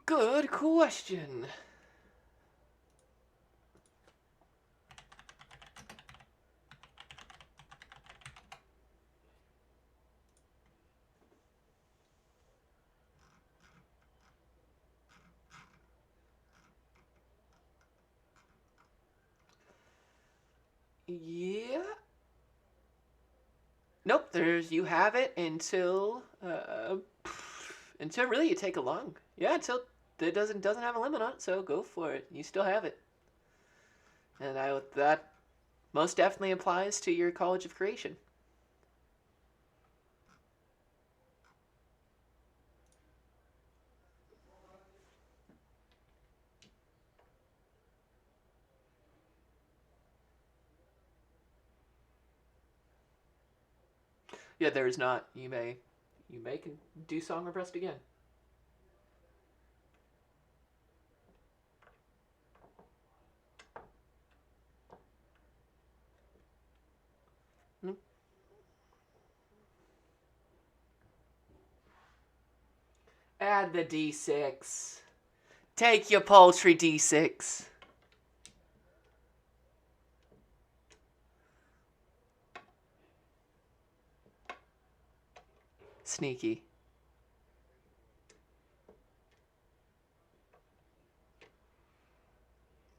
Good question. Yeah. Nope. There's you have it until really you take a long. Yeah, until it doesn't have a limit on it. So go for it. You still have it. And that most definitely applies to your College of Creation. Yeah, there is not. You may can do Song of Rest again. Hmm. Add the D6. Take your paltry D6. Sneaky.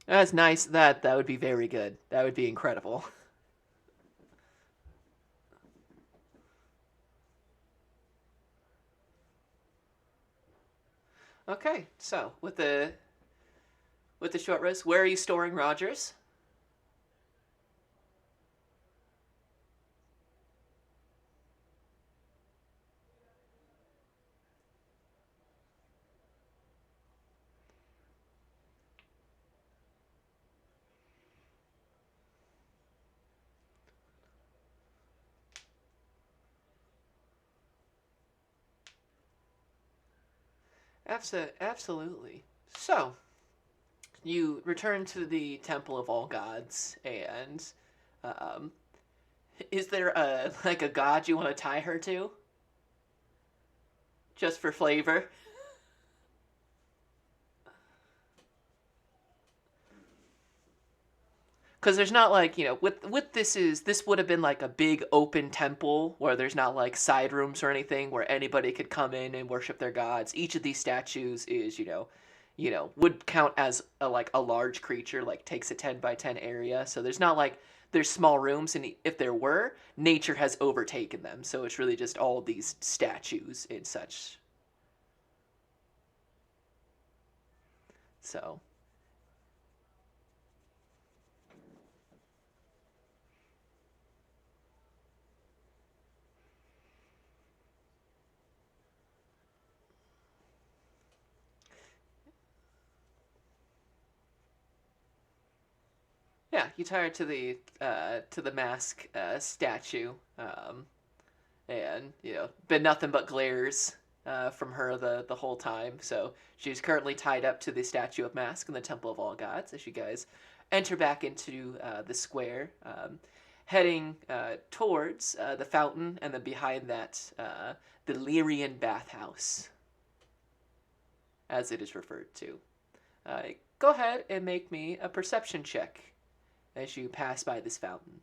That's nice. That would be very good. That would be incredible. Okay, so with the short rest, where are you storing Rogers? Absolutely. So you return to the Temple of All Gods, and um, is there a god you want to tie her to, just for flavor? because there's not like, with this would have been like a big open temple where there's not like side rooms or anything where anybody could come in and worship their gods. Each of these statues is, would count as like a large creature, like takes a 10 by 10 area. So there's not like there's small rooms, and if there were, nature has overtaken them. So it's really just all of these statues and such. So yeah, you tie her to the mask statue, and been nothing but glares from her the whole time. So she's currently tied up to the statue of Mask in the Temple of All Gods as you guys enter back into the square, heading towards the fountain, and then behind that the Lyrian bathhouse, as it is referred to. Uh, Go ahead and make me a perception check as you pass by this fountain.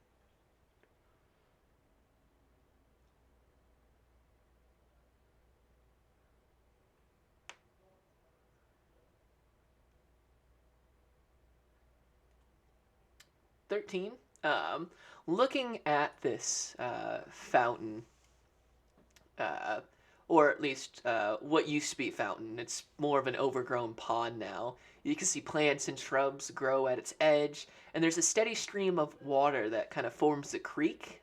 13. Um, Looking at this fountain, uh, or at least what used to be a fountain, it's more of an overgrown pond now. You can see plants and shrubs grow at its edge, and there's a steady stream of water that kind of forms the creek,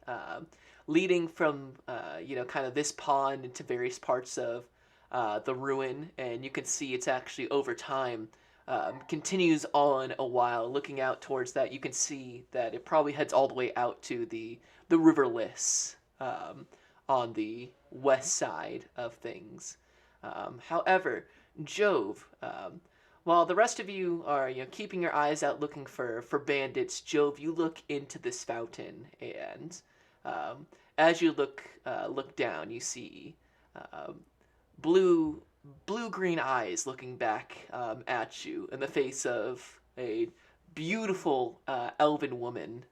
leading from kind of this pond into various parts of the ruin. And you can see it's actually over time continues on a while. Looking out towards that, you can see that it probably heads all the way out to the River Liss, on the west side of things. However, Jove, while the rest of you are keeping your eyes out looking for bandits, Jove, you look into this fountain, and as you look down, you see um, blue blue green eyes looking back at you in the face of a beautiful elven woman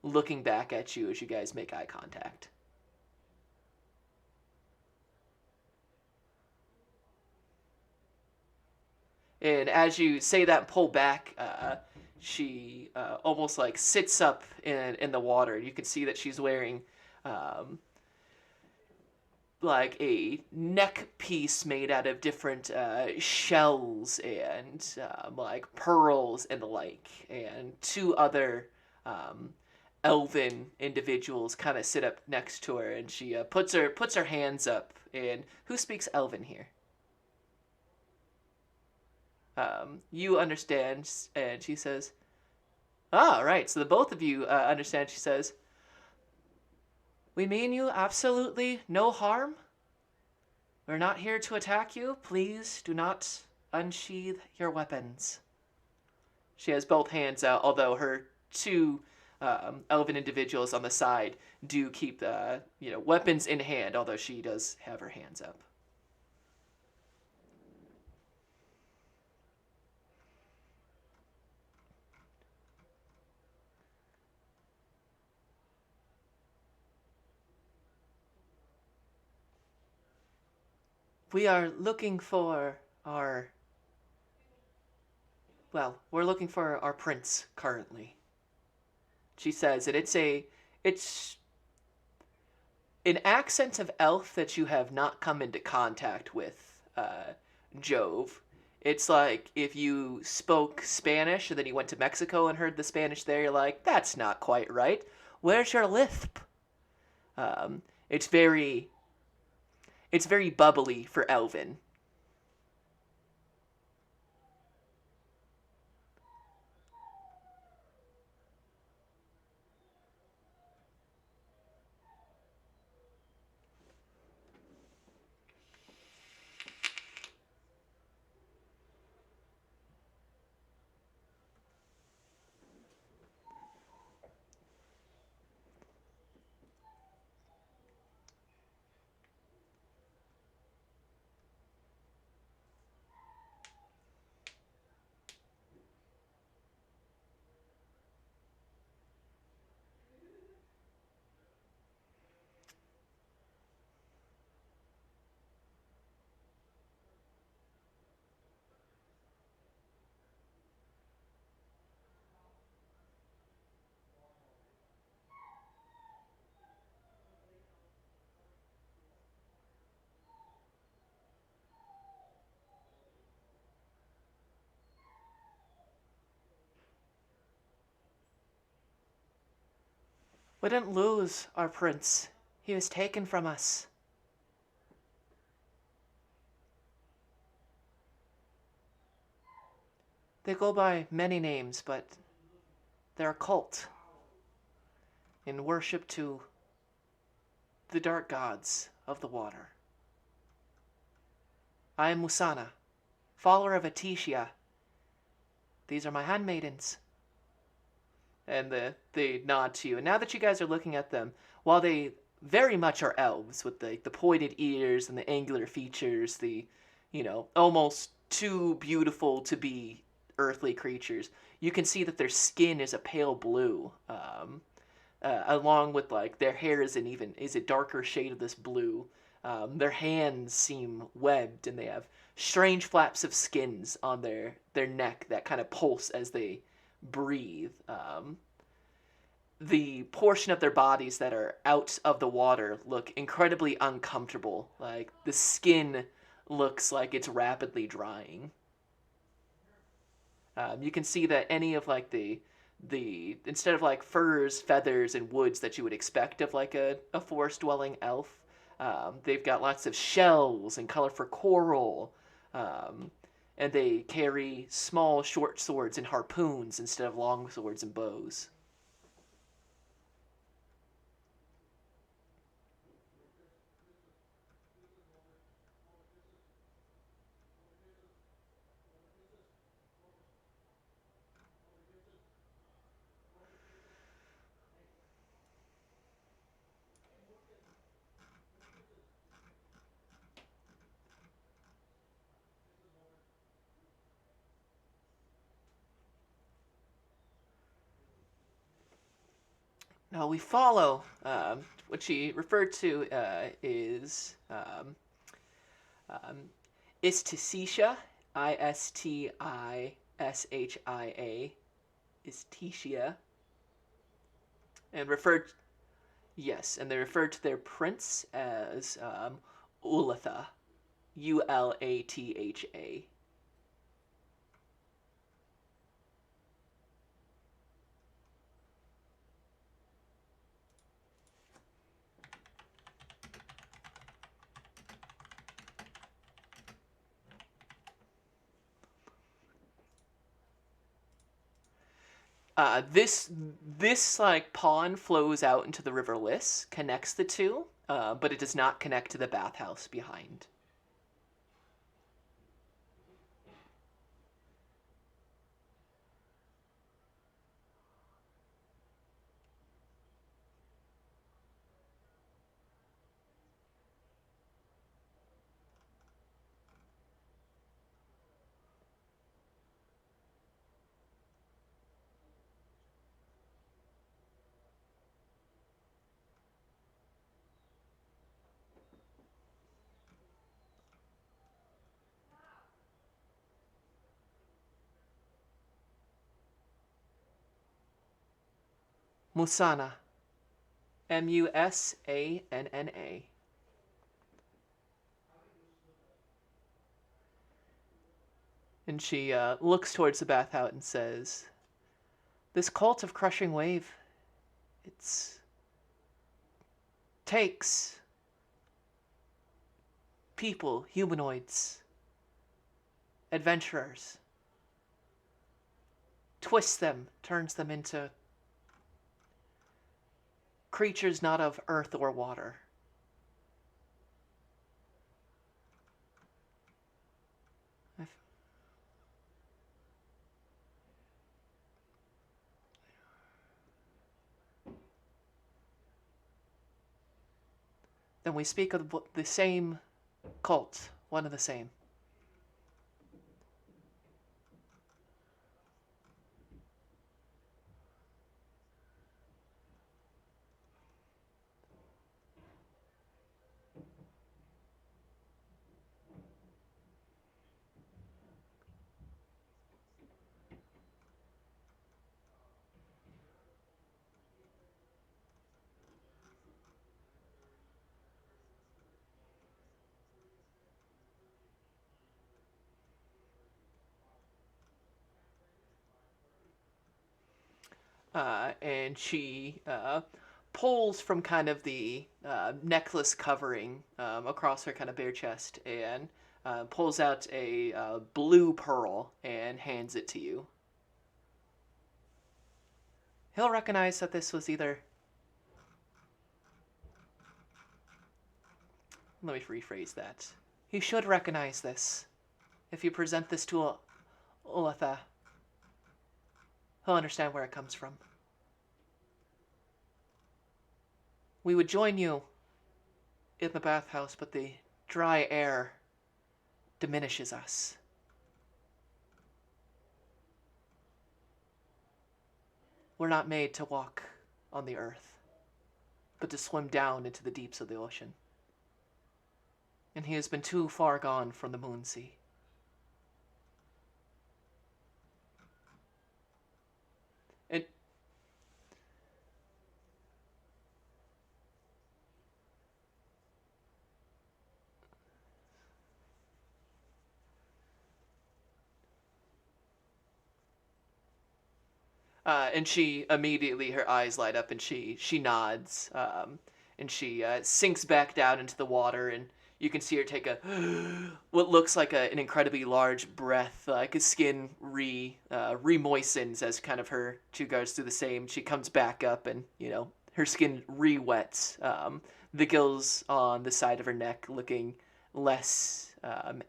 looking back at you as you guys make eye contact. And as you say that and pull back, she almost like sits up in the water. You can see that she's wearing um, like a neck piece made out of different shells and like pearls and the like, and two other um, elven individuals kind of sit up next to her, and she puts her hands up. And who speaks Elven here? You understand, and she says, "Ah, right. So the both of you understand." She says, "We mean you absolutely no harm. We're not here to attack you. Please do not unsheath your weapons." She has both hands out, although her two elven individuals on the side do keep weapons in hand, although she does have her hands up. We are looking for our we're looking for our prince currently. She says, and it's an accent of elf that you have not come into contact with, Jove. It's like if you spoke Spanish and then you went to Mexico and heard the Spanish there, you're like, that's not quite right. Where's your lisp? Um, it's very it's very bubbly for Elven. We didn't lose our prince. He was taken from us. They go by many names, but they're a cult in worship to the dark gods of the water. I am Musana, follower of Atishia. These are my handmaidens. And they nod to you. And now that you guys are looking at them, while they very much are elves with the pointed ears and the angular features, almost too beautiful to be earthly creatures, you can see that their skin is a pale blue. Along with like their hair is a darker shade of this blue. Their hands seem webbed, and they have strange flaps of skins on their neck that kind of pulse as they breathe. The portion of their bodies that are out of the water look incredibly uncomfortable. Like the skin looks like it's rapidly drying. You can see that any of like the instead of like furs, feathers, and woods that you would expect of like a forest dwelling elf, they've got lots of shells and colorful coral, um, and they carry small short swords and harpoons instead of long swords and bows. Now we follow. What she referred to is Istishia, Istishia, Istishia, and referred yes, and they referred to their prince as Ulatha, Ulatha. This like pond flows out into the River Liss, connects the two, but it does not connect to the bathhouse behind. Musanna, Musanna. And she looks towards the bathhouse and says, "This cult of crushing wave, it's takes people, humanoids, adventurers, twists them, turns them into creatures not of earth or water. Then we speak of the same cult, one of the same." And she pulls from kind of the necklace covering across her kind of bare chest and pulls out a blue pearl and hands it to you. He'll recognize that this was either... Let me rephrase that. He should recognize this. If you present this to Ulatha, he'll understand where it comes from. We would join you in the bathhouse, but the dry air diminishes us. We're not made to walk on the earth, but to swim down into the deeps of the ocean. And he has been too far gone from the Moon Sea. And and she immediately, her eyes light up, and she nods, and she sinks back down into the water, and you can see her take a what looks like an incredibly large breath. Like his skin re-moistens as kind of her two goes through the same. She comes back up, and her skin re-wets. The gills on the side of her neck looking less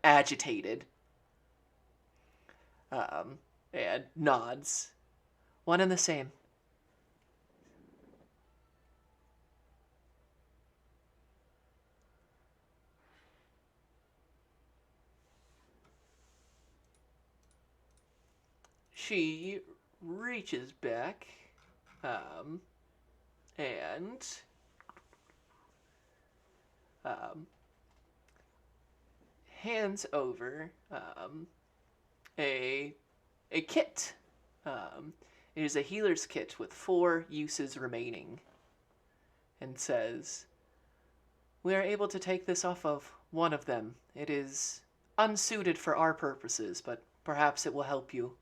agitated, and nods. One and the same. She reaches back and hands over a kit. It is a healer's kit with 4 uses remaining, and says, "We are able to take this off of one of them. It is unsuited for our purposes, but perhaps it will help you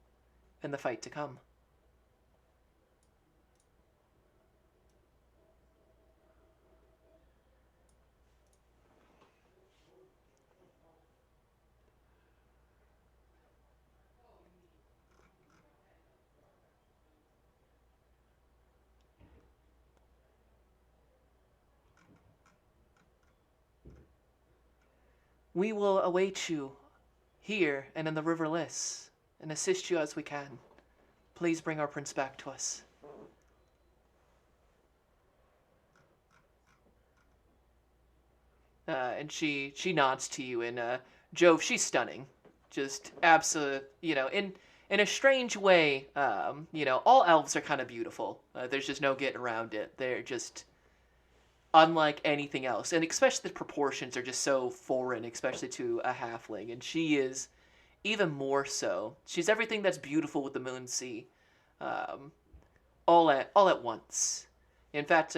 in the fight to come." "We will await you here and in the River Liss and assist you as we can. Please bring our prince back to us." And she nods to you, and Jove, she's stunning, just absolute. In a strange way, all elves are kind of beautiful. There's just no getting around it. They're just unlike anything else, and especially the proportions are just so foreign, especially to a halfling, and she is even more so. She's everything that's beautiful with the Moon Sea, um, all at once. In fact,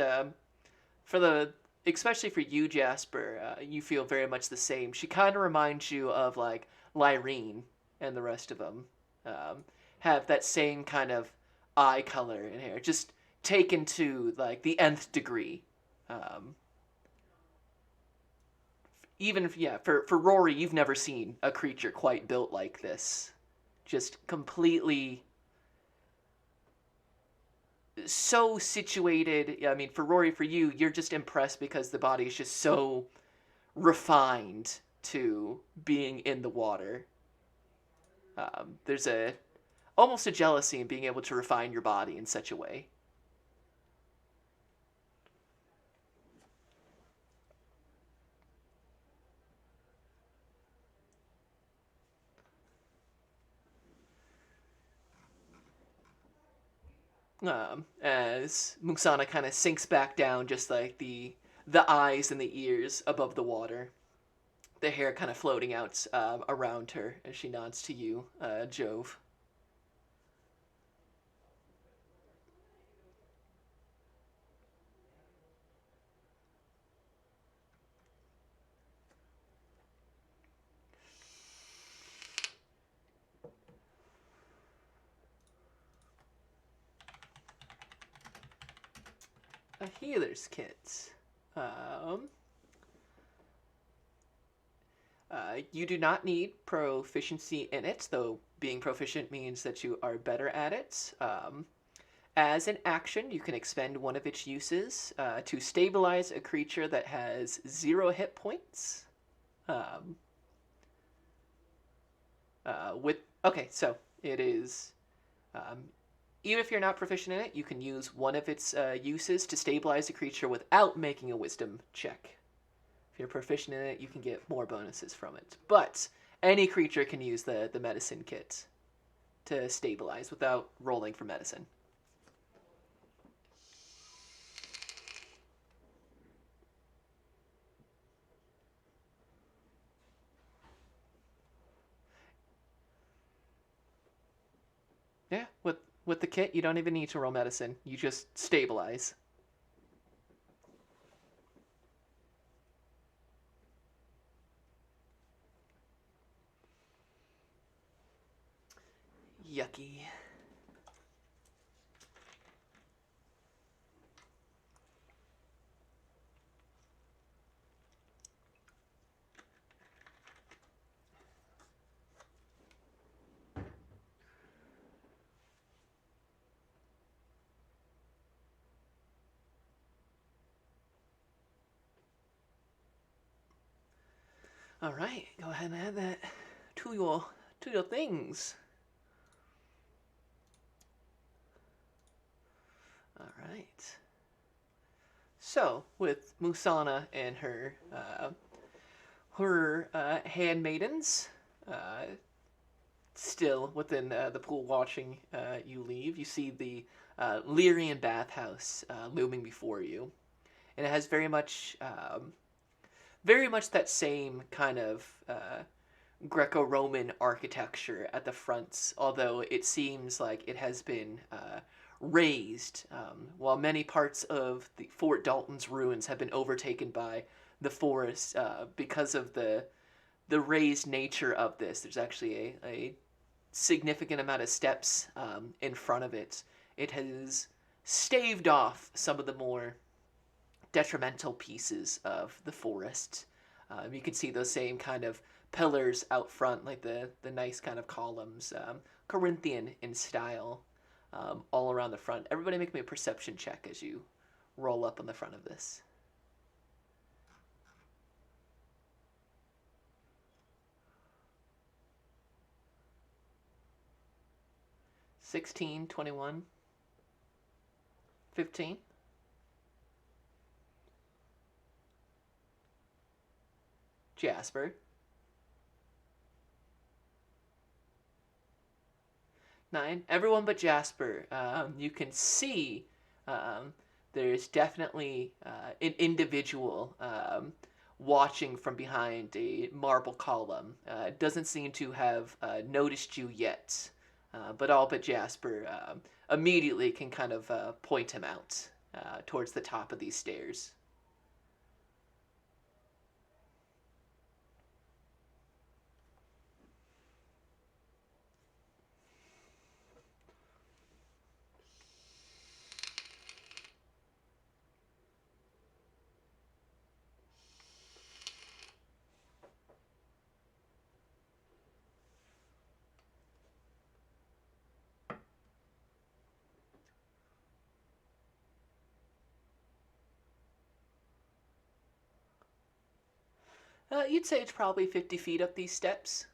for the especially for you, Jasper, you feel very much the same. She kind of reminds you of like Lyrene and the rest of them. Have that same kind of eye color and hair, just taken to like the nth degree. Um, Even if, yeah, for Rory, you've never seen a creature quite built like this. Just completely so situated. I mean, for Rory, for you, you're just impressed because the body is just so refined to being in the water. There's almost a jealousy in being able to refine your body in such a way. As Muxana kind of sinks back down, just like the eyes and the ears above the water, the hair kind of floating out around her as she nods to you, Jove. a healer's kit. Um, you do not need proficiency in it, though being proficient means that you are better at it. As an action, you can expend one of its uses to stabilize a creature that has 0 hit points. Um, with okay, so it is. Um, Even if you're not proficient in it, you can use one of its uses to stabilize a creature without making a Wisdom check. If you're proficient in it, you can get more bonuses from it. But any creature can use the medicine kit to stabilize without rolling for medicine. Yeah, with the kit, you don't even need to roll medicine. You just stabilize. Yucky. All right, go ahead and add that to your things. All right. So with Musana and her handmaidens, uh, still within the pool watching you leave, you see the Lyrian bathhouse looming before you, and it has very much that same kind of Greco-Roman architecture at the front, although it seems like it has been razed, while many parts of the Fort Dalton's ruins have been overtaken by the forest because of the raised nature of this. There's actually a significant amount of steps in front of it. It has staved off some of the more detrimental pieces of the forest. You can see those same kind of pillars out front, like the nice kind of columns, Corinthian in style, all around the front. Everybody make me a perception check as you roll up on the front of this. 16, 21, 15. Jasper. 9. Everyone but Jasper. You can see there's definitely an individual watching from behind a marble column. Doesn't seem to have noticed you yet, but all but Jasper immediately can kind of point him out towards the top of these stairs. You'd say it's probably 50 feet up these steps.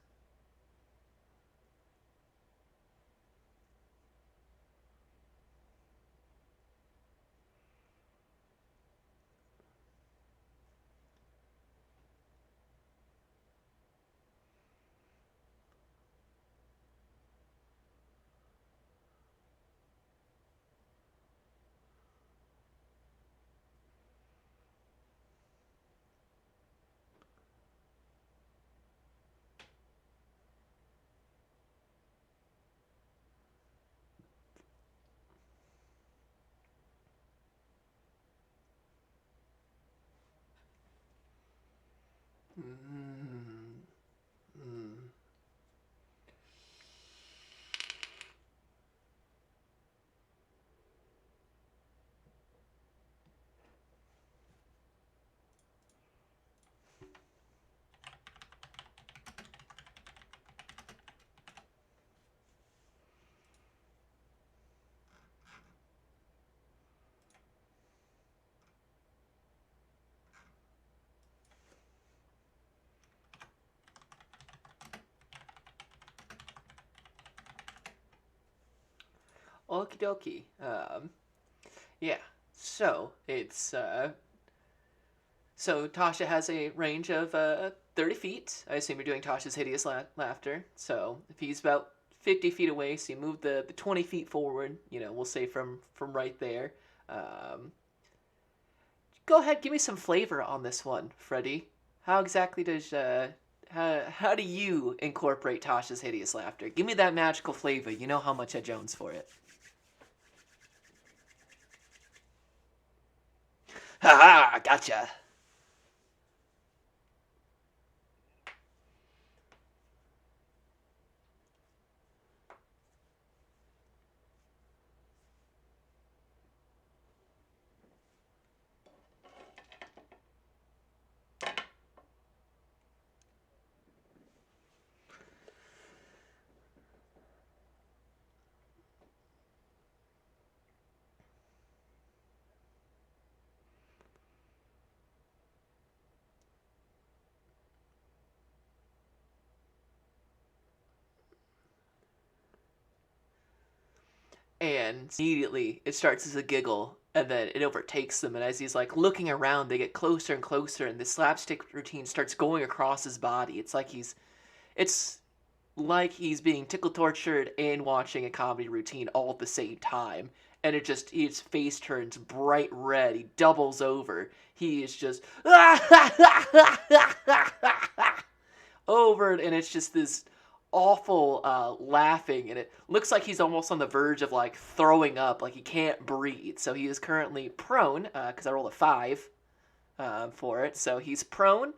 Okie dokie. Yeah. So it's so Tasha has a range of 30 feet. I assume you're doing Tasha's hideous laughter. So if he's about 50 feet away, so you move the 20 feet forward. We'll say from right there. Um, Go ahead, give me some flavor on this one, Freddy. How exactly does how do you incorporate Tasha's hideous laughter? Give me that magical flavor. You know how much I Jones for it. Ha ha! Gotcha. And immediately it starts as a giggle, and then it overtakes them. And as he's like looking around, they get closer and closer, and the slapstick routine starts going across his body. It's like he's being tickle tortured and watching a comedy routine all at the same time. And his face turns bright red. He doubles over. He is just over, and it's just this awful laughing, and it looks like he's almost on the verge of like throwing up, like he can't breathe. So he is currently prone because I rolled a 5 for it. So he's prone,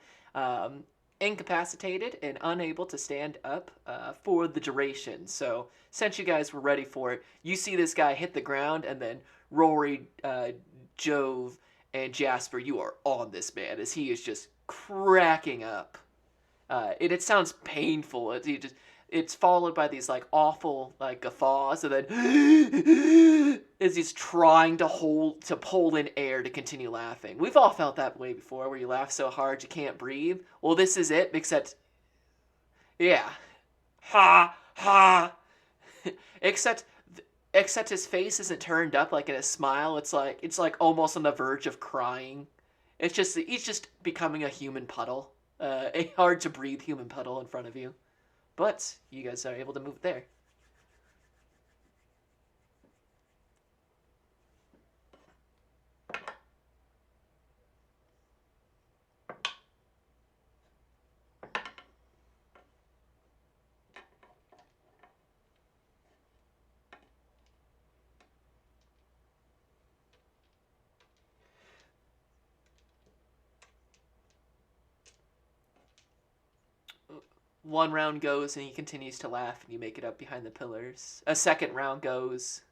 incapacitated, and unable to stand up for the duration. So since you guys were ready for it, you see this guy hit the ground, and then Rory, Jove, and Jasper, you are on this man as he is just cracking up. It sounds painful. It's followed by these like awful like guffaws, and then as he's trying to pull in air to continue laughing. We've all felt that way before, where you laugh so hard you can't breathe. Well, this is it, except yeah, ha ha. except except his face isn't turned up like in a smile. It's like almost on the verge of crying. He's just becoming a human puddle, a hard to breathe human puddle in front of you. But you guys are able to move there. One round goes and he continues to laugh, and you make it up behind the pillars. A second round goes.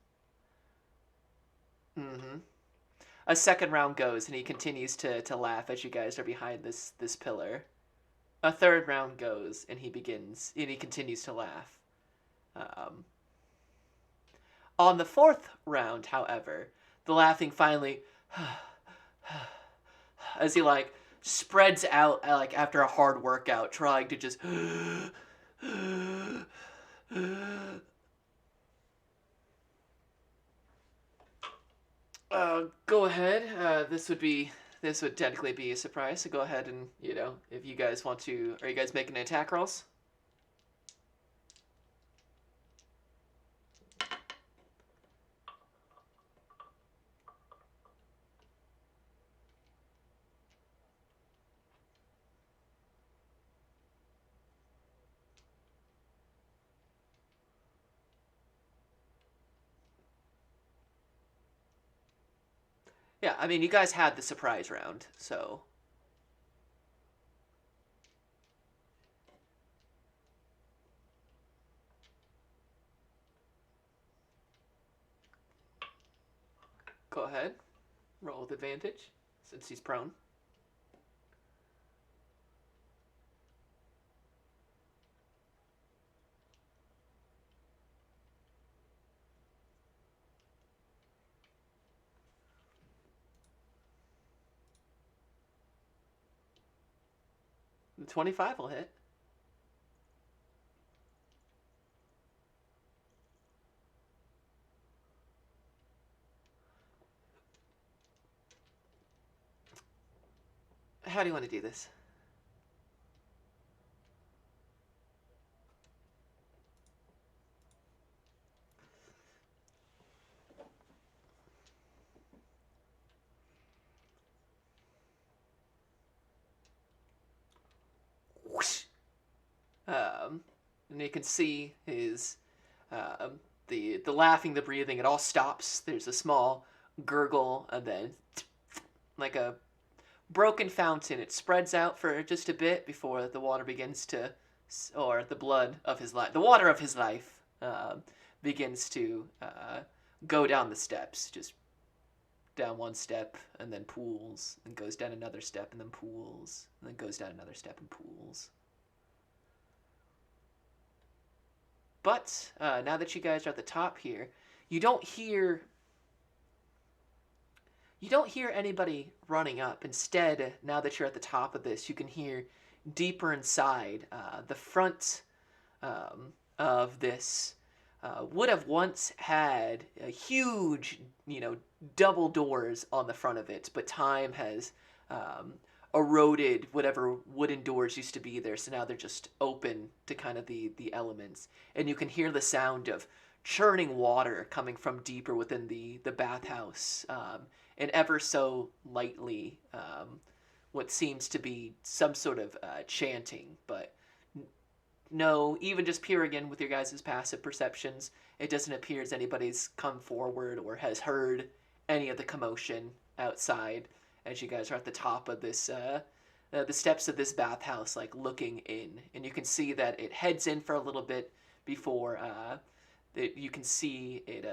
Mm-hmm. A second round goes and he continues to laugh as you guys are behind this pillar. A third round goes and he continues to laugh. Um, on the fourth round, however, the laughing finally as he like spreads out like after a hard workout, trying to just go ahead. This would technically be a surprise. So go ahead and if you guys want to, are you guys making attack rolls? Yeah, I mean you guys had the surprise round, so go ahead, roll with advantage since he's prone. The 25 will hit. How do you want to do this? Whoosh. And you can see his the laughing, the breathing. It all stops. There's a small gurgle, and then like a broken fountain. It spreads out for just a bit before the water begins to, or the blood of his life, the water of his life, begins to go down the steps. Just down one step and then pools, and goes down another step and then pools, and then goes down another step and pools. But now that you guys are at the top here, you don't hear anybody running up. Instead, now that you're at the top of this, you can hear deeper inside. The front of this would have once had a huge, double doors on the front of it, but time has eroded whatever wooden doors used to be there, so now they're just open to kind of the elements. And you can hear the sound of churning water coming from deeper within the bathhouse, and ever so lightly, what seems to be some sort of chanting, but no, even just peering in with your guys' passive perceptions, it doesn't appear as anybody's come forward or has heard any of the commotion outside as you guys are at the top of this, the steps of this bathhouse, like looking in. And you can see that it heads in for a little bit before you can see it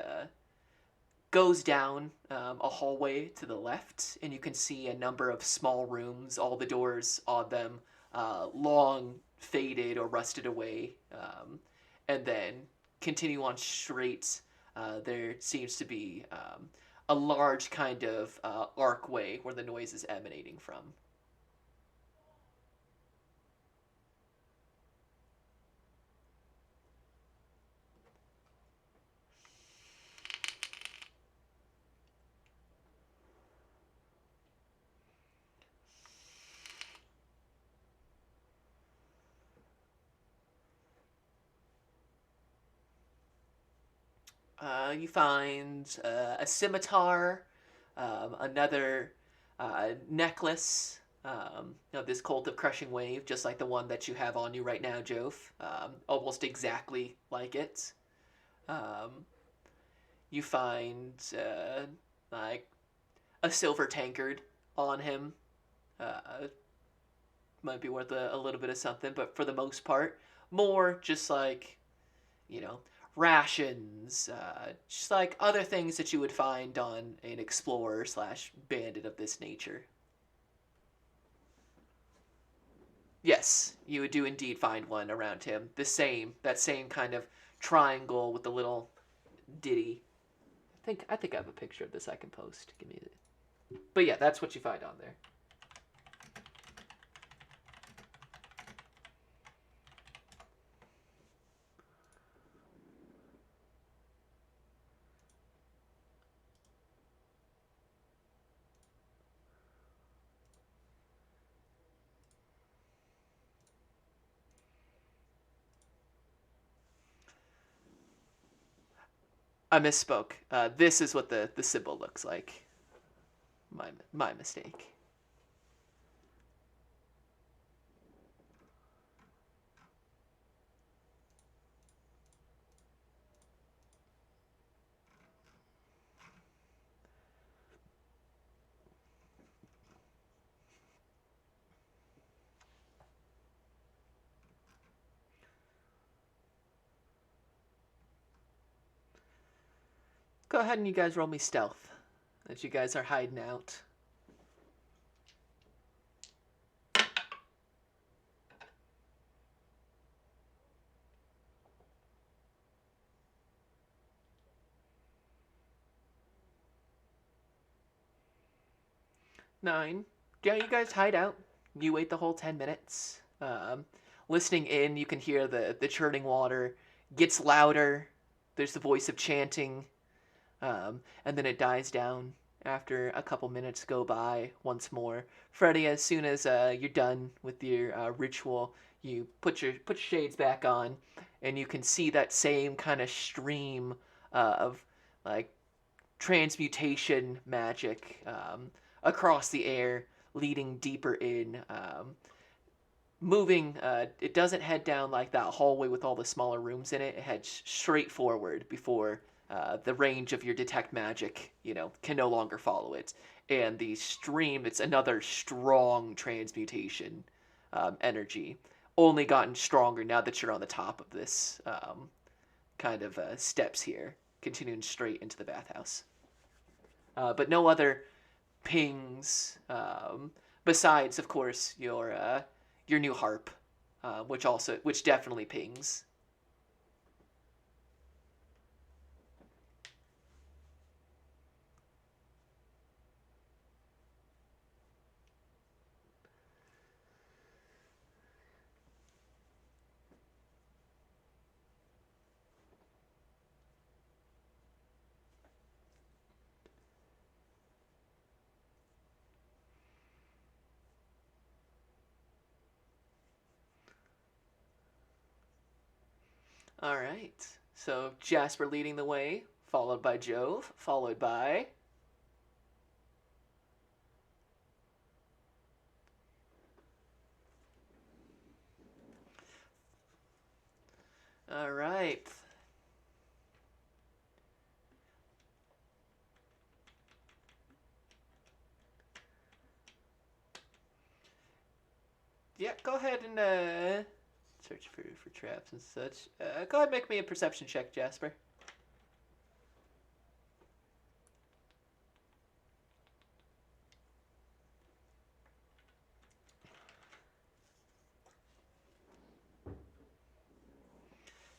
goes down a hallway to the left, and you can see a number of small rooms, all the doors on them long faded or rusted away, and then continue on straight. There seems to be a large kind of archway where the noise is emanating from. You find a scimitar, another necklace of this Cult of Crushing Wave, just like the one that you have on you right now, Jove. Almost exactly like it. Um, you find like a silver tankard on him. Uh, might be worth a little bit of something, but for the most part, more just like, you know, rations, just like other things that you would find on an explorer slash bandit of this nature. Yes, you would do indeed find one around him. That same kind of triangle with the little ditty. I think I have a picture of this I can post. Give me the. But yeah, that's what you find on there. I misspoke. This is what the symbol looks like. My mistake. Go ahead and you guys roll me stealth, as you guys are hiding out. Nine. Yeah, you guys hide out. You wait the whole 10 minutes. Listening in, you can hear the churning water gets louder. There's the voice of chanting, and then it dies down, after a couple minutes go by once more. Freddy, as soon as you're done with your ritual, you put your shades back on, and you can see that same kind of stream of like transmutation magic across the air, leading deeper in. Moving, it doesn't head down like that hallway with all the smaller rooms in it. It heads straight forward before the range of your detect magic, can no longer follow it. And the stream, it's another strong transmutation energy. Only gotten stronger now that you're on the top of this kind of steps here, continuing straight into the bathhouse. But no other pings, besides, of course, your new harp, which definitely pings. All right. So Jasper leading the way, followed by Jove, followed by. All right. Yeah, go ahead and search for traps and such. Go ahead and make me a perception check, Jasper.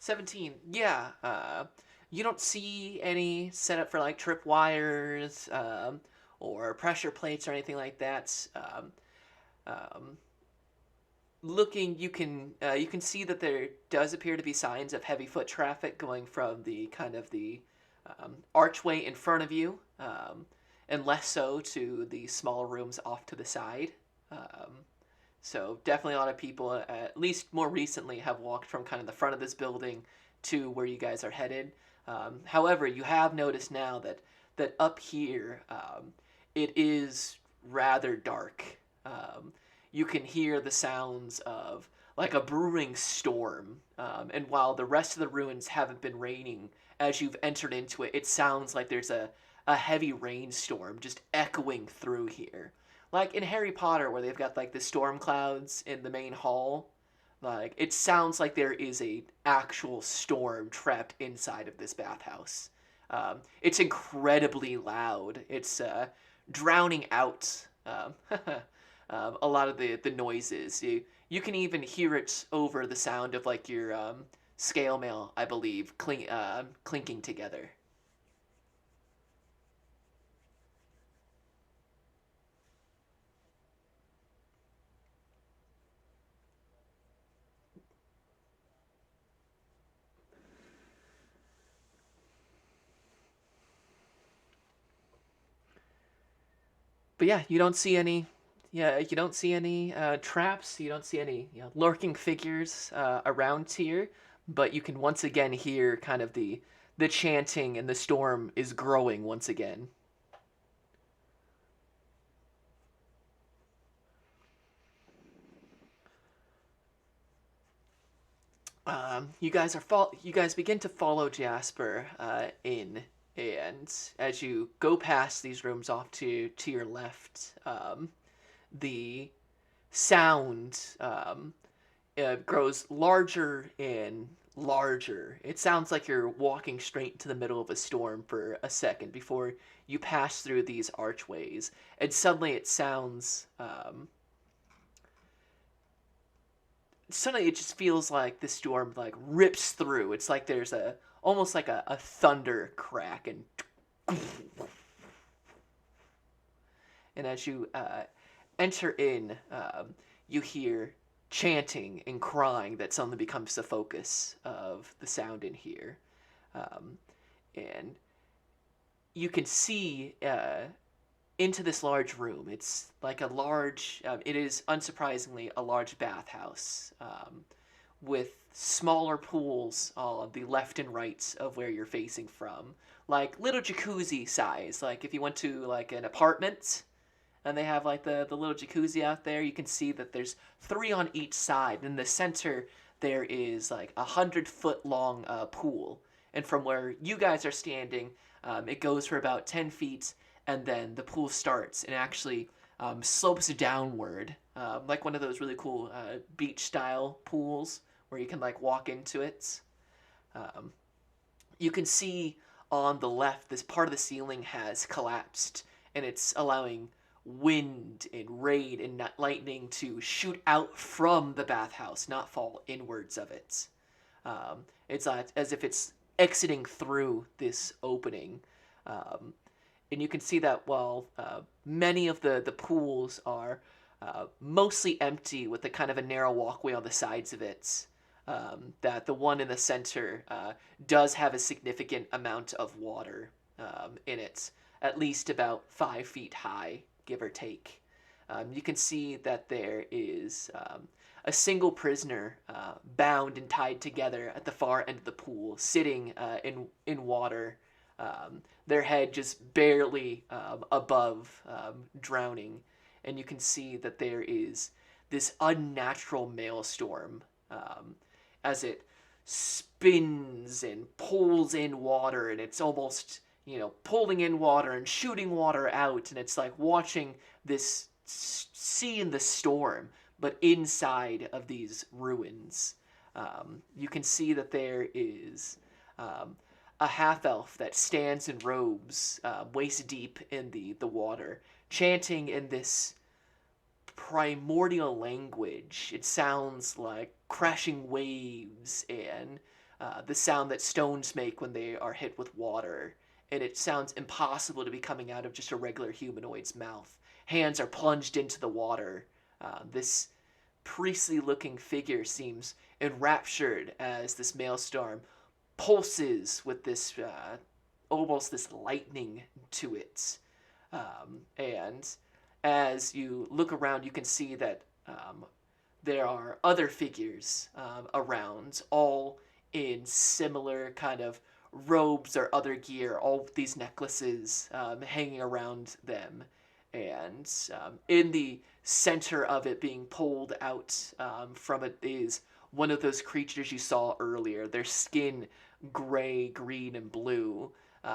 17. Yeah. You don't see any setup for like trip wires or pressure plates or anything like that. Um, Looking, you can see that there does appear to be signs of heavy foot traffic going from the kind of the archway in front of you, and less so to the smaller rooms off to the side. Um, So definitely a lot of people, at least more recently, have walked from kind of the front of this building to where you guys are headed. However, you have noticed now that up here, it is rather dark. You can hear the sounds of like a brewing storm, and while the rest of the ruins haven't been raining, as you've entered into it, it sounds like there's a heavy rainstorm just echoing through here, like in Harry Potter where they've got like the storm clouds in the main hall. Like it sounds like there is a actual storm trapped inside of this bathhouse. It's incredibly loud. It's drowning out a lot of the noises. You can even hear it over the sound of like your scale mail, I believe, clinking together. But yeah, you don't see any. Yeah, you don't see any traps. You don't see any lurking figures around here. But you can once again hear kind of the chanting, and the storm is growing once again. You guys begin to follow Jasper in, and as you go past these rooms off to your left, the sound grows larger and larger. It sounds like you're walking straight into the middle of a storm for a second before you pass through these archways, and suddenly it just feels like the storm like rips through. It's like there's a almost like a thunder crack, and as you enter in, you hear chanting and crying that suddenly becomes the focus of the sound in here. And you can see into this large room. It's like a large, it is unsurprisingly a large bathhouse with smaller pools on the left and right of where you're facing from. Like little jacuzzi size. Like if you went to like an apartment and they have like the little jacuzzi out there, you can see that there's three on each side. In the center, there is like 100-foot long pool. And from where you guys are standing, it goes for about 10 feet, and then the pool starts and actually slopes downward, like one of those really cool beach style pools where you can like walk into it. Um, you can see on the left, this part of the ceiling has collapsed, and it's allowing wind and rain and lightning to shoot out from the bathhouse, not fall inwards of it. It's as if it's exiting through this opening. Um, and you can see that while many of the pools are mostly empty with a kind of a narrow walkway on the sides of it, that the one in the center does have a significant amount of water in it, at least about 5 feet high, give or take. You can see that there is a single prisoner bound and tied together at the far end of the pool, sitting in water, their head just barely above drowning. And you can see that there is this unnatural maelstrom as it spins and pulls in water, and it's almost, pulling in water and shooting water out, and it's like watching this sea in the storm, but inside of these ruins. You can see that there is a half-elf that stands in robes, waist deep in the water, chanting in this primordial language. It sounds like crashing waves and the sound that stones make when they are hit with water. And it sounds impossible to be coming out of just a regular humanoid's mouth. Hands are plunged into the water. This priestly-looking figure seems enraptured as this maelstrom pulses with this almost this lightning to it. And as you look around, you can see that there are other figures around, all in similar kind of robes or other gear, all with these necklaces hanging around them. And in the center of it, being pulled out from it, is one of those creatures you saw earlier. Their skin gray, green, and blue.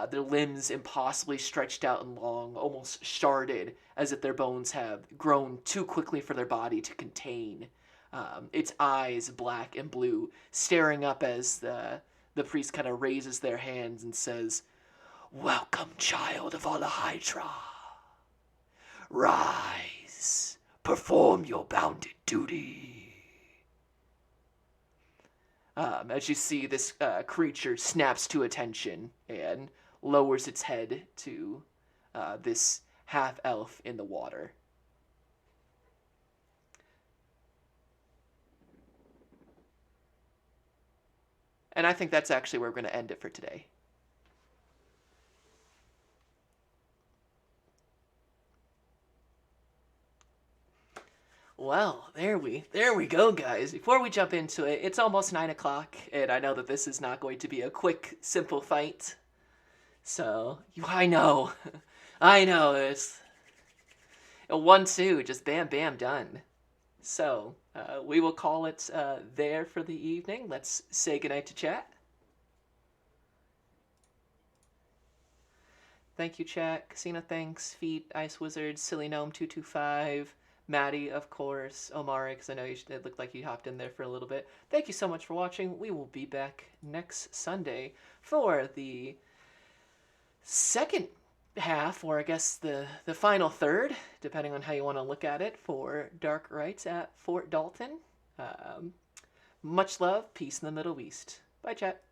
Their limbs impossibly stretched out and long, almost sharded, as if their bones have grown too quickly for their body to contain. Its eyes, black and blue, staring up as the priest kind of raises their hands and says, "Welcome, child of Alahydra. Rise, perform your bounded duty." As you see, this creature snaps to attention and lowers its head to this half-elf in the water. And I think that's actually where we're going to end it for today. Well, there we go, guys. Before we jump into it, it's almost 9 o'clock, and I know that this is not going to be a quick, simple fight. So, I know, it's a 1-2, just bam, bam, done. So, we will call it there for the evening. Let's say goodnight to chat. Thank you, chat. Casino, thanks. Feet, Ice Wizard, Silly Gnome 225. Maddie, of course, Omari, because I know it looked like you hopped in there for a little bit. Thank you so much for watching. We will be back next Sunday for the second half, or I guess the final third, depending on how you want to look at it, for Dark Rites at Fort Dalton. Much love, peace in the Middle East. Bye, chat.